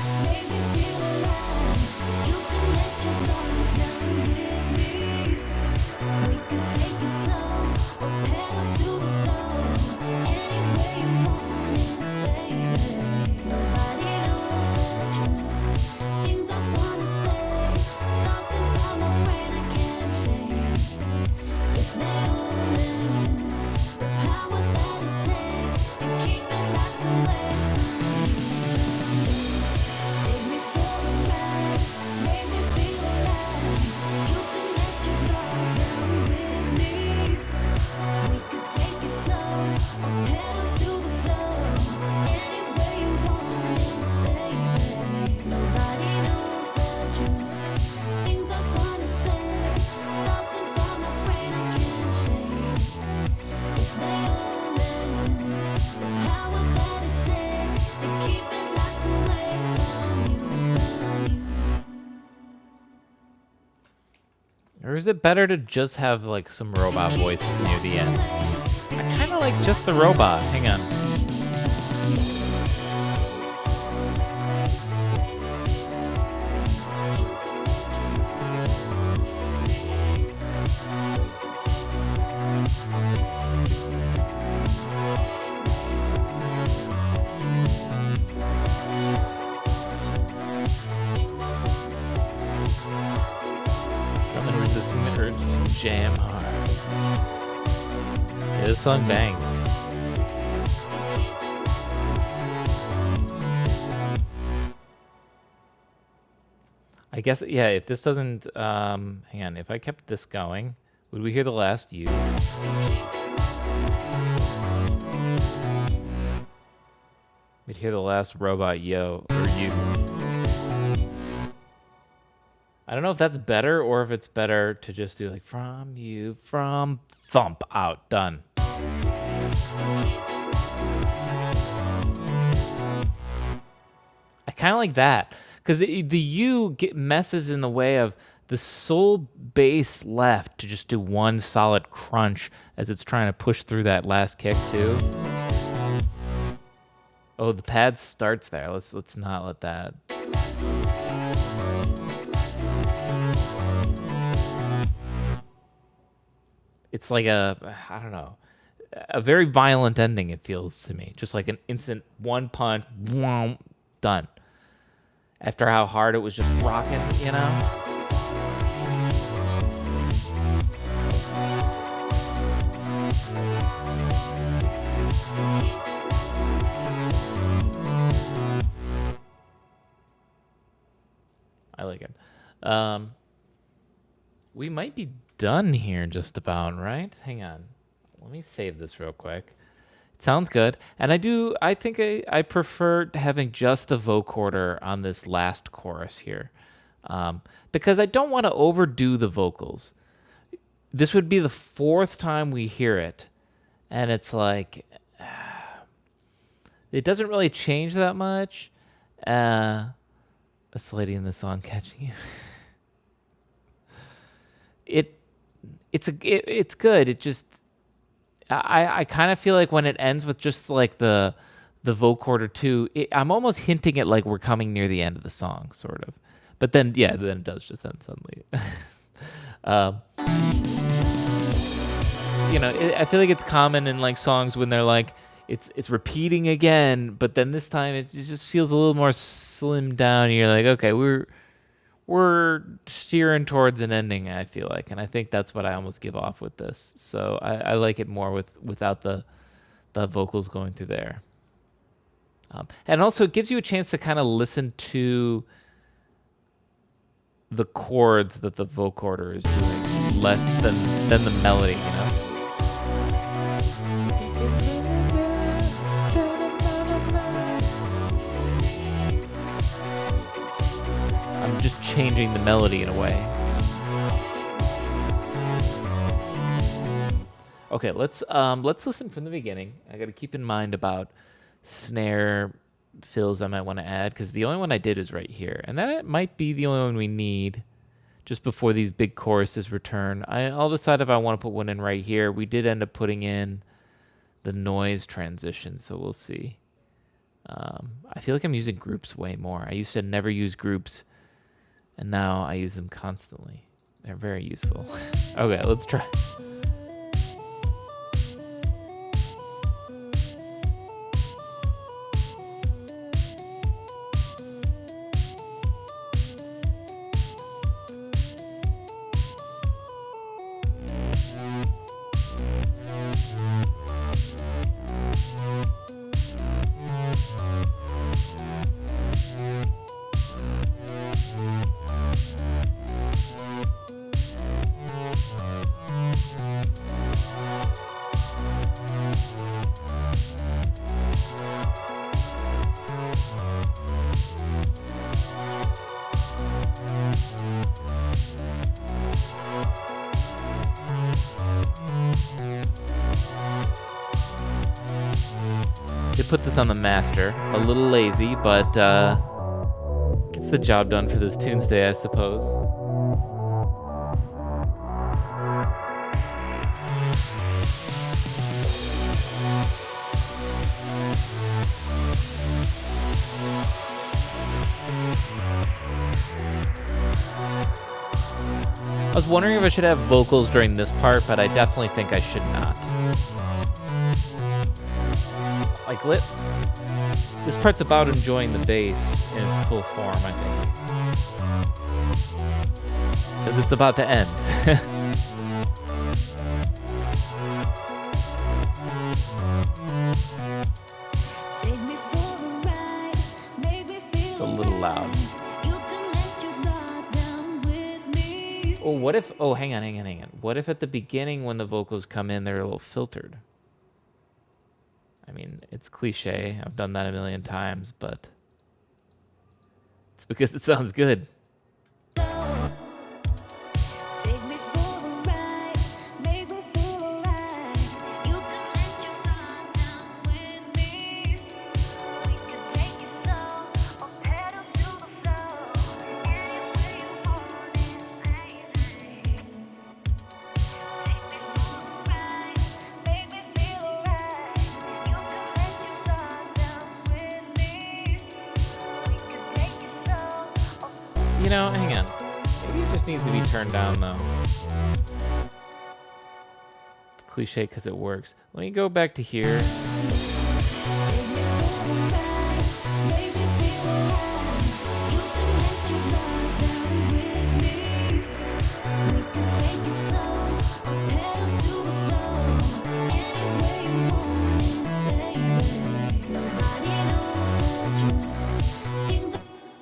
Or is it better to just have like some robot voices near the end? I kind of like just the robot. Hang on. Jam hard. Yeah, this song bangs. I guess, yeah, if this doesn't, hang on, if I kept this going, would we hear the last U? We'd hear the last robot yo, or U. I don't know if that's better or if it's better to just do like from you, from thump out, done. I kind of like that because the U messes in the way of the sole bass left to just do one solid crunch as it's trying to push through that last kick too. Oh, the pad starts there. Let's not let that. It's like I don't know, a very violent ending, it feels to me. Just like an instant one punch, whoom, done. After how hard it was just rocking, you know? I like it. We might be done here just about, right? Hang on. Let me save this real quick. It sounds good. And I think I prefer having just the vocoder on this last chorus here. Because I don't want to overdo the vocals. This would be the fourth time we hear it. And it's like, it doesn't really change that much. This lady in the song catching you. It's good. It just I kind of feel like when it ends with just like the vocoder too, I'm almost hinting at like we're coming near the end of the song, sort of. But then then it does just end suddenly. um, I feel like it's common in like songs when they're like it's repeating again, but then this time it just feels a little more slimmed down. And you're like, okay, we're steering towards an ending, I feel like, and I think that's what I almost give off with this. So I like it more without the vocals going through there. And also it gives you a chance to kind of listen to the chords that the vocoder is doing less than the melody, I'm just changing the melody in a way. Okay, let's listen from the beginning. I got to keep in mind about snare fills I might want to add, because the only one I did is right here, and that might be the only one we need just before these big choruses return. I'll decide if I want to put one in right here. We did end up putting in the noise transition, so we'll see. I feel like I'm using groups way more. I used to never use groups, and now I use them constantly. They're very useful. Okay, let's try. They put this on the master. A little lazy, but gets the job done for this Tunesday, I suppose. I was wondering if I should have vocals during this part, but I definitely think I should not. Like, this part's about enjoying the bass in its full form, I think. Because it's about to end. It's a little loud. Oh, what if... Oh, hang on. What if at the beginning when the vocals come in, they're a little filtered? I mean, it's cliche. I've done that a million times, but it's because it sounds good. Hang on. Maybe it just needs to be turned down, though. It's cliche because it works. Let me go back to here.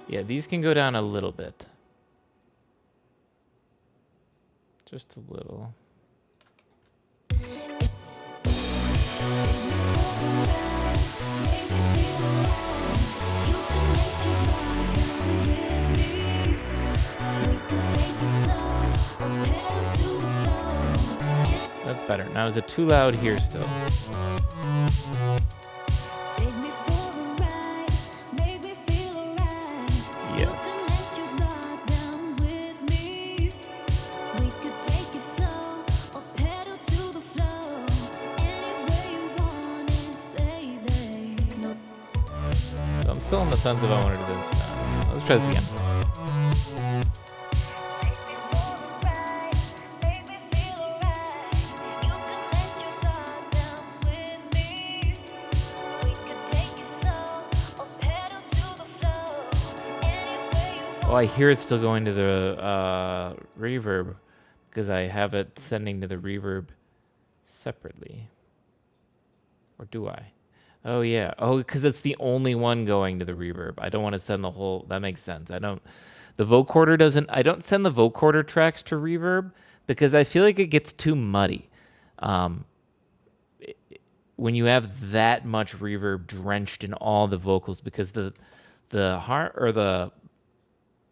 Yeah, these can go down a little bit. Just a little. That's better. Now, is it too loud here still? Yes. still on the fence if I want to do this or not. Let's try this again. Oh, I hear it's still going to the reverb because I have it sending to the reverb separately. Or do I? Oh, yeah. Oh, because it's the only one going to the reverb. I don't want to send the whole... That makes sense. The vocoder doesn't... I don't send the vocoder tracks to reverb because I feel like it gets too muddy. When you have that much reverb drenched in all the vocals, because the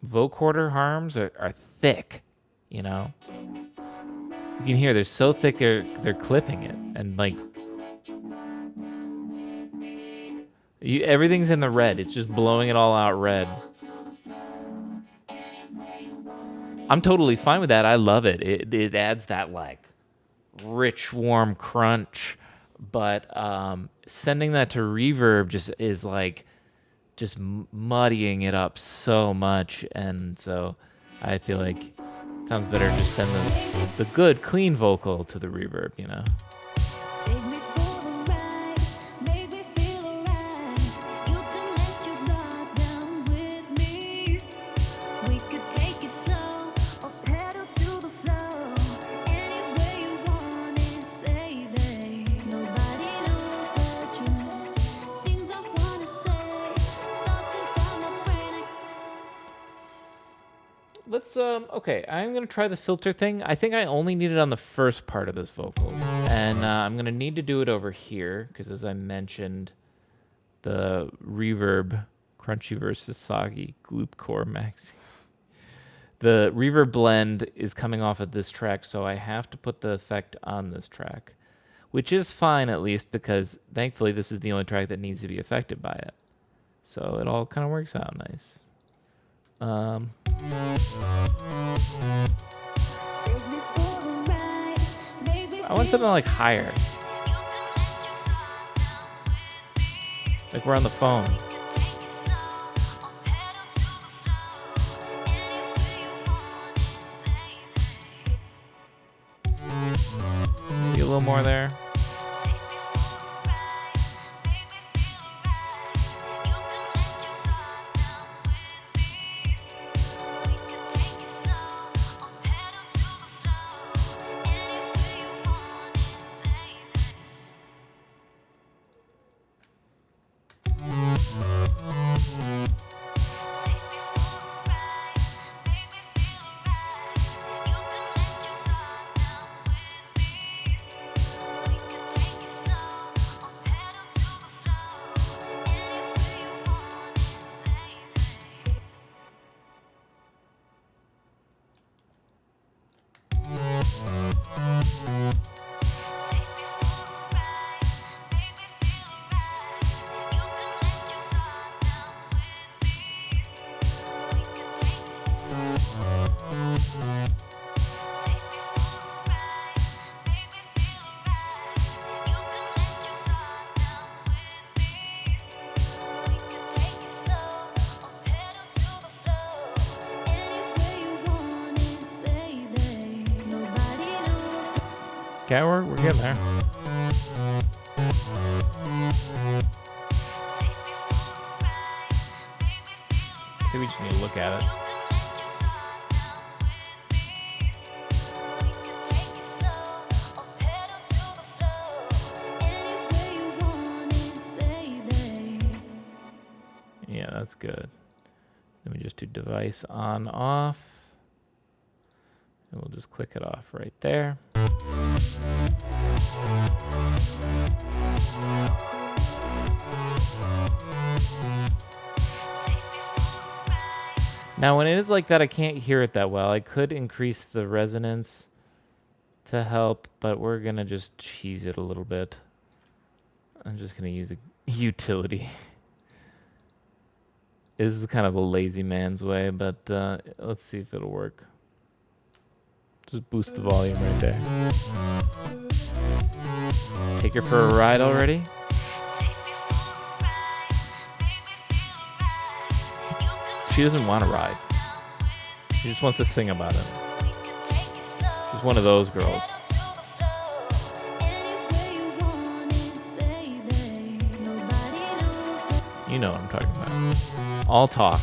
vocoder harms are thick, you know? You can hear they're so thick they're clipping it, and like everything's in the red. It's just blowing it all out red. I'm totally fine with that. I love it. It adds that like rich, warm crunch, but sending that to reverb just is like just muddying it up so much, and so I feel like it sounds better just send the good, clean vocal to the reverb, you know? Take me for the ride, make me feel alright. You can let your guard down with me. We could take it slow or pedal to the flow. Any way you want it, baby. Nobody knows but you. Things I wanna say, thoughts inside my brain. Let's okay, I'm gonna try the filter thing. I think I only need it on the first part of this vocal, and I'm gonna need to do it over here because, as I mentioned, the reverb crunchy versus soggy gloop core maxi. The reverb blend is coming off of this track, so I have to put the effect on this track, which is fine at least because thankfully this is the only track that needs to be affected by it, so it all kind of works out nice. I want something like higher. Like we're on the phone. Maybe a little more there. Okay, we're getting there. I think we just need to look at it. Yeah, that's good. Let me just do device on off. And we'll just click it off right there. Now, when it is like that, I can't hear it that well. I could increase the resonance to help, but we're going to just cheese it a little bit. I'm just going to use a utility. This is kind of a lazy man's way, but let's see if it'll work. Just boost the volume right there. Take her for a ride already? She doesn't want to ride. She just wants to sing about it. She's one of those girls. You know what I'm talking about. All talk.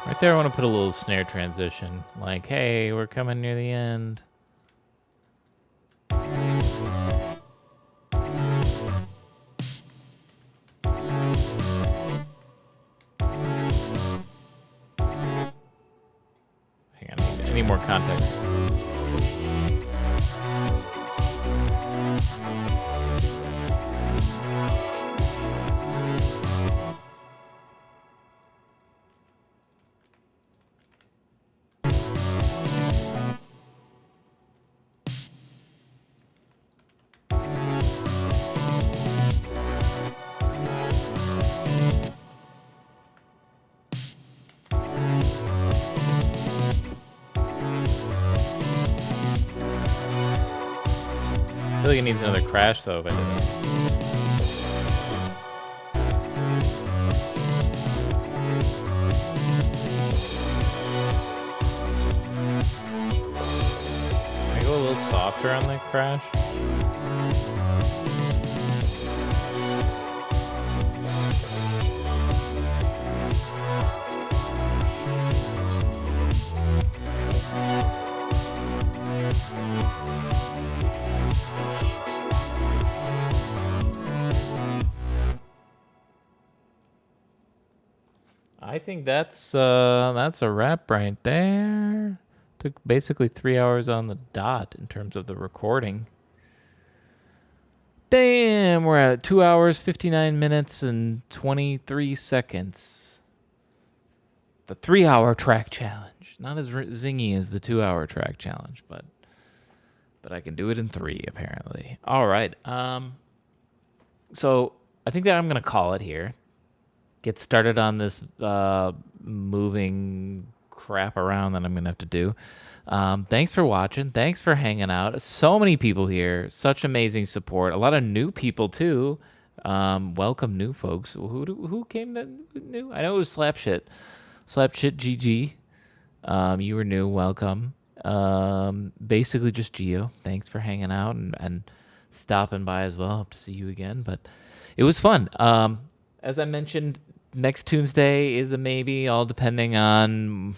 Right there, I want to put a little snare transition. Like, hey, we're coming near the end. Hang on, I need more context. I feel like it needs another crash though if I didn't. Can I go a little softer on that crash? I think that's a wrap right there. Took basically 3 hours on the dot in terms of the recording. Damn, we're at 2 hours, 59 minutes, and 23 seconds. The 3 hour track challenge. Not as zingy as the 2 hour track challenge, but I can do it in 3 apparently. All right. So I think that I'm gonna call it here. Get started on this moving crap around that I'm going to have to do. Thanks for watching. Thanks for hanging out. So many people here. Such amazing support. A lot of new people, too. Welcome, new folks. Who came that new? I know it was Slapshit. Slapshit GG. You were new. Welcome. Basically just Geo. Thanks for hanging out and stopping by as well. Hope to see you again. But it was fun. As I mentioned, next Tuesday is a maybe, all depending on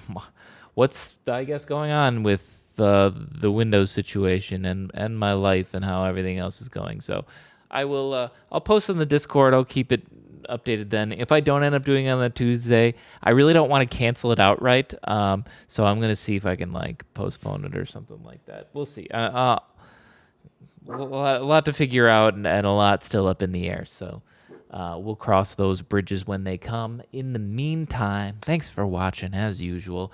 what's, I guess, going on with the Windows situation and my life and how everything else is going. So I will, I'll post on the Discord. I'll keep it updated then. If I don't end up doing it on that Tuesday, I really don't want to cancel it outright. So I'm going to see if I can like postpone it or something like that. We'll see. a lot to figure out and a lot still up in the air. So we'll cross those bridges when they come. In the meantime, thanks for watching as usual.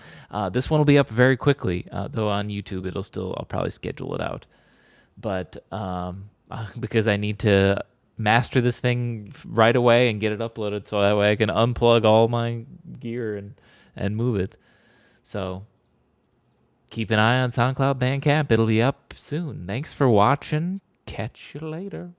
This one will be up very quickly, though on YouTube I'll probably schedule it out. But because I need to master this thing right away and get it uploaded so that way I can unplug all my gear and move it. So keep an eye on SoundCloud, Bandcamp. It'll be up soon. Thanks for watching. Catch you later.